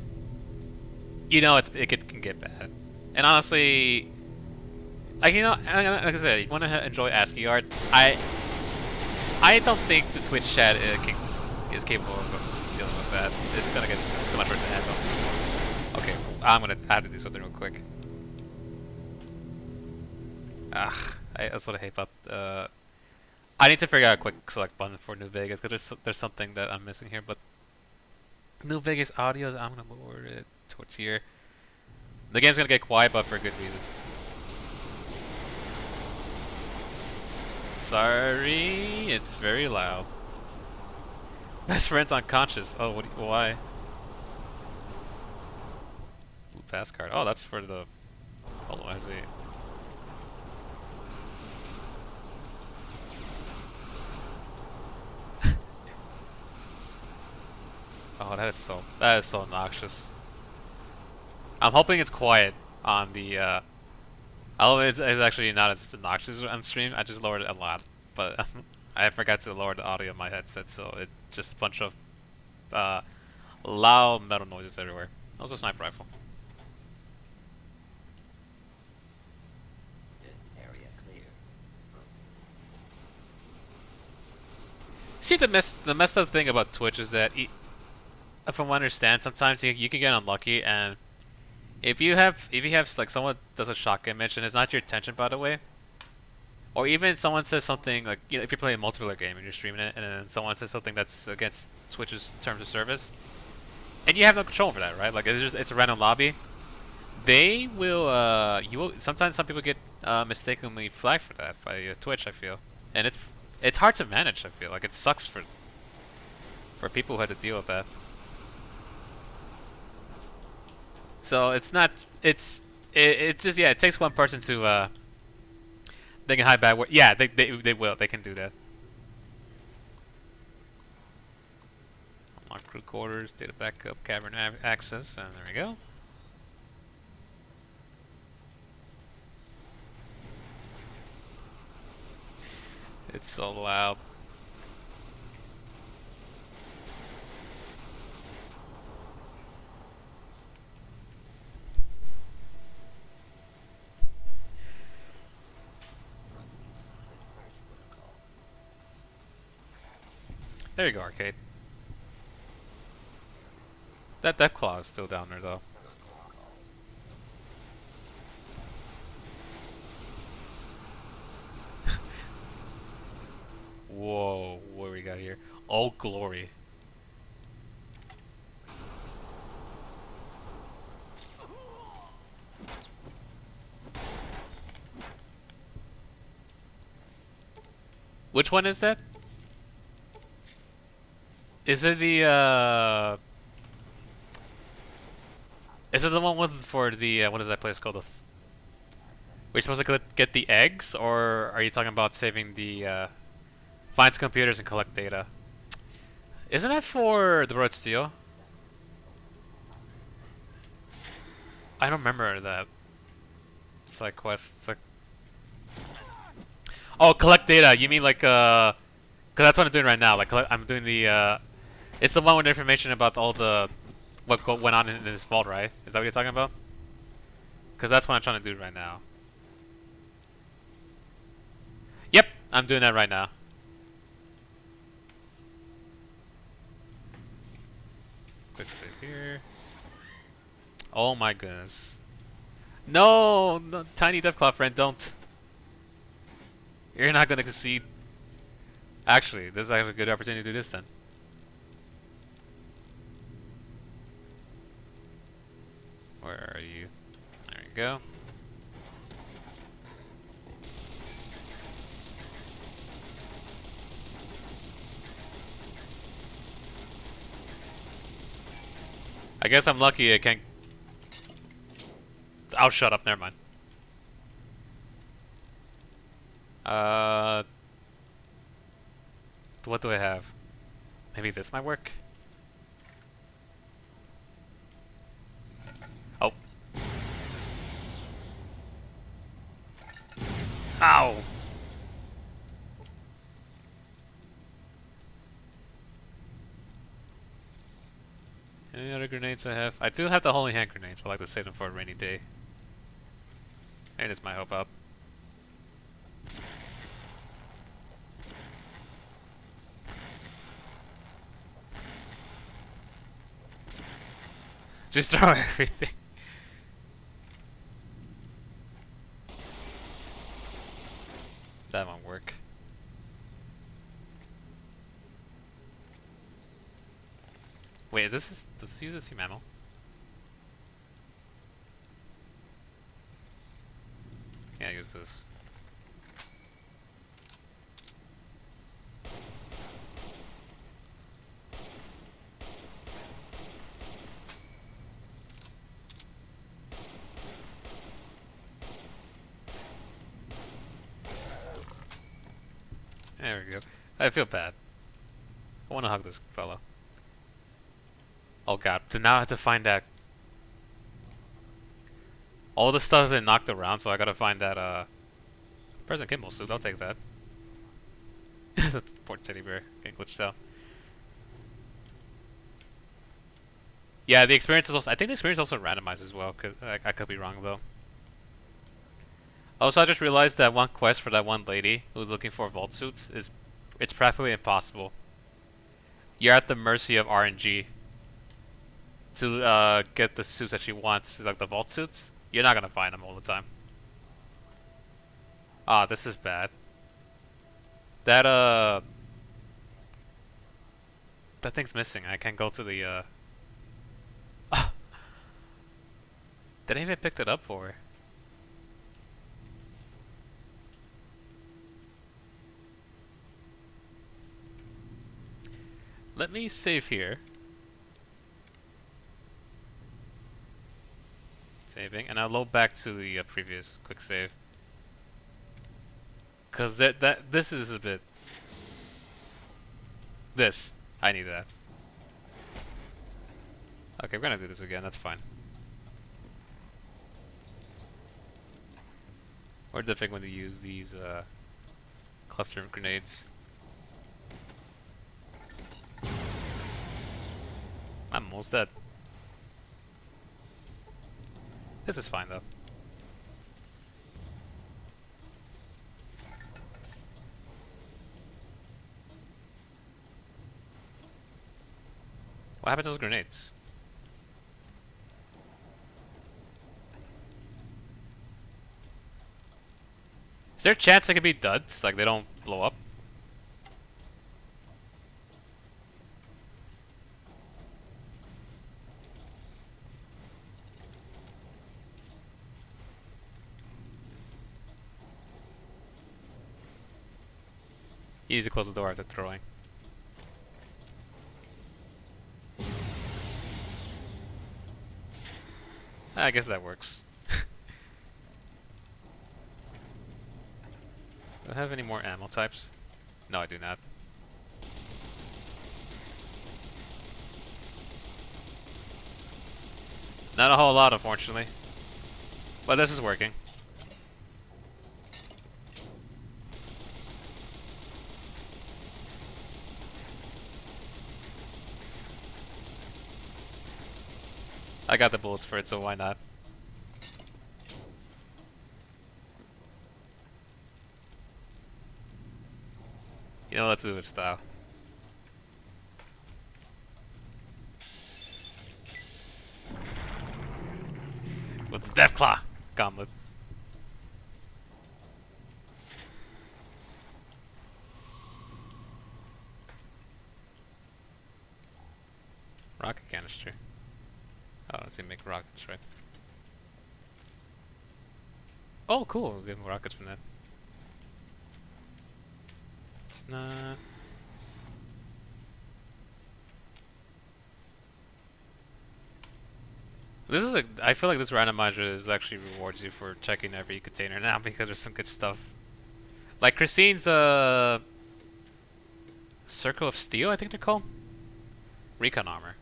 you know, it can get bad. And honestly, like, you know, like I said, if you want to enjoy ASCII art, I don't think the Twitch chat is capable of dealing with that. It's gonna get so much work to handle. Okay, I have to do something real quick. That's what I hate about. I need to figure out a quick select button for New Vegas because there's something that I'm missing here. But New Vegas audio, I'm gonna lower it towards here. The game's gonna get quiet, but for good reason. Sorry, it's very loud. Best friend's unconscious. Oh, why? Ooh, pass card. Oh, that's for the... Hold on, I see. Oh, that is so obnoxious. I'm hoping it's quiet on the, I hope it's actually not as obnoxious on stream. I just lowered it a lot. But I forgot to lower the audio of my headset, so it's just a bunch of loud metal noises everywhere. That was a sniper rifle. This area clear. See, the messed up thing about Twitch is that, from what I understand, sometimes you can get unlucky, and if you have like someone does a shotgun mission, it's not your intention, by the way. Or even someone says something like, you know, if you're playing a multiplayer game and you're streaming it, and then someone says something that's against Twitch's terms of service, and you have no control for that, right? Like it's a random lobby. They will sometimes some people get mistakenly flagged for that by Twitch, I feel, and it's hard to manage. I feel like it sucks for people who have to deal with that. So it's just, yeah, it takes one person to they can hide bad work. Yeah, they will. They can do that. Unlock crew quarters, data backup, cavern access, and there we go. It's so loud. There you go, arcade. That death claw is still down there, though. Whoa, where Oh, glory. Which one is that? Is it the, is it the one with, for the, what is that place called? We're supposed to get the eggs, or are you talking about saving the, find computers and collect data? Isn't that for the Road Steel? I don't remember that. It's like quests, like... Oh, collect data, you mean like, cause that's what I'm doing right now, like, I'm doing the, it's the one with information about all the, what went on in this vault, right? Is that what you're talking about? Cause that's what I'm trying to do right now. Yep, I'm doing that right now. Quick save here. Oh my goodness. No, no, Tiny Deathclaw friend, don't. You're not gonna succeed. Actually, this is actually a good opportunity to do this then. Where are you? There you go. I guess I'm lucky I can't... I'll shut up, never mind. What do I have? Maybe this might work? Oh. Ow! Any other grenades I have? I do have the holy hand grenades, but I like to save them for a rainy day. Maybe this might help out. Just throw everything. That won't work. Wait, is this... Does this use the same ammo? Yeah, use this. There we go. I feel bad. I want to hug this fellow. Oh god, so now I have to find that... All the stuff has been knocked around, so I gotta find that, President Kimball suit, I'll take that. Poor teddy bear, getting glitched out. Yeah, the experience is also... I think the experience also randomized as well, cause I could be wrong though. Also, I just realized that one quest for that one lady who's looking for vault suits is... It's practically impossible. You're at the mercy of RNG to get the suits that she wants, like the vault suits. You're not gonna find them all the time. Ah, this is bad. That that thing's missing. I can't go to the Did I even pick it up or? Let me save here. Saving, and I'll load back to the previous quick save. Cause this is a bit. This I need that. Okay, we're gonna do this again. That's fine. Or different when to use these cluster of grenades. I'm almost dead. This is fine though. What happened to those grenades? Is there a chance they could be duds? Like they don't blow up? You need to close the door after throwing. I guess that works. Do I have any more ammo types? No, I do not. Not a whole lot, unfortunately. But this is working. I got the bullets for it, so why not? You know, let's do it style. With the Deathclaw Gauntlet. Rocket canister. Oh, let's see, make rockets, right? Oh, cool. We'll get more rockets from that. It's not. This is a. I feel like this randomizer is actually rewards you for checking every container now because there's some good stuff. Like Christine's Circle of Steel, I think they're called. Recon armor.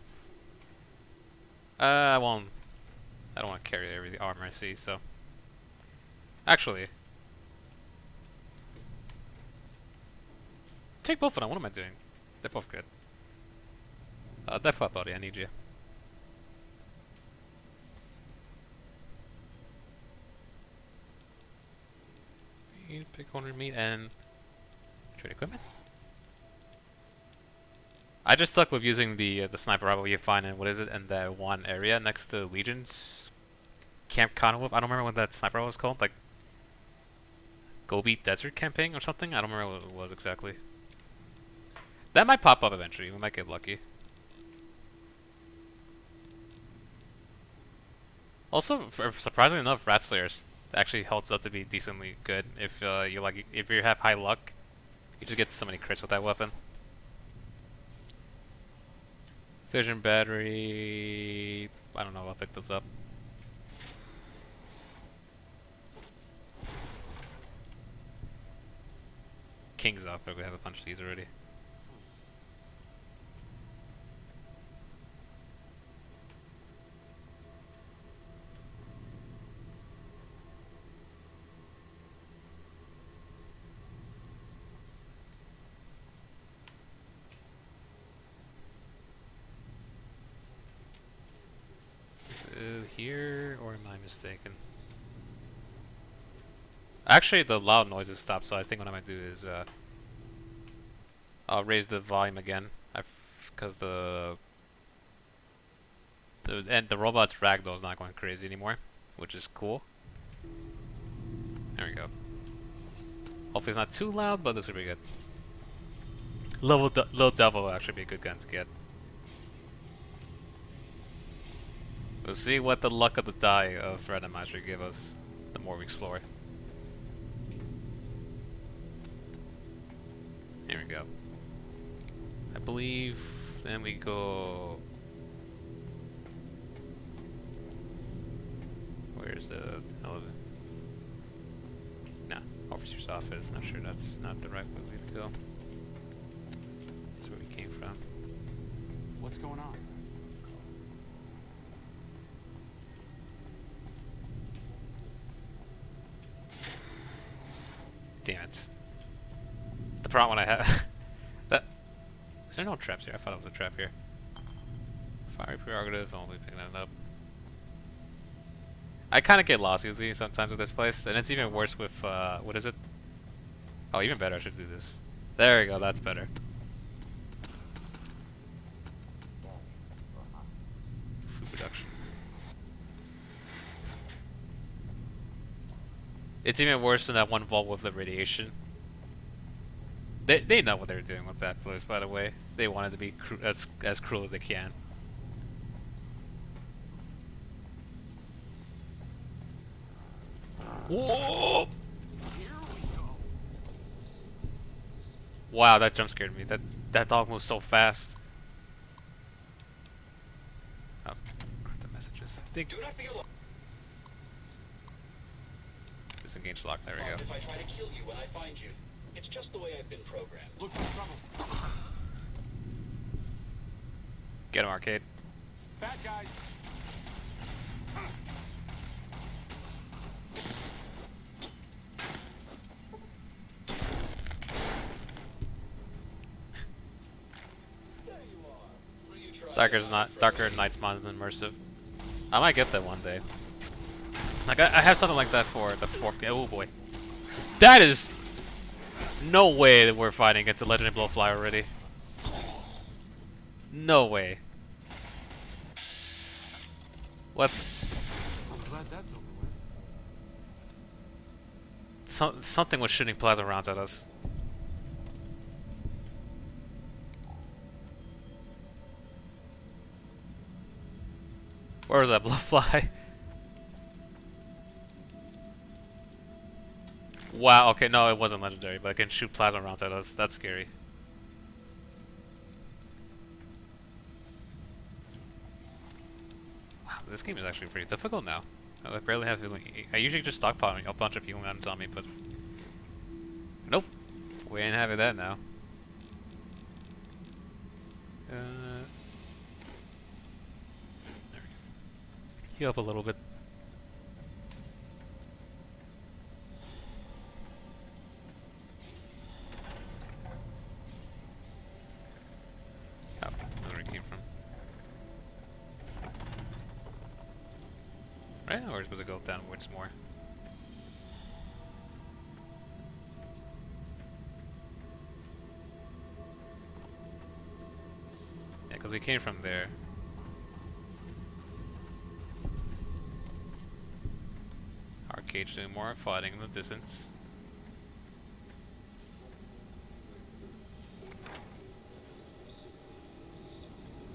I won't. I don't want to carry every armor I see, so. Actually. Take both of them, what am I doing? They're both good. Deathclaw buddy, I need you. You pick one meat and trade equipment. I just stuck with using the sniper rifle you find in what is it in that one area next to Legion's Camp Conwolf. I don't remember what that sniper rifle was called, like Gobi Desert Camping or something. I don't remember what it was exactly. That might pop up eventually. We might get lucky. Also, surprisingly enough, Rat Slayer actually holds up to be decently good. If if you have high luck, you just get so many crits with that weapon. Fission battery. I don't know. I'll pick this up. King's outfit. We have a bunch of these already. Here, or am I mistaken? Actually, the loud noises stopped, so I think what I might do is I'll raise the volume again, because the robot's ragdoll is not going crazy anymore, which is cool. There we go. Hopefully it's not too loud, but this will be good. Little Devil will actually be a good gun to get. We'll see what the luck of the die of Randomizer give us the more we explore. Here we go. I believe then we go. Where's the elevator? Nah, officer's office. Not sure that's not the right way to go. That's where we came from. What's going on? Damn it. It's the problem I have. Is there no traps here? I thought it was a trap here. Fire prerogative, I'll be picking that up. I kind of get lost usually sometimes with this place, and it's even worse with, what is it? Oh, even better, I should do this. There we go, that's better. Food production. It's even worse than that one vault with the radiation. They know what they're doing with that place, by the way. They wanted to be as cruel as they can. Whoa! Wow, that jump scared me. That dog moves so fast. Oh, the messages. I think. Do not be alarmed. Disengage lock. There we go. If I try to kill you when I find you, it's just the way I've been programmed. Looks like trouble. Get him, Arcade. Bad guys. Darker Knight's Mod is immersive. I might get that one day. Like I have something like that for the 4th game. Oh boy, that is no way that we're fighting against a legendary blowfly already. No way. What? I'm glad that's over with. Something was shooting plasma rounds at us. Where was that blowfly? Wow, okay, no, it wasn't legendary, but it can shoot plasma rounds at us. That's scary. Wow, this game is actually pretty difficult now. I barely have healing. I usually just stockpile a bunch of healing items on me, but nope, we ain't having that now. Heal up a little bit. Oh, that's where it came from. Right? Or we're supposed to go downwards more? Yeah, because we came from there. Arcade's doing more fighting in the distance.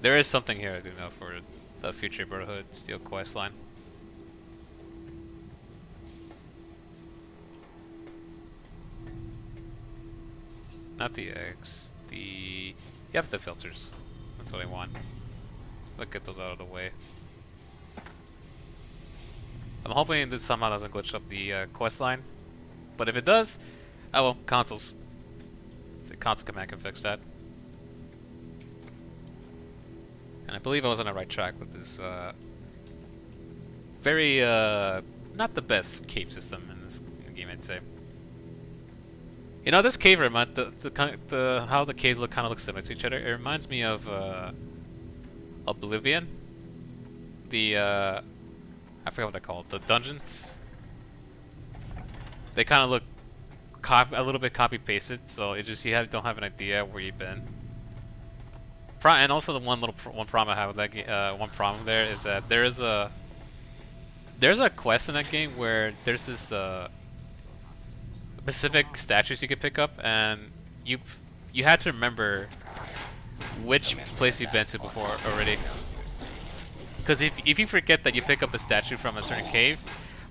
There is something here I do know for the future Brotherhood Steel quest line. Not the eggs. Yep, the filters. That's what I want. Let's get those out of the way. I'm hoping this somehow doesn't glitch up the quest line. But if it does, oh well, consoles. So console command can fix that. And I believe I was on the right track with this very not the best cave system in this game, I'd say. You know, this cave reminds the how the caves kind of look similar to each other. It reminds me of Oblivion. I forgot what they're called. The dungeons. They kind of look a little bit copy pasted, so it just don't have an idea where you've been. And also the one problem I have with that one problem there is that there's a quest in that game where there's this specific statues you could pick up, and you had to remember which place you've been to before already. Because if you forget that you pick up the statue from a certain cave,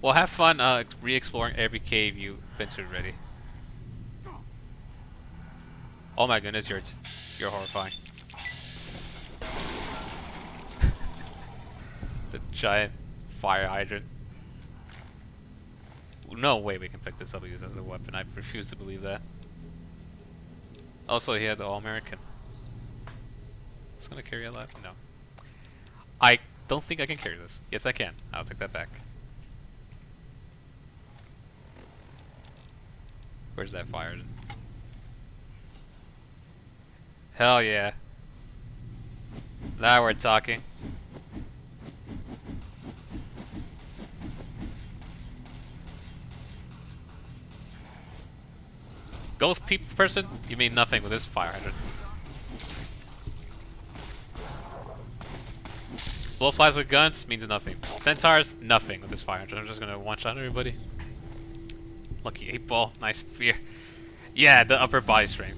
well, have fun re-exploring every cave you've been to already. Oh my goodness, you're horrifying. It's a giant fire hydrant. No way we can pick this up and use it as a weapon. I refuse to believe that. Also, he had the All-American. It's gonna carry a lot? No. I don't think I can carry this. Yes, I can. I'll take that back. Where's that fire? Hell yeah. Now we're talking. Ghost person? You mean nothing with this fire hydrant. Blowflies with guns means nothing. Centaurs, nothing with this fire hydrant. I'm just gonna one-shot everybody. Lucky 8-ball, nice spear. Yeah, the upper body strength.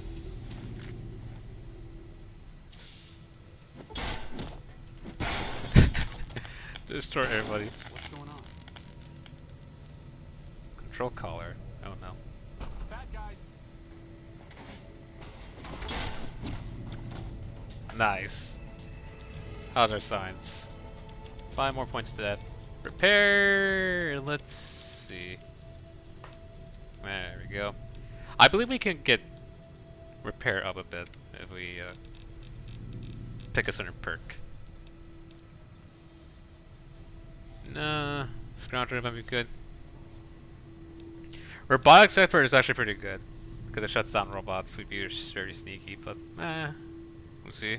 Destroy everybody. What's going on? Control collar. Oh no. Bad guys. Nice. How's our science? 5 more points to that. Repair. Let's see. There we go. I believe we can get repair up a bit if we pick a certain perk. Nah, Scrounger might be good. Robotics expert is actually pretty good because it shuts down robots. We'd be very sneaky, but we'll see.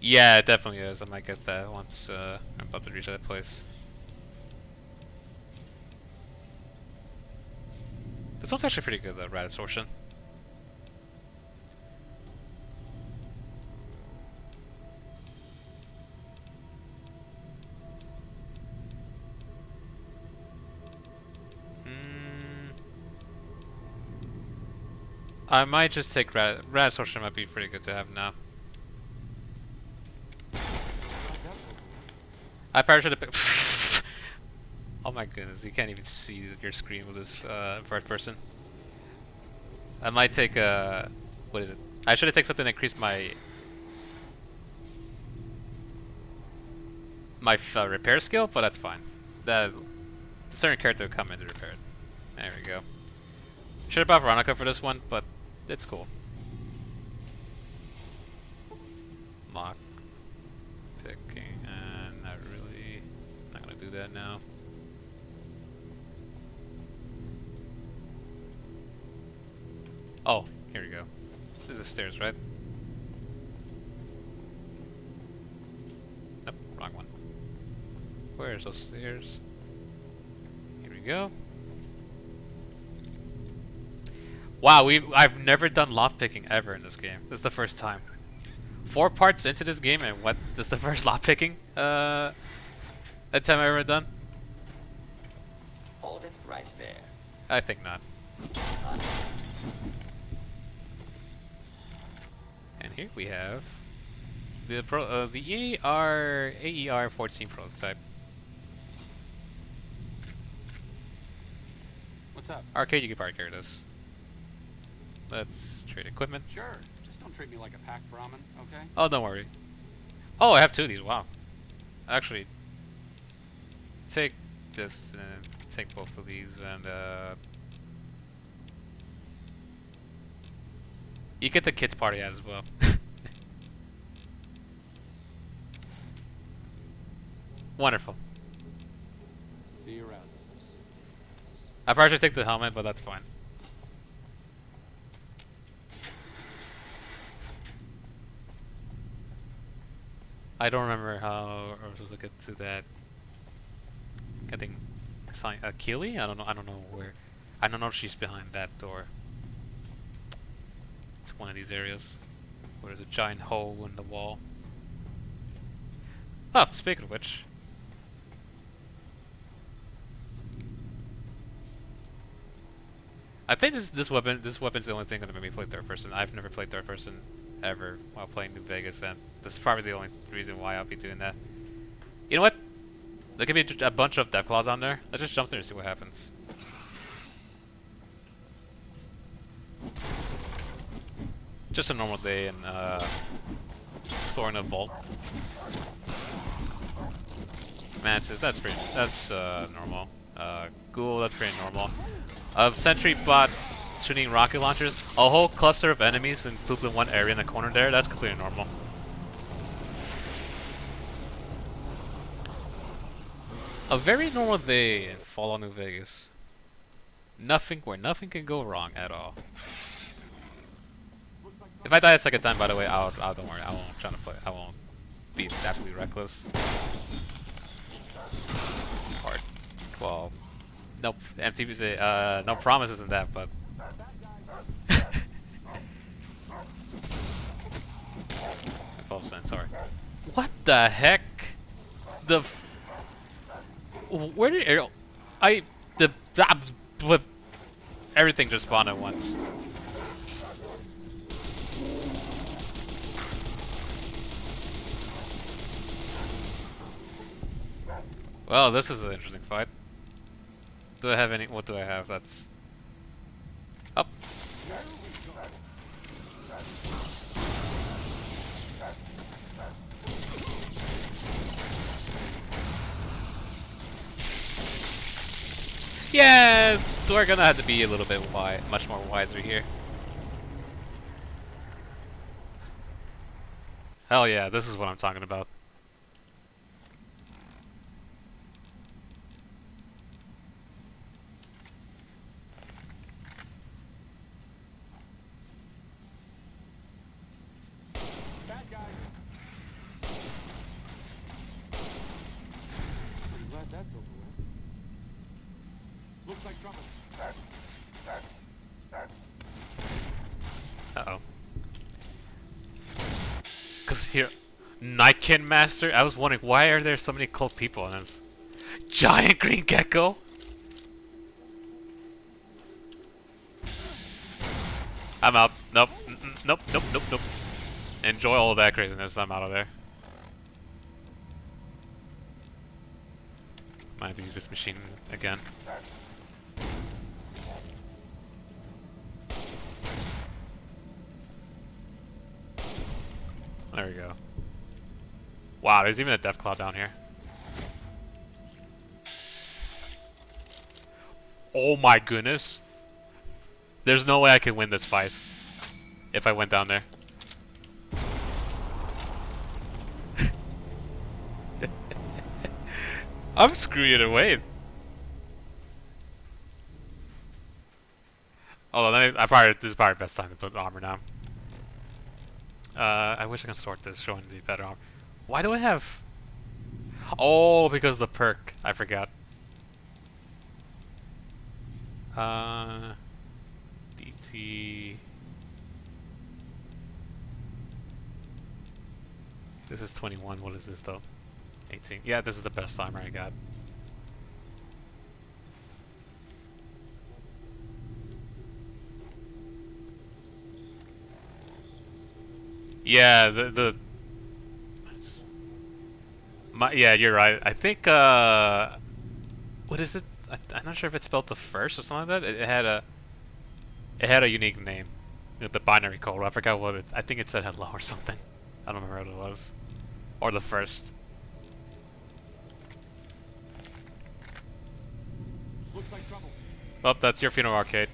Yeah, it definitely is. I might get that once I'm about to reach that place. This one's actually pretty good though, rat absorption. I might just take rat absorption. Might be pretty good to have now. I probably should have picked. Oh my goodness, you can't even see your screen with this first person. I might take what is it? I should have taken something that increased my repair skill, but that's fine. The certain character will come in to repair it. There we go. Should have bought Veronica for this one, but it's cool. Lock picking, and not really. Not gonna do that now. Oh, here we go. This is the stairs, right? Nope, wrong one. Where's those stairs? Here we go. Wow, I've never done lockpicking ever in this game. This is the first time. 4 parts into this game, and what? This is the first lockpicking attempt I've ever done? Hold it right there. I think not. And here we have the AER-14 prototype. What's up? Arcade, you can probably carry this. Let's trade equipment. Sure. Just don't treat me like a packed ramen, okay? Oh, don't worry. Oh, I have 2 of these. Wow. Actually, take this and take both of these, and you get the kids party as well. Wonderful. See you around. I probably should take the helmet, but that's fine. I don't remember how I was supposed to get to that. Getting Keely? I don't know. I don't know where. I don't know if she's behind that door. It's one of these areas where there's a giant hole in the wall. Oh, speaking of which. I think this weapon's the only thing gonna make me play third person. I've never played third person ever while playing New Vegas, and this is probably the only reason why I'll be doing that. You know what? There could be a bunch of death claws on there. Let's just jump there and see what happens. Just a normal day in exploring a vault. Mantis, that's normal. Ghoul, that's pretty normal. Sentry bot shooting rocket launchers. A whole cluster of enemies and grouped in one area in the corner there, that's completely normal. A very normal day in Fallout New Vegas. Where nothing can go wrong at all. If I die a second time, by the way, I'll don't worry, I won't try to play. I won't be absolutely reckless. Or, well, nope. MTV say no promises in that, but. 12%, sorry. What the heck? Where did Ariel? Everything just spawned at once. Well, this is an interesting fight. Do I have any? What do I have? That's up. Yeah, we're gonna have to be a little bit much more wiser here. Hell yeah, this is what I'm talking about. Bad guy. Pretty glad that's over with. Looks like trouble. Uh-oh. Cause here, Nightkin Master. I was wondering why are there so many cult people in this? Giant green gecko. I'm out. Nope. Nope. Nope. Nope. Nope. Enjoy all that craziness. I'm out of there. Might have to use this machine again. There we go. Wow, there's even a Deathclaw down here. Oh my goodness. There's no way I can win this fight if I went down there. I'm screwing it away. Hold on, this is probably the best time to put armor now. I wish I could sort this, showing the better armor. Why do I have... Oh, because the perk. I forgot. DT... This is 21. What is this, though? 18. Yeah, this is the best armor I got. Yeah, yeah, you're right. I think what is it? I'm not sure if it's spelled the first or something like that. It had a unique name. The binary code. I forgot what it. I think it said hello or something. I don't remember what it was. Or the first. Looks like trouble. Well, that's your funeral arcade.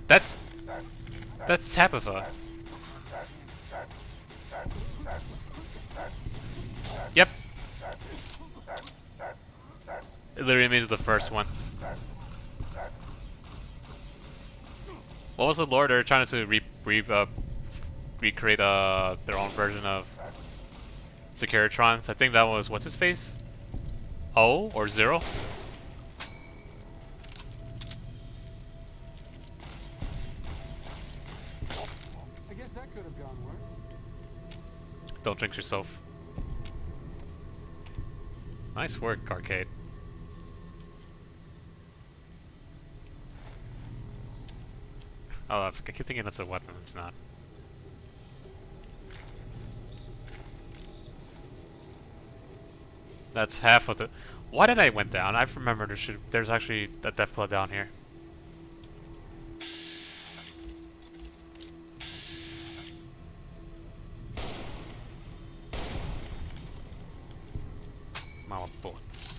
That's Tabitha. Yep. It literally means the first one. What was the lore? They're trying to recreate their own version of Securitrons. I think that was what's his face? O or Zero? I guess that could have gone worse. Don't jinx yourself. Nice work, arcade. Oh, I keep thinking that's a weapon. It's not. That's half of the. Why did I went down? I remember there's actually a Deathclaw down here. Our bullets.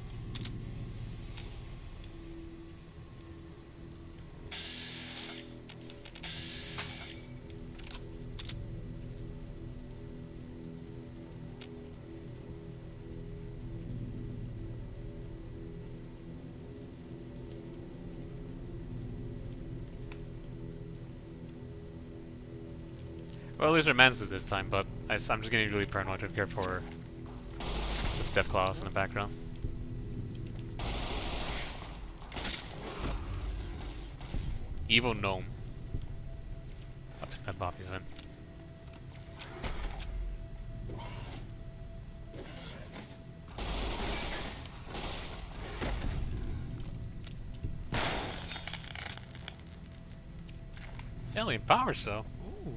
Well, at least Man's this time, but I'm just getting really paranoid to care for Deathclaws in the background. Evil Gnome. I'll take that Bobby's in. Alien power cell. Ooh.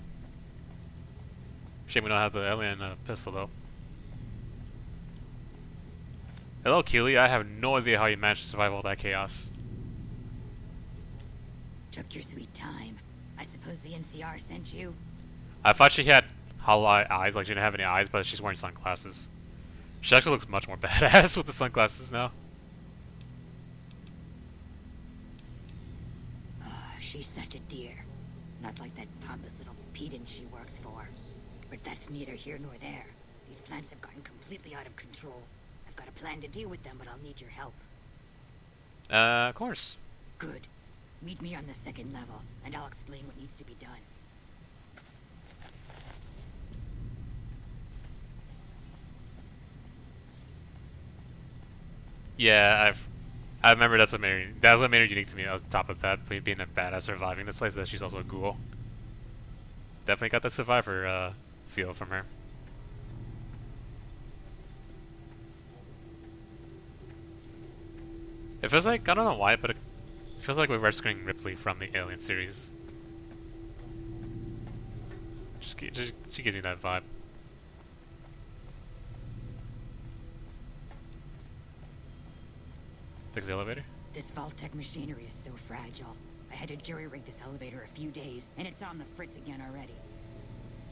Shame we don't have the alien pistol though. Hello, Keely. I have no idea how you managed to survive all that chaos. Took your sweet time. I suppose the NCR sent you? I thought she had hollow eyes, like she didn't have any eyes, but she's wearing sunglasses. She actually looks much more badass with the sunglasses now. She's such a dear. Not like that pompous little pedant she works for. But that's neither here nor there. These plants have gotten completely out of control. I've got a plan to deal with them, but I'll need your help. Of course. Good. Meet me on the second level, and I'll explain what needs to be done. Yeah, I remember that's what made her unique to me. On top of that, being a badass surviving this place, that she's also a ghoul. Definitely got the survivor feel from her. It feels like, I don't know why, but it feels like we're rescuing Ripley from the Alien series. She gives me that vibe. Takes the elevator? This Vault-Tec machinery is so fragile. I had to jury-rig this elevator a few days, and it's on the fritz again already.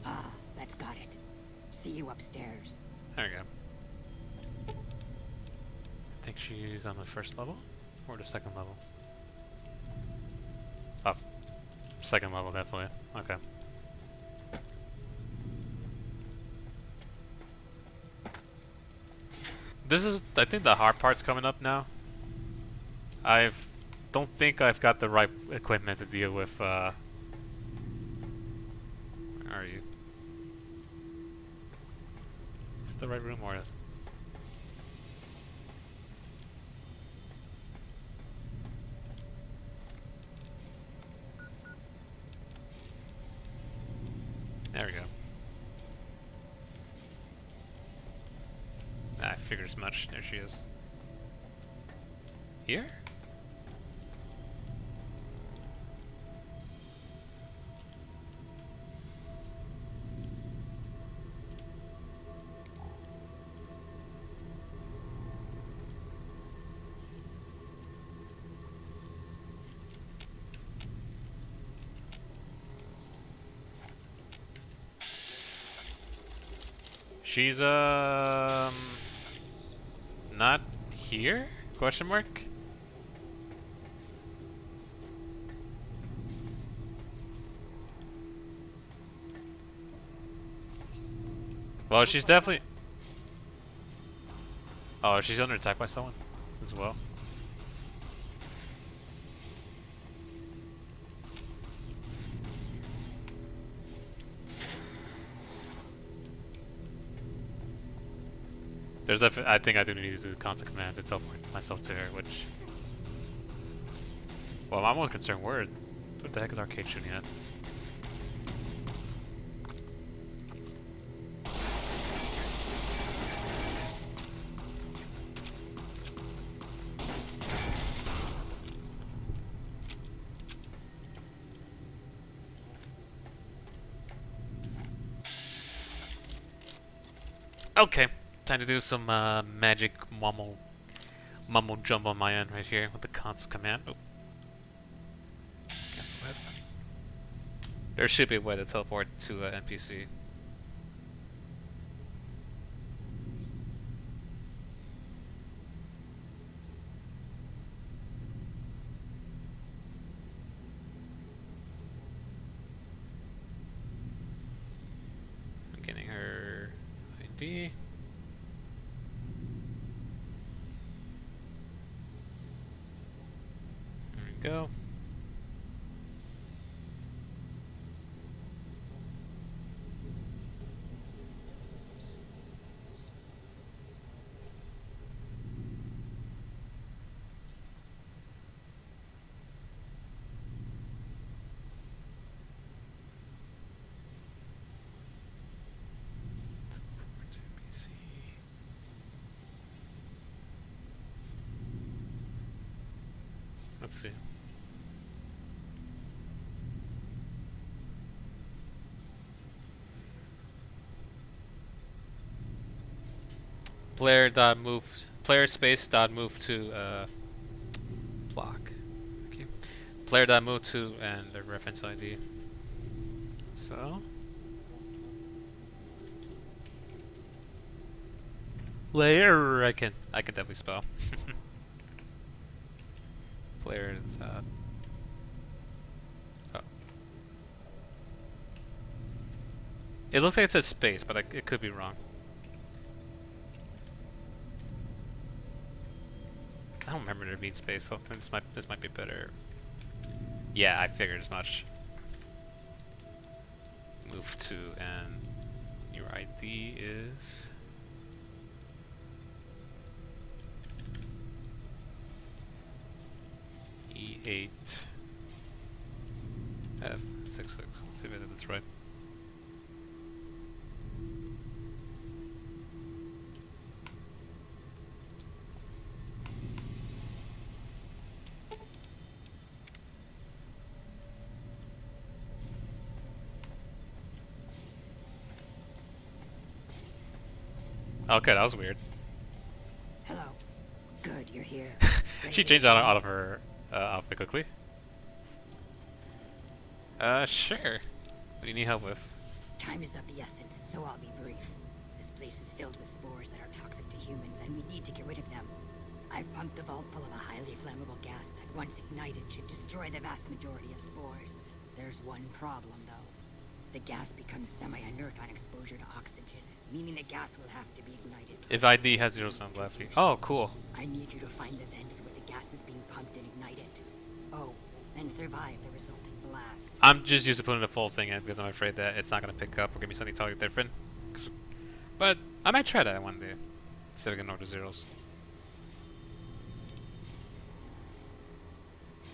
Ah, that's got it. See you upstairs. There we go. I think she's on the first level? Or the second level? Oh, second level definitely. Okay. This is, I think the hard part's coming up now. Don't think I've got the right equipment to deal with, where are you? Is it the right room or is... There we go. I figured as much. There she is. Here? She's not here? Question mark? Well, she's definitely... Oh, she's under attack by someone as well. There's I think I do need to do the constant command to teleport myself to her, which... Well, I'm more concerned where... What the heck is Arcade shooting at? Okay. Time to do some magic mumble jumbo on my end right here with the constant command. Oh. Cancel that. There should be a way to teleport to an NPC. I'm getting her ID. Go. Let's see. player space dot move to block. Okay. Player dot move to and the reference ID. So player I can definitely spell. Player dot oh. It looks like it says space, but it could be wrong. I don't remember there being space, so this might be better. Yeah, I figured as much. Move to and your ID is E8 F66. Let's see if that's right. Okay, that was weird. Hello. Good, you're here. She changed out of her outfit quickly. Sure. What do you need help with? Time is of the essence, so I'll be brief. This place is filled with spores that are toxic to humans, and we need to get rid of them. I've pumped the vault full of a highly flammable gas that, once ignited, should destroy the vast majority of spores. There's one problem, though. The gas becomes semi-inert on exposure to oxygen, meaning the gas will have to be ignited. If ID has 0 sound left. Oh, cool. I need you to find the vents where the gas is being pumped and ignited. Oh, and survive the resulting blast. I'm just used to putting the full thing in because I'm afraid that it's not going to pick up or give me something totally different. But I might try that one day. Instead of getting all the zeros.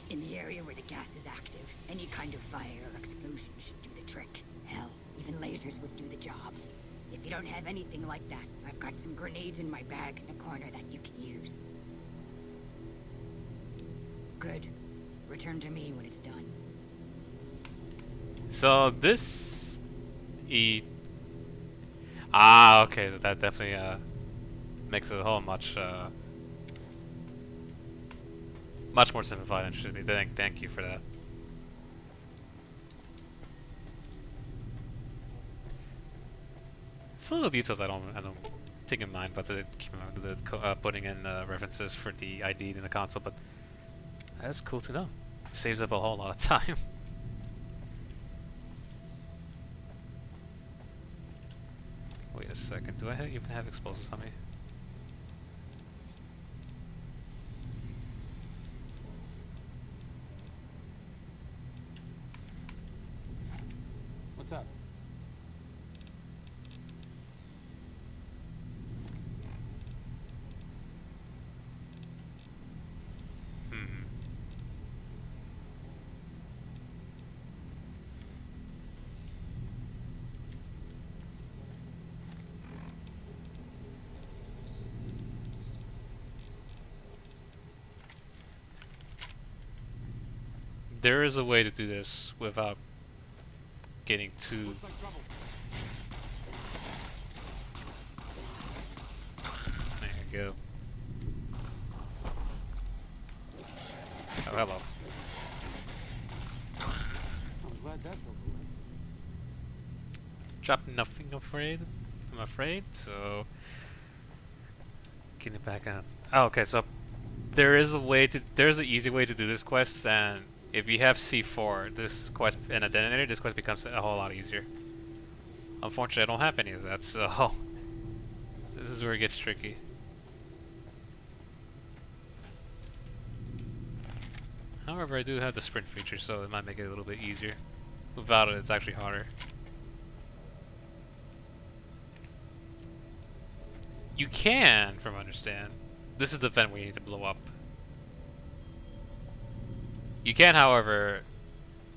In the area where the gas is active, any kind of fire or explosion should do the trick. Hell, even lasers would do the job. If you don't have anything like that, I've got some grenades in my bag in the corner that you can use. Good. Return to me when it's done. So this okay, so that definitely makes it a whole much more simplified than it should be. Thank you for that. It's little details I don't take in mind, but putting in references for the ID in the console, but that's cool to know. Saves up a whole lot of time. Wait a second, do I even have explosives on me? What's up? There is a way to do this without getting too... There you go. Oh, hello. I'm glad that's over with. Drop nothing, I'm afraid, so... Getting back on. Oh, okay, so... There's an easy way to do this quest, and if you have C4, this quest and a detonator, this quest becomes a whole lot easier. Unfortunately, I don't have any of that, so this is where it gets tricky. However, I do have the sprint feature, so it might make it a little bit easier. Without it, it's actually harder. You can, from what I understand. This is the vent we need to blow up. You can, however,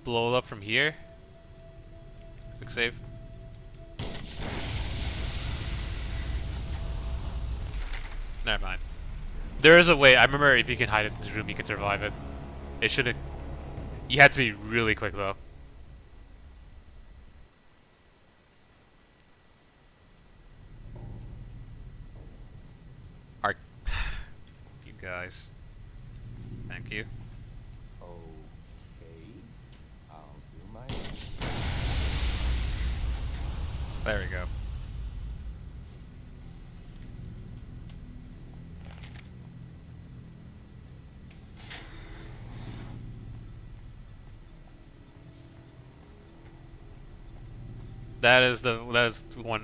blow it up from here. Quick save. Never mind. There is a way. I remember if you can hide in this room, you can survive it. It shouldn't. You have to be really quick though. guys. Thank you. Okay. I'll do my best. There we go.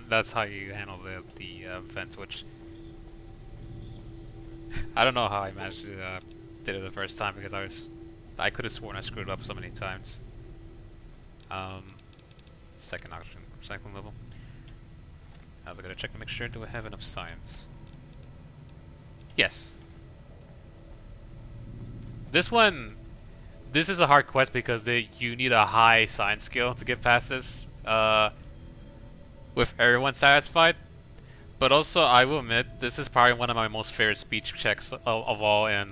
That's how you handle the vent, which I don't know how I managed to did it the first time because I could have sworn I screwed up so many times. Second oxygen recycling level. I was gonna check to make sure, do I have enough science? Yes. This is a hard quest because you need a high science skill to get past this. With everyone satisfied. But also, I will admit, this is probably one of my most favorite speech checks of all in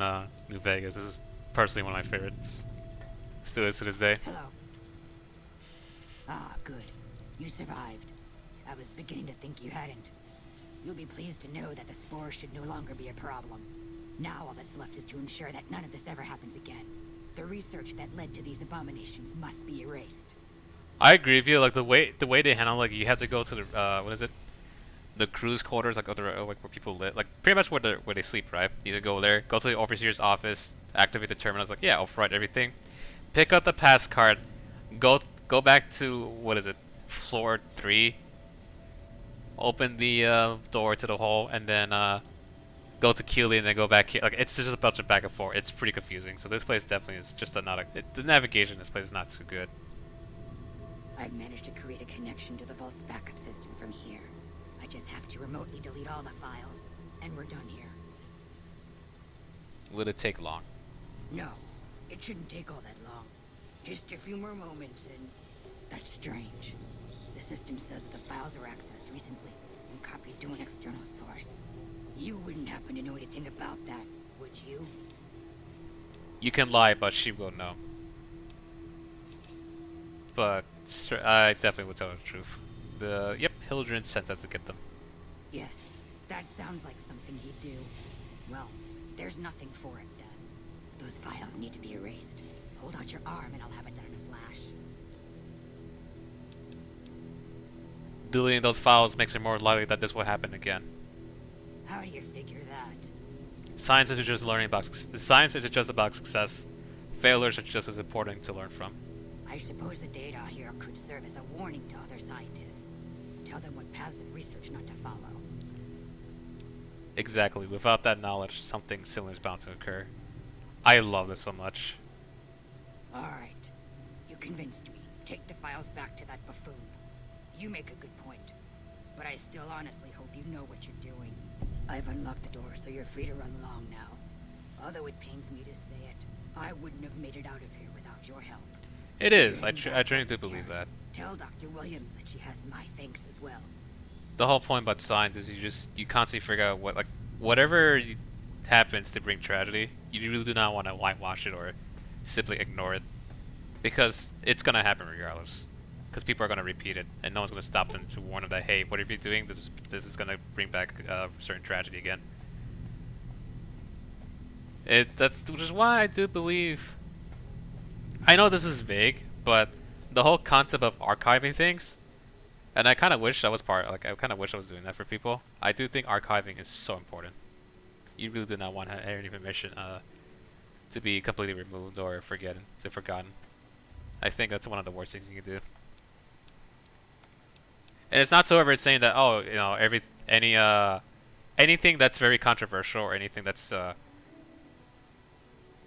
New Vegas. This is personally one of my favorites. Still is to this day. Hello. Ah, good. You survived. I was beginning to think you hadn't. You'll be pleased to know that the spores should no longer be a problem. Now all that's left is to ensure that none of this ever happens again. The research that led to these abominations must be erased. I agree with you. Like the way they handle, like you have to go to the what is it? The crew's quarters, like where people live, like pretty much where they sleep, right? You go there, go to the overseer's office, activate the terminals, like yeah, override everything, pick up the pass card, go back to what is it, floor 3, open the door to the hall, and then go to Keeley and then go back here. Like it's just a bunch of back and forth. It's pretty confusing. So this place definitely is just the navigation in this place is not too good. I've managed to create a connection to the vault's backup system from here. I just have to remotely delete all the files, and we're done here. Will it take long? No, it shouldn't take all that long. Just a few more moments, and that's strange. The system says that the files were accessed recently and copied to an external source. You wouldn't happen to know anything about that, would you? You can lie, but she will know. But I definitely would tell her the truth. Yep, Hildren sent us to get them. Yes, that sounds like something he'd do. Well, there's nothing for it then. Those files need to be erased. Hold out your arm and I'll have it done in a flash. Deleting those files makes it more likely that this will happen again. How do you figure that? Science isn't just about success. Failures are just as important to learn from. I suppose the data here could serve as a warning to other scientists. Tell them what paths of research not to follow. Exactly. Without that knowledge, something similar is bound to occur. I love this so much. Alright. You convinced me. Take the files back to that buffoon. You make a good point. But I still honestly hope you know what you're doing. I've unlocked the door, so you're free to run along now. Although it pains me to say it, I wouldn't have made it out of here without your help. It is. I truly do believe that. Tell Dr. Williams that she has my thanks as well. The whole point about science is you constantly figure out whatever happens to bring tragedy, you really do not want to whitewash it or simply ignore it, because it's gonna happen regardless. Because people are gonna repeat it, and no one's gonna stop them to warn them that hey, whatever you're doing, this is gonna bring back a certain tragedy again. Which is why I do believe. I know this is vague, but the whole concept of archiving things, and I kind of wish I was I kind of wish I was doing that for people. I do think archiving is so important. You really do not want any information to be completely removed or forgotten. I think that's one of the worst things you can do. And it's not so ever saying that anything that's very controversial or anything that's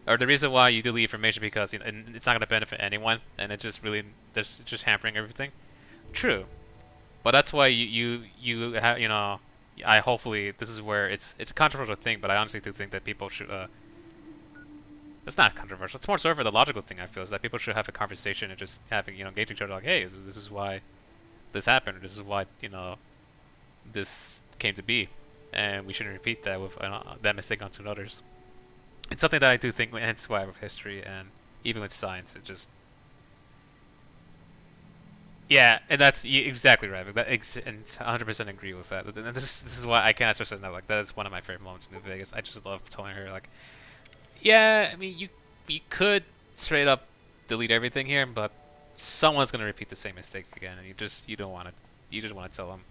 or the reason why you delete information because it's not going to benefit anyone and it's just hampering everything. True, but that's why you have I hopefully this is where it's a controversial thing, but I honestly do think that people should it's not controversial. It's more so for the logical thing I feel is that people should have a conversation and just having engage each other like, hey, this is why this happened, or this is why this came to be, and we shouldn't repeat that with that mistake onto others. It's something that I do think, hence why with history and even with science, Yeah, and that's exactly right. And 100% agree with that. And this is why I can't stress enough. Like that is one of my favorite moments in New Vegas. I just love telling her like, yeah, I mean you could straight up delete everything here, but someone's gonna repeat the same mistake again, and you don't want to. You just want to tell them,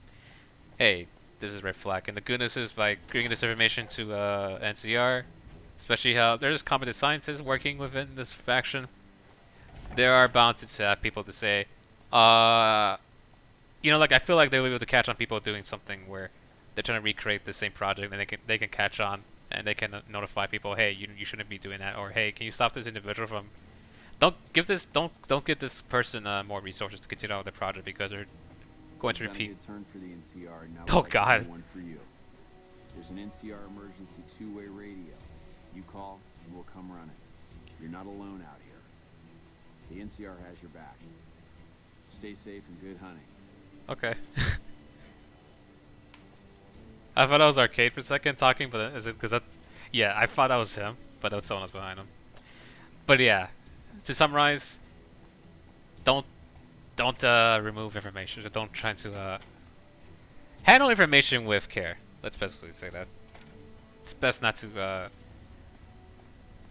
hey, this is red flag. And the goodness is by bringing this information to NCR, especially how there's competent scientists working within this faction, there are bound to have people to say, like I feel like they'll be able to catch on people doing something where they're trying to recreate the same project, and they can catch on and they can notify people, hey, you shouldn't be doing that, or hey, can you stop this individual from don't give this person more resources to continue on with the project because they're going to repeat. Turn for the NCR. Now Oh God. one for you. There's an NCR emergency two-way radio. You call, and we'll come running. You're not alone out here. The NCR has your back. Stay safe and good hunting. Okay. I thought I was Arcade for a second talking, but is it because that's... Yeah, I thought that was him, but that was someone else behind him. But yeah, to summarize, don't remove information. Don't try to handle information with care. Let's basically say that. It's best not to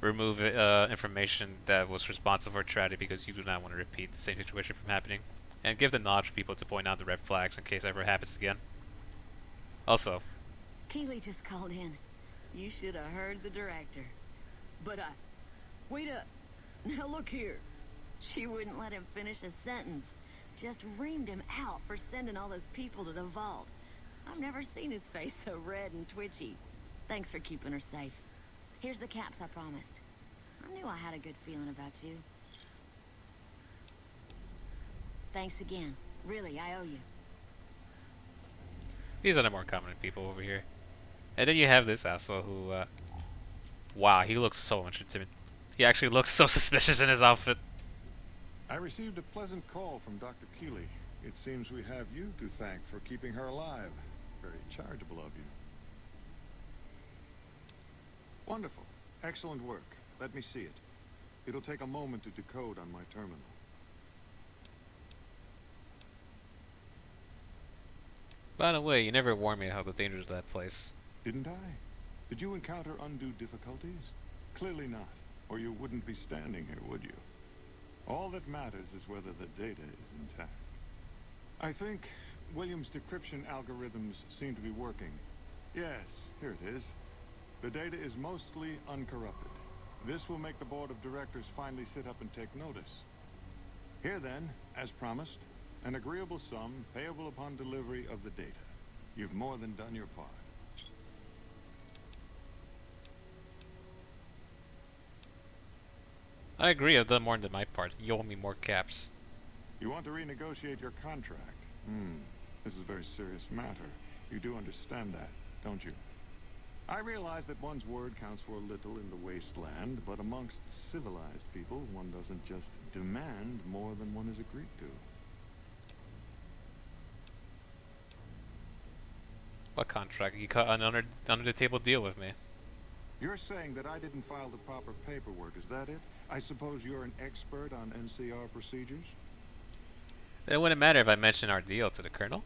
remove information that was responsible for a tragedy because you do not want to repeat the same situation from happening. And give the knowledge for people to point out the red flags in case it ever happens again. Also, Keeley just called in. You should have heard the director. But wait up. Now look here. She wouldn't let him finish a sentence. Just reamed him out for sending all those people to the vault. I've never seen his face so red and twitchy. Thanks for keeping her safe. Here's the caps I promised. I knew I had a good feeling about you. Thanks again. Really, I owe you. these are the more common people over here. And then you have this asshole who, wow, he looks so much intimidating. He actually looks so suspicious in his outfit. I received a pleasant call from Dr. Keeley. It seems we have you to thank for keeping her alive. Very charitable of you. Wonderful. Excellent work. Let me see it. It'll take a moment to decode on my terminal. By the way, you never warned me about the dangers of that place. Didn't I? Did you encounter undue difficulties? Clearly not, or you wouldn't be standing here, would you? All that matters is whether the data is intact. I think Williams' decryption algorithms seem to be working. Yes, here it is. The data is mostly uncorrupted. This will make the board of directors finally sit up and take notice. Here then, as promised, an agreeable sum payable upon delivery of the data. You've more than done your part. I agree, I've done more than my part. You owe me more caps. You want to renegotiate your contract? This is a very serious matter. You do understand that, don't you? I realize that one's word counts for little in the wasteland, but amongst civilized people, one doesn't just demand more than one is agreed to. What contract? You cut an under the table deal with me. You're saying that I didn't file the proper paperwork, is that it? I suppose you're an expert on NCR procedures? It wouldn't matter if I mentioned our deal to the colonel.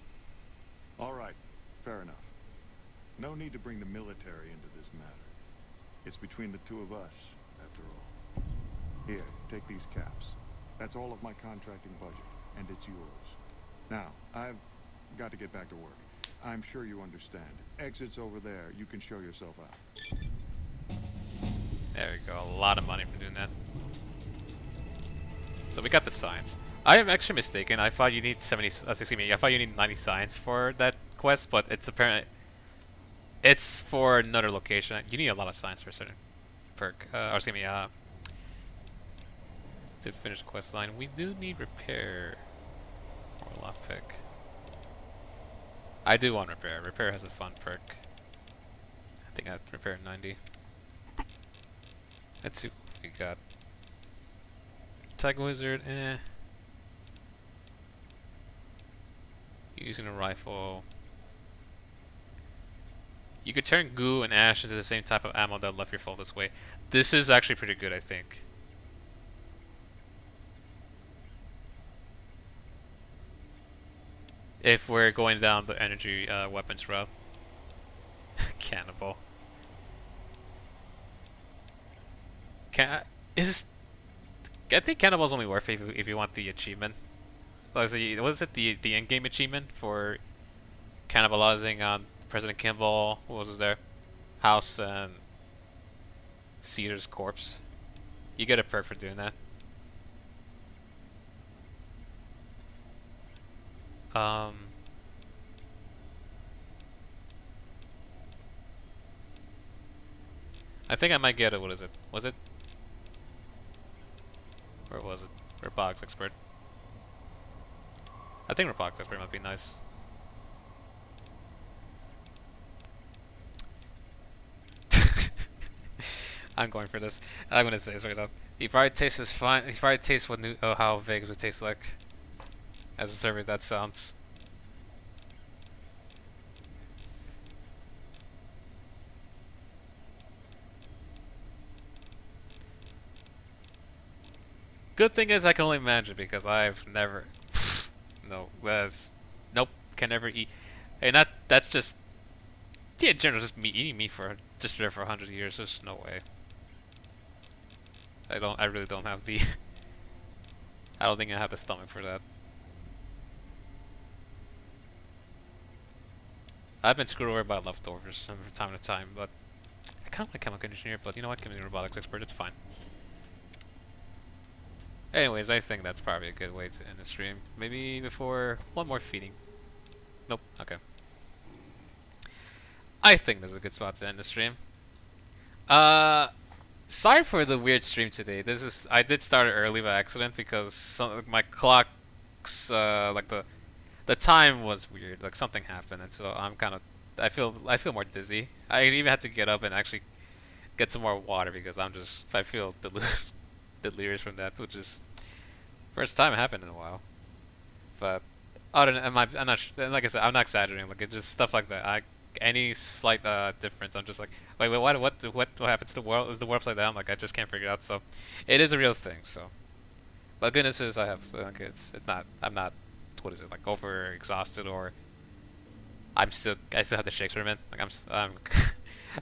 All right, fair enough. No need to bring the military into this matter. It's between the two of us, after all. Here, take these caps. That's all of my contracting budget, and it's yours. Now, I've got to get back to work. I'm sure you understand. Exit's over there. You can show yourself out. There we go. A lot of money for doing that. So we got the signs. I am actually mistaken. I thought you need 70. Excuse me. I thought you need 90 signs for that quest, but it's apparently it's for another location. You need a lot of signs for a certain perk. Or excuse me. To finish the quest line, we do need repair or lockpick. I do want repair. Repair has a fun perk. I think I have repair 90. Let's see what we got. Tag wizard, Using a rifle. You could turn goo and ash into the same type of ammo that left your fall this way. This is actually pretty good, I think. if we're going down the energy weapons route. Cannibal. Can is I think Cannibal's only worth it if you want the achievement. Like, so what is it? The in-game achievement for cannibalizing on President Kimball. What was there? House and Caesar's corpse. You get a perk for doing that. I think I might get it. What is it? Was it? Where was it? Robotics expert. I think robotics expert might be nice. I'm going for this. I'm gonna say this right up. The fried taste is fine. The fried taste what how Vegas would taste like. As a server, that sounds. Good thing is I can only imagine because I've never. No, nope. Can never eat. And that's just. Yeah, general just me eating meat for just there for 100 years. There's no way. I really don't have the. I don't think I have the stomach for that. I've been screwed over by leftovers from time to time, but I kind of like chemical engineer. But you know what? Chemical robotics expert. It's fine. Anyways, I think that's probably a good way to end the stream. Maybe before one more feeding. Nope. Okay. I think this is a good spot to end the stream. Sorry for the weird stream today. I did start it early by accident because my clock's like the time was weird. Like something happened, and so I'm kind of I feel more dizzy. I even had to get up and actually get some more water because I feel delirious from that, which is first time it happened in a while. But other than I'm not like I said, I'm not exaggerating. Like it's just stuff like that. Any slight difference, I'm just like, wait, what happens to the world? Is the world upside down? Like I just can't figure it out. So it is a real thing. So, but goodness is I have like it's not I'm not what is it like over exhausted or I still have the shakes for a minute. Like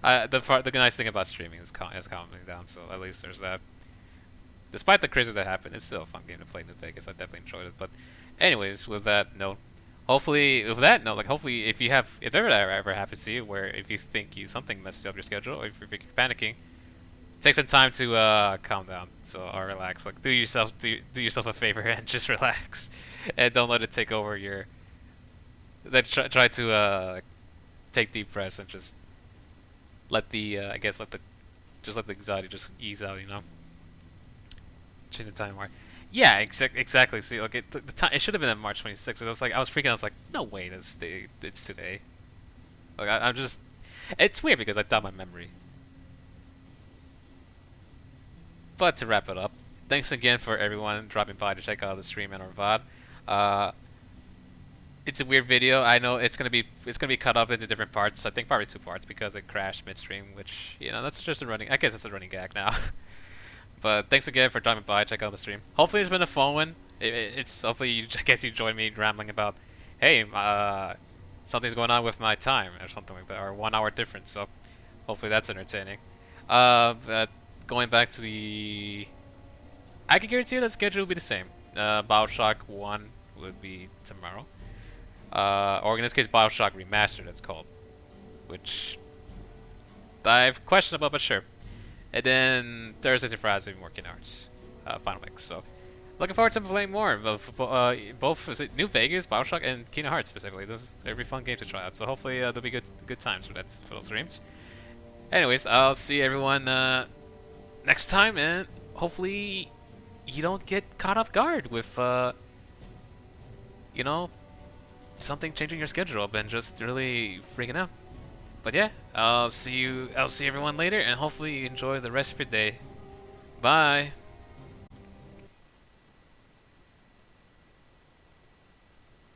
the nice thing about streaming is calming me down. So at least there's that. Despite the crazy that happened, it's still a fun game to play in New Vegas. I definitely enjoyed it. But anyways, with that note. Hopefully, if ever that ever happens to you, where if you think something messed up your schedule, or if you're panicking, take some time to calm down, or relax. Like do yourself a favor and just relax, and don't let it take over your. Then try to take deep breaths and just let the let the anxiety just ease out. You know. Change the time mark. Yeah, exactly. See, like the time it should have been on March 26th. It was like I was freaking out. I was like, no way, it's today. Like I'm just, it's weird because I doubt my memory. But to wrap it up, thanks again for everyone dropping by to check out the stream and our VOD. It's a weird video. I know it's gonna be cut up into different parts. I think probably 2 parts because it crashed midstream, which that's just a running. I guess it's a running gag now. But thanks again for dropping by. Check out the stream. Hopefully it's been a fun one. It's hopefully I guess you joined me rambling about, hey, something's going on with my time or something like that, or 1 hour difference. So hopefully that's entertaining. But going back to I can guarantee you that schedule will be the same. BioShock 1 would be tomorrow. Or in this case, BioShock Remastered, it's called, which I've questioned about, but sure. And then Thursdays and Fridays will be more Kingdom Hearts Final Mix. So looking forward to playing more of both New Vegas, BioShock, and Kingdom Hearts specifically. Those are fun games to try out. So hopefully there'll be good times for those streams. Anyways, I'll see everyone next time, and hopefully you don't get caught off guard with something changing your schedule up and just really freaking out. But yeah, I'll see everyone later, and hopefully you enjoy the rest of your day. Bye.